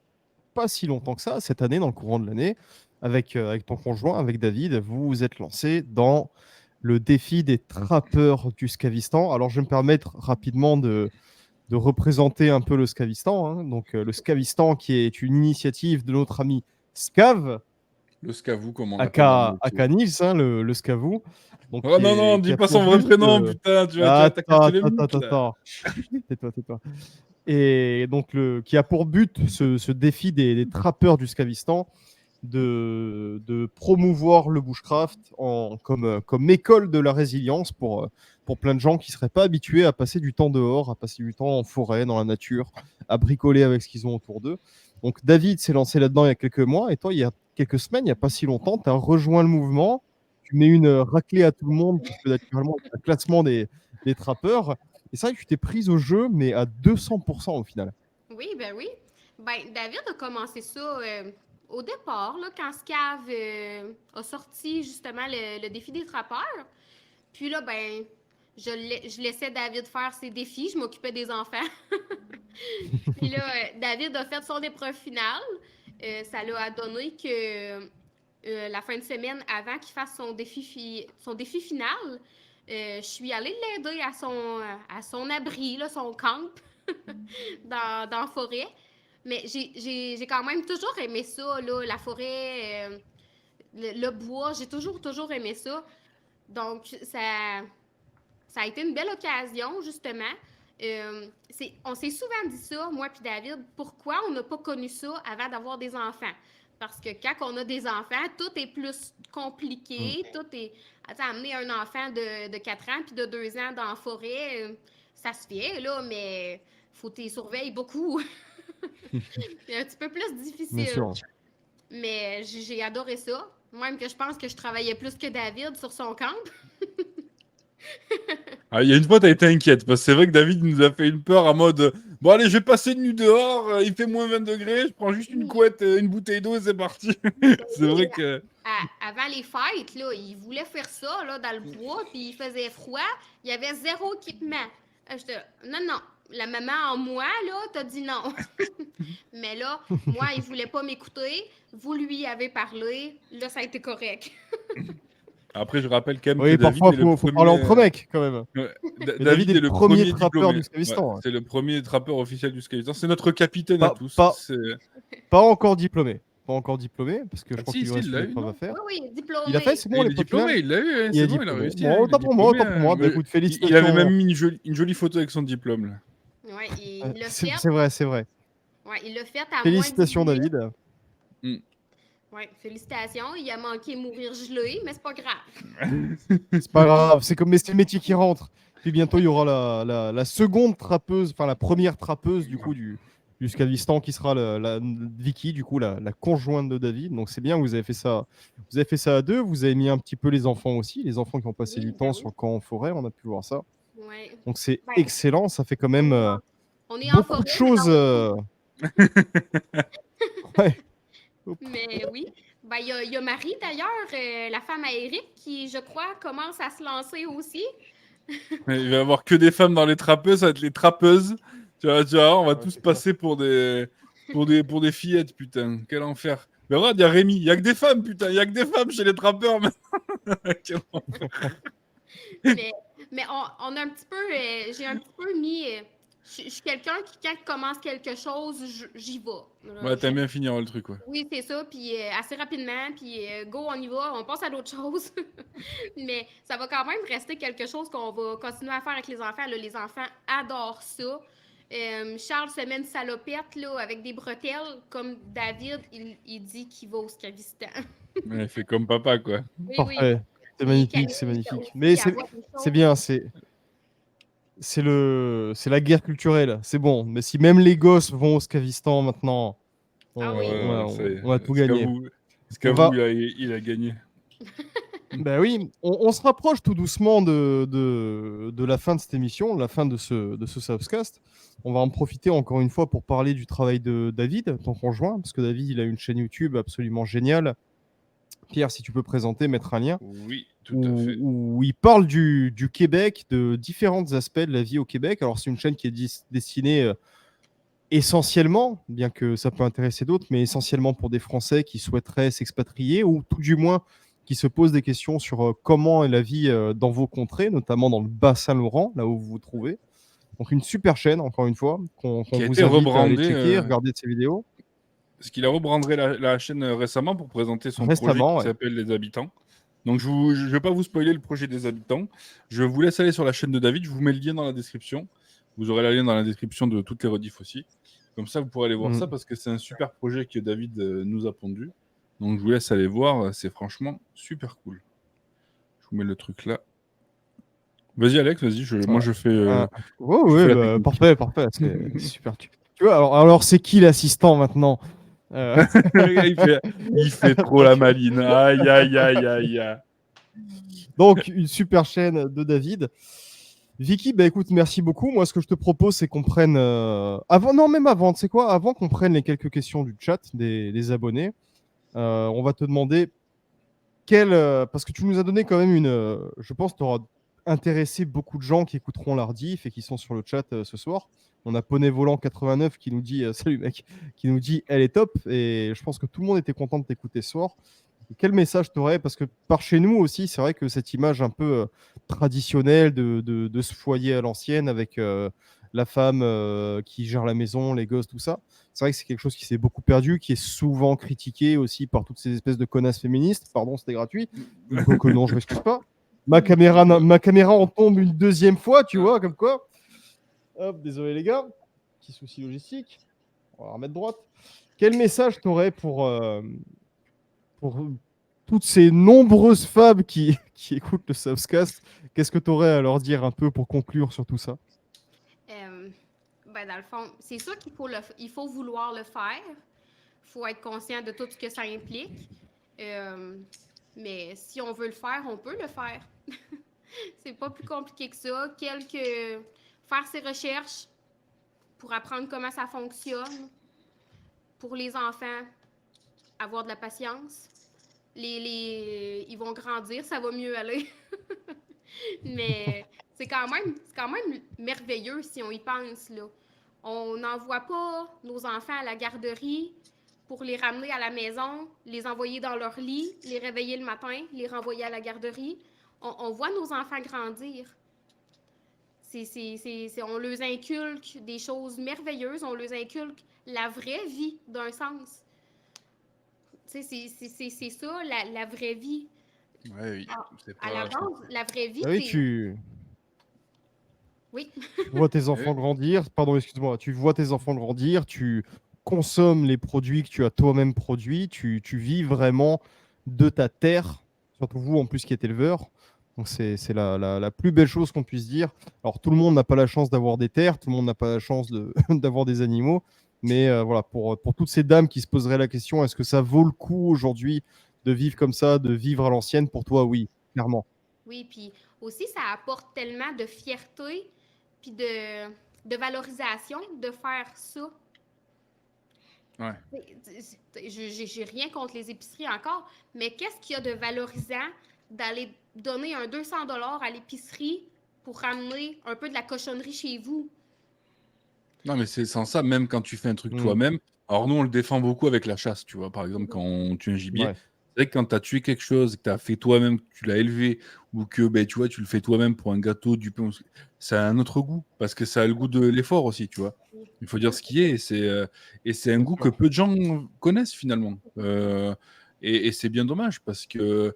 pas si longtemps que ça, cette année, dans le courant de l'année, avec ton conjoint, avec David, vous vous êtes lancé dans le défi des trappeurs du Skavistan. Alors, je vais me permettre rapidement de représenter un peu le Skavistan, hein. Donc, le Skavistan, qui est une initiative de notre ami Skav, Le scavou, comme on l'appelle dans le aka, métier. aka Nils, hein, le Skavou. Donc, Oh non, non, qui dis a pas pour son vrai but. prénom, putain, tu vas t'as Attends, cassé le attends, mythe, attends, là. attends. Tais-toi, tais-toi. Et donc, qui a pour but ce défi des trappeurs du Skavistan de promouvoir le bushcraft comme école de la résilience pour plein de gens qui ne seraient pas habitués à passer du temps dehors, à passer du temps en forêt, dans la nature, à bricoler avec ce qu'ils ont autour d'eux. Donc David s'est lancé là-dedans il y a quelques mois, et toi, il y a quelques semaines, il n'y a pas si longtemps, tu as rejoint le mouvement, tu mets une raclée à tout le monde, parce que naturellement, c'est un classement des trappeurs, et c'est vrai que tu t'es prise au jeu, mais à 200% au final. Oui, ben oui. Ben, David a commencé ça au départ, là, quand Scav a sorti justement le défi des trappeurs. Puis là, ben, je laissais David faire ses défis, je m'occupais des enfants. Puis là, David a fait son épreuve finale. Ça lui a donné que la fin de semaine, avant qu'il fasse son défi final, je suis allée l'aider à son abri, là, son camp dans la forêt. Mais j'ai quand même toujours aimé ça, là, la forêt, le bois. J'ai toujours aimé ça. Donc, ça a été une belle occasion, justement. On s'est souvent dit ça, moi puis David, pourquoi on n'a pas connu ça avant d'avoir des enfants? Parce que quand on a des enfants, tout est plus compliqué, tout est... amener un enfant de 4 ans puis de 2 ans dans la forêt, ça se fait, là, mais faut que tu les surveilles beaucoup. C'est un petit peu plus Bien difficile. sûr. Mais j'ai adoré ça. Même que je pense que je travaillais plus que David sur son camp. Ah, il y a une fois, t'as été inquiète, parce que c'est vrai que David nous a fait une peur en mode bon, allez, je vais passer une nuit dehors, il fait moins 20 degrés, je prends juste une couette, une bouteille d'eau et c'est parti. C'est vrai que. Avant les fêtes, là, il voulait faire ça là, dans le bois, puis il faisait froid. Il y avait zéro équipement. Non, non. La maman en moi, là, t'as dit non. Mais là, moi, il voulait pas m'écouter. Vous lui avez parlé. Là, ça a été correct. Après, je rappelle quand même que Oui, David parfois, est le faut parler entre premier. mecs, quand même. Ouais, Mais David est le premier trappeur diplômé. du Skavistan. Ouais, Ouais. c'est le premier trappeur officiel du Skavistan. C'est notre capitaine à Pas, tous. pas, C'est- pas encore diplômé. Pas encore diplômé, parce que je Ah, crois si, qu'il lui si, reste il une l'a eu, épreuve à non? faire. Oui, diplômé. Il a fait, c'est bon, Il est l'épreuve finale. diplômé, il l'a eu, hein, Il c'est est bon, il a diplômé. réussi. Bon, Hein, il est autant pour moi, diplômé, autant pour moi. Bah, écoute, il félicitations. avait même mis une jolie photo avec son diplôme. Là. Ouais, il l'a C'est fait. c'est vrai, c'est vrai. Ouais, il l'a fait à Félicitations, moins de 10 David. Ouais, félicitations. Il a manqué mourir gelé, mais c'est pas grave. C'est pas grave, c'est comme c'est le métier qui rentre. Puis bientôt, il y aura la seconde trappeuse, enfin la première trappeuse du coup du Skavistan qui sera la Vicky, du coup la conjointe de David. Donc c'est bien, vous avez fait ça. Vous avez fait ça à deux. Vous avez mis un petit peu les enfants aussi, les enfants qui ont passé Oui, du ben temps oui. sur le camp en forêt. On a pu voir ça. Ouais. Donc c'est Ben, excellent. Ça fait quand même on est en beaucoup forêt, de choses. Ouais. mais oui. Ben, il y a Marie, d'ailleurs, la femme à Eric, qui, je crois, commence à se lancer aussi. Mais il va y avoir que des femmes dans les trappeuses, ça va être les trappeuses. Tu vois, on va Ouais, tous c'est clair. passer pour des fillettes, putain. Quel enfer. Mais regarde, il y a Rémi. Il y a que des femmes, putain. Il y a que des femmes chez les trappeurs, maintenant. Quel enfer. Mais, mais on a un petit peu, j'ai un petit peu mis, je suis quelqu'un qui, quand il commence quelque chose, j'y vais. Ouais, t'aimes bien finir le truc, ouais. Oui, c'est ça, puis assez rapidement, puis go, on y va, on passe à d'autres choses. Mais ça va quand même rester quelque chose qu'on va continuer à faire avec les enfants. Là, les enfants adorent ça. Charles se met une salopette là, avec des bretelles, comme David, il dit qu'il va au Skavistan. Mais il fait comme papa, quoi. Oui, oui. Parfait. C'est Puis magnifique, Camille c'est magnifique. aussi, Mais elle voit des c'est choses. bien, c'est la guerre culturelle. C'est bon. Mais si même les gosses vont au Skavistan maintenant, Ah oui. Ouais, ça y est. on a tout gagné. On Scavou, va, il a gagné. Ben oui, on se rapproche tout doucement de la fin de cette émission, la fin de ce Subscast. On va en profiter encore une fois pour parler du travail de David, ton conjoint, parce que David, il a une chaîne YouTube absolument géniale. Pierre, si tu peux présenter, mettre un lien, Oui, tout à fait. où il parle du Québec, de différents aspects de la vie au Québec. Alors, c'est une chaîne qui est destinée essentiellement, bien que ça peut intéresser d'autres, mais essentiellement pour des Français qui souhaiteraient s'expatrier ou tout du moins qui se posent des questions sur comment est la vie dans vos contrées, notamment dans le Bas-Saint-Laurent, là où vous vous trouvez. Donc une super chaîne, encore une fois, qu'on Qui a vous été invite à aller rebrandé, checker, regarder de ses vidéos. parce qu'il a rebrandé la chaîne récemment pour présenter son projet Récemment, qui ouais. s'appelle Les Habitants. Donc je vais pas vous spoiler le projet des Habitants. Je vous laisse aller sur la chaîne de David. Je vous mets le lien dans la description. Vous aurez le lien dans la description de toutes les rediffs aussi. Comme ça, vous pourrez aller voir ça parce que c'est un super projet que David nous a pondu. Donc je vous laisse aller voir. C'est franchement super cool. Je vous mets le truc là. Vas-y Alex, vas-y. Moi je fais, je fais Ouais, la bah, technique. parfait, c'est super. Tu vois, alors c'est qui l'assistant maintenant? Il fait trop la maline. Aïe, aïe, aïe, aïe, aïe. Donc, une super chaîne de David. Vicky, bah écoute, merci beaucoup. Moi, ce que je te propose, c'est qu'on prenne. Même avant, tu sais quoi? Avant qu'on prenne les quelques questions du chat des abonnés, on va te demander parce que tu nous as donné quand même je pense que tu auras intéressé beaucoup de gens qui écouteront l'Ardif et qui sont sur le chat ce soir. On a Poney Volant 89 qui nous dit salut mec, qui nous dit elle est top et je pense que tout le monde était content de t'écouter ce soir. Et quel message tu aurais? Parce que par chez nous aussi, c'est vrai que cette image un peu traditionnelle de ce foyer à l'ancienne avec la femme qui gère la maison, les gosses, tout ça, c'est vrai que c'est quelque chose qui s'est beaucoup perdu, qui est souvent critiqué aussi par toutes ces espèces de connasses féministes. Pardon, c'était gratuit. Donc non, je m'excuse pas. Ma caméra en tombe une deuxième fois, tu vois, comme quoi. Hop, désolé les gars. Petit souci logistique. On va la remettre droite. Quel message t'aurais pour toutes ces nombreuses femmes qui écoutent le Subscast? Qu'est-ce que tu aurais à leur dire un peu pour conclure sur tout ça? Ben, dans le fond, c'est sûr il faut vouloir le faire. Il faut être conscient de tout ce que ça implique. Mais si on veut le faire, on peut le faire. C'est pas plus compliqué que ça. Faire ses recherches pour apprendre comment ça fonctionne. Pour les enfants, avoir de la patience. Ils vont grandir, ça va mieux aller. Mais c'est quand même merveilleux si on y pense, là. On n'envoie pas nos enfants à la garderie pour les ramener à la maison, les envoyer dans leur lit, les réveiller le matin, les renvoyer à la garderie. On voit nos enfants grandir. On leur inculque des choses merveilleuses, on leur inculque la vraie vie d'un sens. C'est ça, la vraie vie. Ouais, oui. À la base, la vraie vie, Ah oui, c'est... Oui. Tu vois tes enfants grandir. Pardon, excuse-moi. Tu vois tes enfants grandir, tu consommes les produits que tu as toi-même produits, tu vis vraiment de ta terre, surtout vous en plus qui êtes éleveur. Donc c'est la plus belle chose qu'on puisse dire. Alors tout le monde n'a pas la chance d'avoir des terres, tout le monde n'a pas la chance d'avoir des animaux, mais voilà, pour toutes ces dames qui se poseraient la question, est-ce que ça vaut le coup aujourd'hui de vivre comme ça, de vivre à l'ancienne? Pour toi, oui, clairement. Oui, puis aussi, ça apporte tellement de fierté puis de valorisation de faire ça. Ouais. J'ai rien contre les épiceries encore, mais qu'est-ce qu'il y a de valorisant d'aller donner un 200 $ à l'épicerie pour ramener un peu de la cochonnerie chez vous. Non, mais c'est sans ça, même quand tu fais un truc Mm. toi-même. Alors, nous, on le défend beaucoup avec la chasse, tu vois. Par exemple, quand on tue un gibier, Ouais. c'est vrai que quand tu as tué quelque chose, que tu as fait toi-même, que tu l'as élevé, ou que ben, tu vois, tu le fais toi-même pour un gâteau, du pain, ça a un autre goût, parce que ça a le goût de l'effort aussi, tu vois. Il faut dire ce qui est, et c'est un Bien goût sûr. que peu de gens connaissent finalement. Et c'est bien dommage, parce que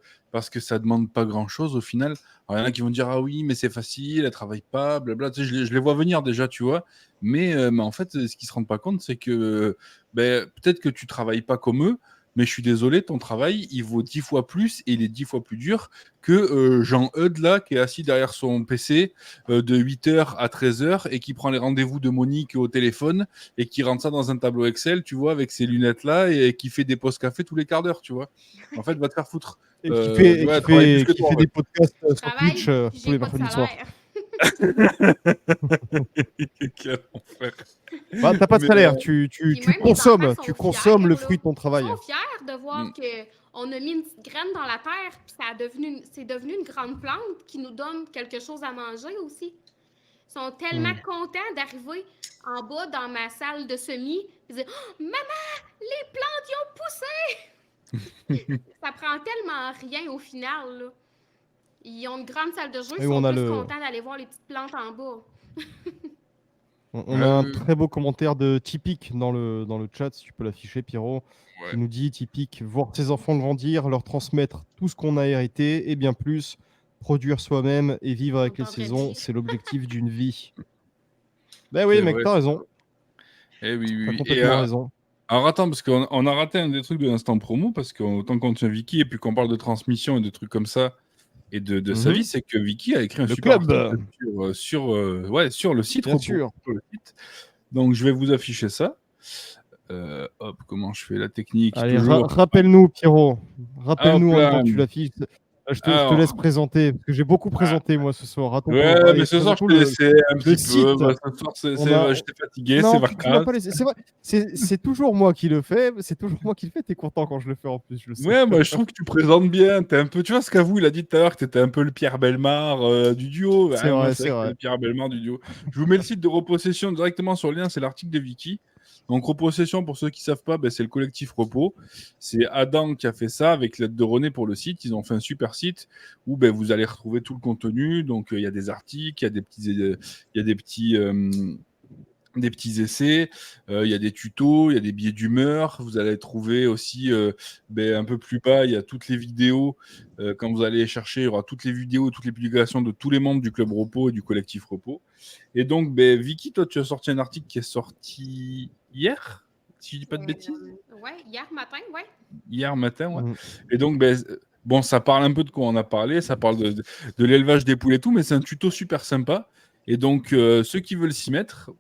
ça demande pas grand-chose au final. Alors, il y en a qui vont dire, ah oui, mais c'est facile, elle travaille pas, blabla. Tu sais, je les vois venir déjà, tu vois. Mais en fait, ce qu'ils se rendent pas compte, c'est que ben, peut-être que tu travailles pas comme eux, mais je suis désolé, ton travail, il vaut 10 fois plus et il est 10 fois plus dur que Jean Eudes, là, qui est assis derrière son PC de 8h à 13h et qui prend les rendez-vous de Monique au téléphone et qui rentre ça dans un tableau Excel, tu vois, avec ses lunettes-là et qui fait des pauses café tous les quarts d'heure, tu vois. En fait, va te faire foutre. Et qui Tu fait, vois, elle travaille plus que qui toi, fait en fait. des podcasts Je sur travaille, Twitch puis tous j'ai les pas de mercredis soirs. salaire. Quel enfer. Bah, t'as pas de Mais, salaire, Puis tu même les enfants consommes, sont tu fiers, consommes le là. fruit de ton Ils travail. sont fiers de voir qu'on a mis une petite graine dans la terre, puis c'est devenu une grande plante qui nous donne quelque chose à manger aussi. Ils sont tellement contents d'arriver en bas dans ma salle de semis et dire oh, maman, les plantes, ils ont poussé! Ça prend tellement rien au final, là. Ils ont une grande salle de jeu, ils Et sont on a plus le, contents d'aller voir les petites plantes en bas. on a un très beau commentaire de Typique dans le chat, si tu peux l'afficher, Pierrot, ouais. qui nous dit Typique, voir ses enfants grandir, leur transmettre tout ce qu'on a hérité et bien plus, produire soi-même et vivre avec On est les en train de saisons, dire. c'est l'objectif d'une vie. Ben oui, C'est mec, vrai. t'as raison, Eh oui, oui, t'as oui. complètement raison. Alors attends, parce qu'on a raté un des trucs de l'instant promo, parce qu'autant qu'on tient Vicky et puis qu'on parle de transmission et de trucs comme ça, et de sa vie, c'est que Vicky a écrit un Le super club, article sur le site bien Repos. sûr. Sur le site. Donc je vais vous afficher ça. Hop, comment je fais la technique Allez, toujours. rappelle-nous, Pierrot. Hop Rappelle-nous en même temps là. que tu l'affiches. Je te Alors, laisse présenter, parce que j'ai beaucoup ah, présenté, moi, ce soir. À ton tour. ouais, mais Allez, ce soir, je présente-nous t'ai laissé un le petit peu. site. Bah, ce soir, On a... j'étais fatigué, c'est Non, tu m'as vacances. pas laissé. C'est vrai, c'est toujours moi qui le fais. C'est toujours moi qui le fais. T'es content quand je le fais en plus, je le sais. Ouais, moi je trouve que tu présentes bien. T'es un peu, tu vois ce qu'Avou il a dit tout à l'heure, que t'étais un peu le Pierre Bellemare du duo. C'est Ah, moi vrai, c'est c'est vrai que t'es vrai. le Pierre Bellemare du duo. Je vous mets le site de Repossession directement sur le lien, c'est l'article de Vicky. Donc Repossession, pour ceux qui savent pas, ben, c'est le collectif Repos. C'est Adam qui a fait ça avec l'aide de René pour le site. Ils ont fait un super site où ben, vous allez retrouver tout le contenu. Donc il y a des articles, il y a des petits essais, il y a des tutos, il y a des billets d'humeur. Vous allez trouver aussi, un peu plus bas, il y a toutes les vidéos. Quand vous allez chercher, il y aura toutes les vidéos, toutes les publications de tous les membres du Club Repos et du collectif Repos. Et donc, Vicky, toi, tu as sorti un article qui est sorti hier, si je dis pas de bêtises. Ouais, hier matin, ouais. Hier matin, ouais. Mm. Et donc, bon, ça parle un peu de quoi on a parlé, ça parle de l'élevage des poules et tout, mais c'est un tuto super sympa. Et donc, ceux qui veulent s'y mettre,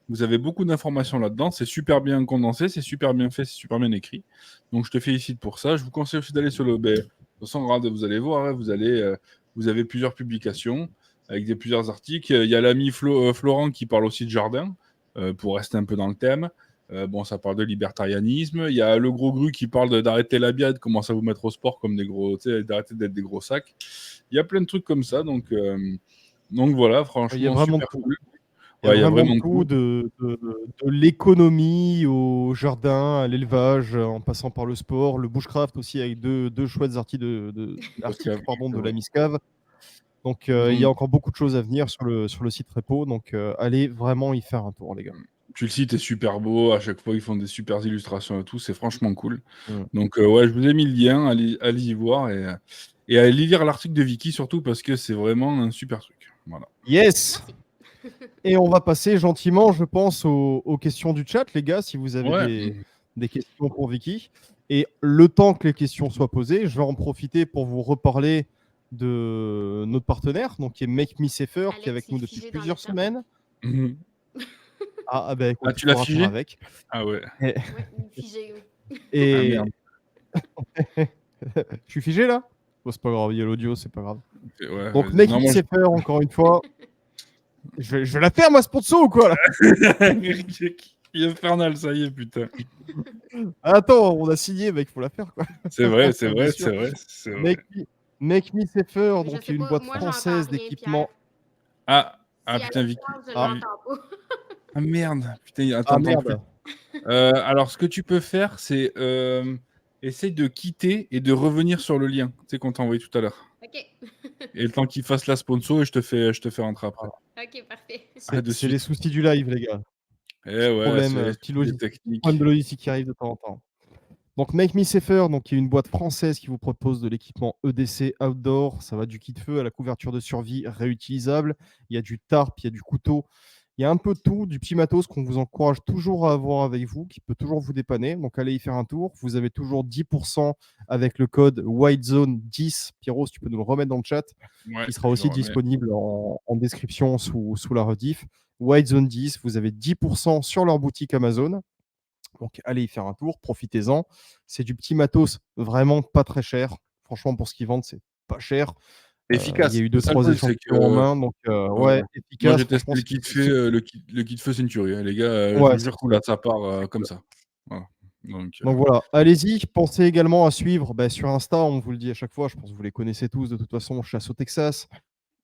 vous avez beaucoup d'informations là-dedans. C'est super bien condensé, c'est super bien fait, c'est super bien écrit. Donc, je te félicite pour ça. Je vous conseille aussi d'aller sur le. De toute façon, regardez, vous allez voir, hein, vous avez plusieurs publications avec plusieurs articles. Il y a l'ami Florent qui parle aussi de jardin, pour rester un peu dans le thème. Bon, ça parle de libertarianisme. Il y a le gros gru qui parle d'arrêter la biade, commence à vous mettre au sport comme des gros, d'arrêter d'être des gros sacs. Il y a plein de trucs comme ça, donc voilà, Il y a franchement, vraiment de super tout. cool. Il y a Ouais, il y a vraiment de vraiment tout, tout. de l'économie au jardin, à l'élevage, en passant par le sport, le bushcraft aussi, avec deux chouettes articles de la Miscave. Donc, il y a encore beaucoup de choses à venir sur le site Repo. Donc, allez vraiment y faire un tour, les gars. Puis le site est super beau. À chaque fois, ils font des super illustrations et tout. C'est franchement cool. Mm. Donc, ouais, je vous ai mis le lien. Allez y voir et allez lire l'article de Vicky surtout parce que c'est vraiment un super truc. Voilà. Yes! Merci. Et on va passer gentiment, je pense, aux questions du chat, les gars, si vous avez Ouais. des questions pour Vicky. Et le temps que les questions soient posées, je vais en profiter pour vous reparler de notre partenaire, donc qui est Make Me Safer, qui est avec Alex nous est depuis figé dans plusieurs le temps. semaines. Mhm. Ben écoute, Ah, il tu l'as faudra faire figé? avec. Ah ouais. Et, Ouais, figé, oui. Ah et- merde. je suis figé là? Bon, c'est pas grave, il y a l'audio, c'est pas grave. Ouais, Donc vas-y. Make Non, Me moi, Safer, encore une fois. Je vais la faire, ma sponsor ou quoi là? Il est infernal, ça y est, putain. Attends, on a signé, mec, faut la faire quoi. C'est vrai, c'est Bien vrai, sûr. c'est vrai, c'est vrai. Make Me Safer, Mais je donc qui sais est une pas, boîte moi j'entends française rien, d'équipement. Pierre. Ah, Si à putain, Vicky. l'extérieur, je Ah. l'entends pas. Ah merde, putain, Ah attends, attends, plus. merde. Alors, ce que tu peux faire, c'est essaye de quitter et de revenir sur le lien, tu sais, qu'on t'a envoyé tout à l'heure. OK. Et le temps qu'il fasse la sponsor, et je te fais rentrer après. OK, parfait. Ah, de C'est les suite. soucis du live, les gars. Eh Petit ouais, problème, c'est les petit soucis des techniques. problème de logistique qui arrive de temps en temps. Donc Make Me Safer, donc, qui est une boîte française qui vous propose de l'équipement EDC outdoor. Ça va du kit feu à la couverture de survie réutilisable. Il y a du tarp, il y a du couteau. Il y a un peu de tout, du petit matos qu'on vous encourage toujours à avoir avec vous, qui peut toujours vous dépanner. Donc allez y faire un tour. Vous avez toujours 10% avec le code WhiteZone10. Pierrot, si tu peux nous le remettre dans le chat, Ouais, qui sera je aussi le remets. disponible en description sous la rediff. WhiteZone10, vous avez 10% sur leur boutique Amazon. Donc allez y faire un tour, profitez-en. C'est du petit matos vraiment pas très cher. Franchement, pour ce qu'ils vendent, c'est pas cher. Il Efficace. y a eu C'est ça le 2-3 truc, c'est échantillons en que main, donc ouais. ouais, Moi, efficace. j'ai testé Franchement, le kit feu, le kit feu, c'est une tuerie, hein, les gars, je ouais, vous c'est jure, cool. ça part C'est comme cool. ça. Voilà. Donc Donc voilà, allez-y. Pensez également à suivre sur Insta, on vous le dit à chaque fois, je pense que vous les connaissez tous de toute façon, Chasse au Texas,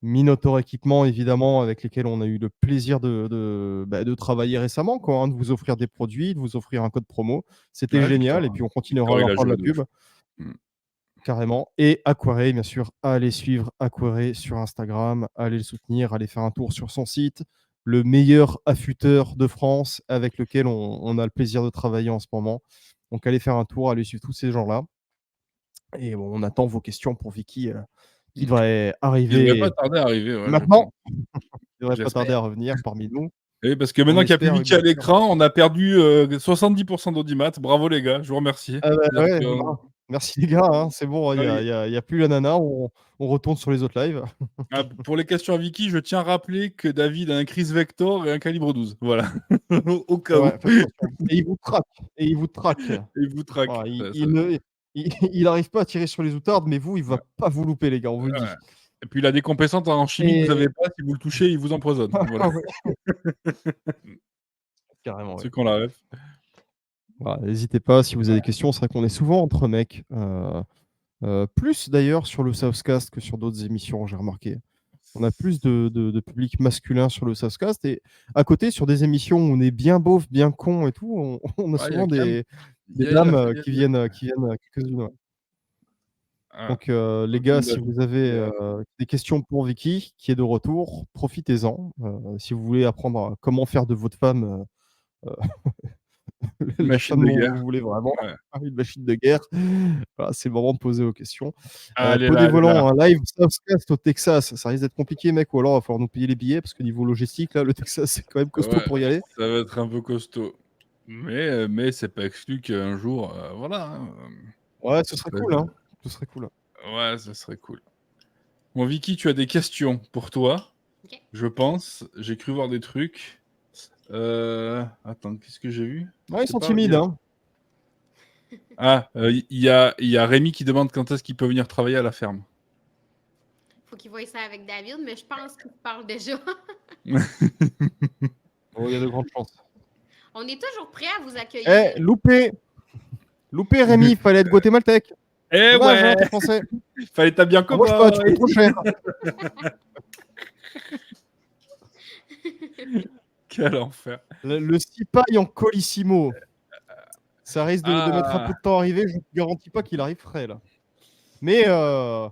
Minotaur Équipement évidemment, avec lesquels on a eu le plaisir de travailler récemment, quoi, hein, de vous offrir des produits, de vous offrir un code promo. C'était ouais, génial et Victor, puis on continuera à Victor, il leur a faire de joué la de pub. ouf. Mmh. Carrément. Et Aquaré, bien sûr, allez suivre Aquaré sur Instagram, allez le soutenir, allez faire un tour sur son site, le meilleur affûteur de France avec lequel on a le plaisir de travailler en ce moment. Donc allez faire un tour, allez suivre tous ces gens-là. Et bon, on attend vos questions pour Vicky, qui devrait Il devrait pas arriver tarder à arriver, ouais, je pense. maintenant. Il devrait pas J'espère. tarder à revenir parmi nous. Oui, parce que On maintenant qu'il y a plus espère, oui, Vicky à bien sûr. l'écran, on a perdu 70% d'audimat. Bravo les gars, je vous remercie. Ah bah C'est-à-dire ouais, que merci les gars, hein, c'est bon, il ah y a oui. il y a il y a plus la nana, on retourne sur les autres lives. Pour les questions à Vicky, je tiens à rappeler que David a un Chris Vector et un calibre 12. Voilà. Au cas où. Ouais, faites attention. Et il vous traque, et il vous traque. Il vous traque. Voilà, Ça, il ne il arrive pas à tirer sur les outardes, mais vous, il va ouais, pas vous louper les gars, on vous le ouais. dit. Et puis il a des compétences en chimie que vous Et avez pas. Si vous le touchez, il vous empoisonne. Voilà. ouais, carrément, ouais. Ceux qu'on la ref. Voilà, n'hésitez pas si vous avez Ouais. des questions, c'est vrai qu'on est souvent entre mecs, plus d'ailleurs sur le Southcast que sur d'autres émissions, j'ai remarqué. On a plus de public masculin sur le Southcast et à côté sur des émissions où on est bien beauf, bien con et tout, on a Ouais, il y a souvent quand même. des Il y a dames, il y a qui il y a viennent, quelques-unes, ouais. ah, Donc, les comme gars, si David, vous avez des questions pour Vicky, qui est de retour, profitez-en. Si vous voulez apprendre comment faire de votre femme une la machine femme de dont guerre. vous voulez vraiment, Ouais. une machine de guerre, voilà, c'est le moment de poser vos questions. Allez Pot là, des allez là. volants, un live Southcast au Texas, ça risque d'être compliqué, mec, ou alors il va falloir nous payer les billets parce que niveau logistique, là, le Texas, c'est quand même costaud Ouais, pour y aller. ça va être un peu costaud. Mais c'est pas exclu qu'un jour, voilà, hein, Ouais, ce ça serait peut cool, hein. Ce serait cool. ouais, ça serait cool. Bon, Vicky, tu as des questions pour toi, OK. je pense. J'ai cru voir des trucs. Attends, qu'est-ce que j'ai vu? Ouais, ils C'est sont pas il y timides, a hein. il y a Rémi qui demande quand est-ce qu'il peut venir travailler à la ferme. Faut qu'il voie ça avec David, mais je pense qu'il parle déjà. Oh, il y a de grandes chances. On est toujours prêt à vous accueillir. Eh, loupé! Loupé Rémi, fallait être guatémaltèque. Eh Dommage, ouais! hein, t'es français. Fallait être bien Embauche pas, tu cow-boy! coûtes trop cher. Quel enfer. Le cipaille en colissimo, ça risque de mettre un peu Ah! de temps à arriver. Je ne garantis pas qu'il arrive frais, là. Mais alors,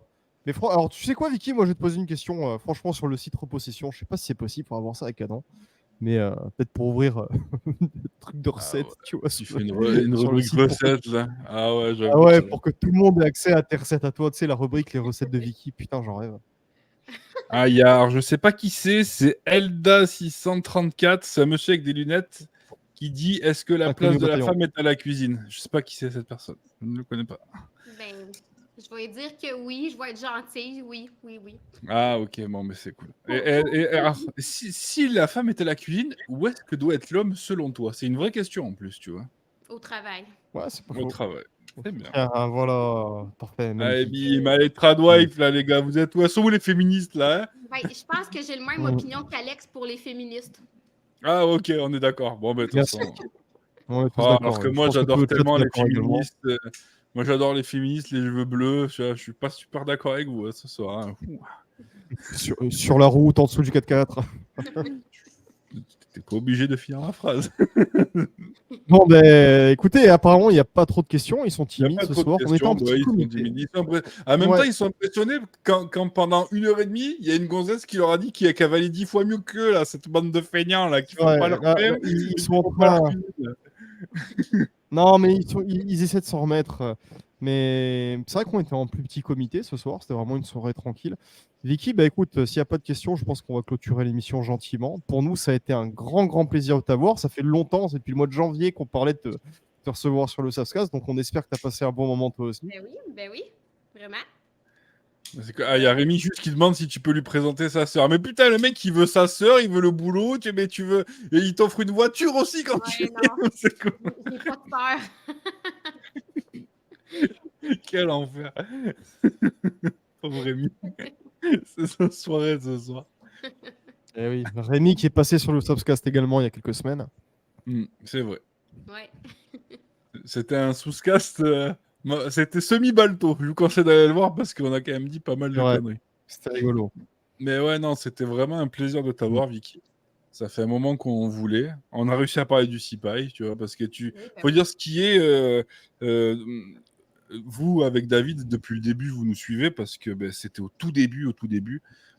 tu sais quoi, Vicky? Moi, je vais te poser une question, franchement, sur le site Repossession. Je sais pas si c'est possible pour avoir ça avec Adam, mais peut-être pour ouvrir des trucs de Ah recettes, ouais. tu vois, Tu sur fais une sur le rubrique site. recettes là. Ah ouais, Ah j'avoue ouais, que pour que tout le monde ait accès à tes recettes à toi, tu sais, la rubrique les recettes de Vicky. Putain, j'en rêve. ah, alors je sais pas qui c'est Elda634, c'est un monsieur avec des lunettes qui dit: «Est-ce que la Inconnu place au de la bataillon. femme est à la cuisine?» Je sais pas qui c'est cette personne, je ne le connais pas. Ben, je vais dire que oui, je vais être gentille. Oui, oui, oui. Ah OK, bon, mais c'est cool. Et alors, si la femme est à la cuisine, où est-ce que doit être l'homme selon toi? C'est une vraie question en plus, tu vois? Au travail. Ouais, c'est pas Au faux. travail. C'est bien. Ah, voilà, parfait, Allez magnifique. bim, allez tradwife là les gars, vous êtes où? Elles sont où les féministes là, hein? Ben, je pense que j'ai le même Mmh. opinion qu'Alex pour les féministes. Ah OK, on est d'accord. Bon, bah, de toute Merci. façon. On est tous Alors d'accord, que ouais. Je moi pense que tout j'adore le chat tellement est les d'accord également. féministes, moi j'adore les féministes, les cheveux bleus, tu vois? Je suis pas super d'accord avec vous, hein, ce soir, hein. Ouh. Sur la route, en dessous du 4x4. T'es pas obligé de finir la phrase. Bon, ben, écoutez, apparemment, il n'y a pas trop de questions. Ils sont Il n'y a timides pas ce trop de soir. On était questions. en Bah, petit ils sont comité. timides. En même Ouais. temps, ils sont impressionnés quand pendant 1h30, il y a une gonzesse qui leur a dit qu'elle valait 10 fois mieux qu'eux, là, cette bande de feignants là, qui font Ouais, pas leur là, pain, ils et sont qui en font pas leur train. cuisine. Non, mais ils essaient de s'en remettre. Mais c'est vrai qu'on était en plus petit comité ce soir. C'était vraiment une soirée tranquille. Vicky, bah écoute, s'il n'y a pas de questions, je pense qu'on va clôturer l'émission gentiment. Pour nous, ça a été un grand, grand plaisir de t'avoir. Ça fait longtemps, c'est depuis le mois de janvier qu'on parlait de te recevoir sur le Sascas. Donc on espère que tu as passé un bon moment toi aussi. Ben oui, vraiment. Il y a Rémi juste qui demande si tu peux lui présenter sa sœur. Mais putain, le mec, il veut sa sœur, il veut le boulot, mais tu veux. Et il t'offre une voiture aussi quand tu Ouais, viens. non. C'est quoi? J'ai pas de peur. Quel enfer. Pauvre Rémi. C'est sa soirée ce soir. Eh oui, Rémi qui est passé sur le Subscast également il y a quelques semaines. C'est vrai. Ouais. C'était un souscast. C'était semi-balto. Je vous conseille d'aller le voir parce qu'on a quand même dit pas mal de Ouais. conneries. C'était rigolo. Mais ouais, non, c'était vraiment un plaisir de t'avoir, Vicky. Ça fait un moment qu'on voulait. On a réussi à parler du CIPAI, tu vois, parce que faut dire ce qui est. Vous, avec David, depuis le début, vous nous suivez parce que c'était au tout début.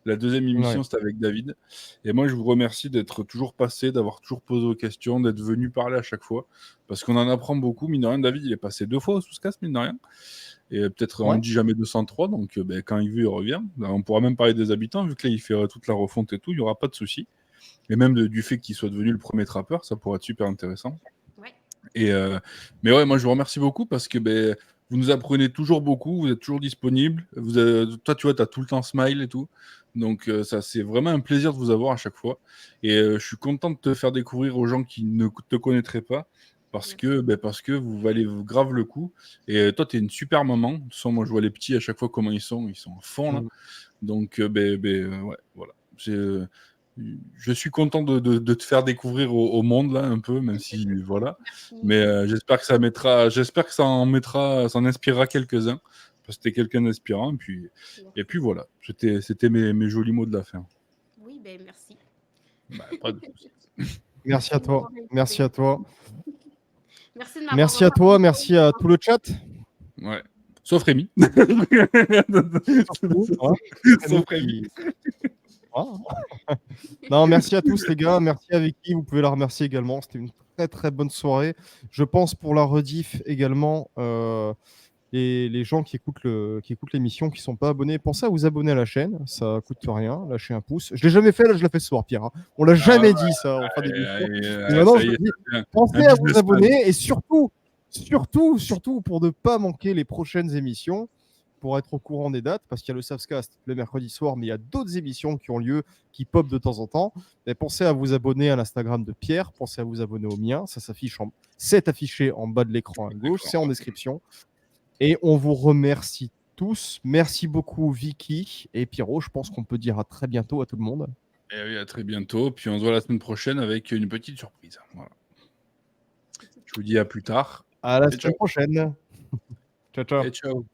La deuxième émission, c'était avec David. Et moi, je vous remercie d'être toujours passé, d'avoir toujours posé vos questions, d'être venu parler à chaque fois. Parce qu'on en apprend beaucoup. Mine de rien, David, il est passé 2 fois au Souscast, mine de rien. Et peut-être, on ne dit jamais 203. Donc, quand il veut, il revient. Là, on pourra même parler des habitants, vu que là, il fait toute la refonte et tout. Il n'y aura pas de souci. Et même du fait qu'il soit devenu le premier trappeur, ça pourrait être super intéressant. Ouais. Mais ouais, moi, je vous remercie beaucoup parce que vous nous apprenez toujours beaucoup, vous êtes toujours disponible. Toi, tu vois, tu as tout le temps smile et tout. Donc, ça, c'est vraiment un plaisir de vous avoir à chaque fois. Et je suis content de te faire découvrir aux gens qui ne te connaîtraient pas parce que vous valez grave le coup. Et toi, tu es une super maman. De toute façon, moi, je vois les petits à chaque fois comment ils sont à fond là. Donc, ouais, voilà. Je suis content de te faire découvrir au monde là un peu, même si voilà. Mais j'espère que ça en inspirera quelques-uns, parce que t'es quelqu'un d'inspirant. Et puis voilà, c'était mes jolis mots de la fin. Oui, ben merci. Pas de souci. Merci à toi. Merci à toi. Merci de m'avoir Merci à toi. Merci à tout le chat. Ouais. Sauf Rémi. Sauf Rémi. Non, merci à tous les gars, merci à Vicky, vous pouvez la remercier également, c'était une très très bonne soirée. Je pense pour la rediff également, les gens qui écoutent l'émission, qui ne sont pas abonnés, pensez à vous abonner à la chaîne, ça coûte rien, lâchez un pouce. Je l'ai jamais fait, là je l'ai fait ce soir, Pierre. On l'a jamais dit ça en fin d'émission. Maintenant, je dis, pensez à vous abonner et surtout pour ne pas manquer les prochaines émissions, pour être au courant des dates, parce qu'il y a le Savscast le mercredi soir, mais il y a d'autres émissions qui ont lieu, qui pop de temps en temps. Mais pensez à vous abonner à l'Instagram de Pierre, pensez à vous abonner au mien, c'est affiché en bas de l'écran à gauche, c'est en description. Et on vous remercie tous. Merci beaucoup Vicky et Pierrot, je pense qu'on peut dire à très bientôt à tout le monde. Et oui, à très bientôt, puis on se voit la semaine prochaine avec une petite surprise. Voilà. Je vous dis à plus tard. À la semaine prochaine. Ciao, ciao. Et ciao.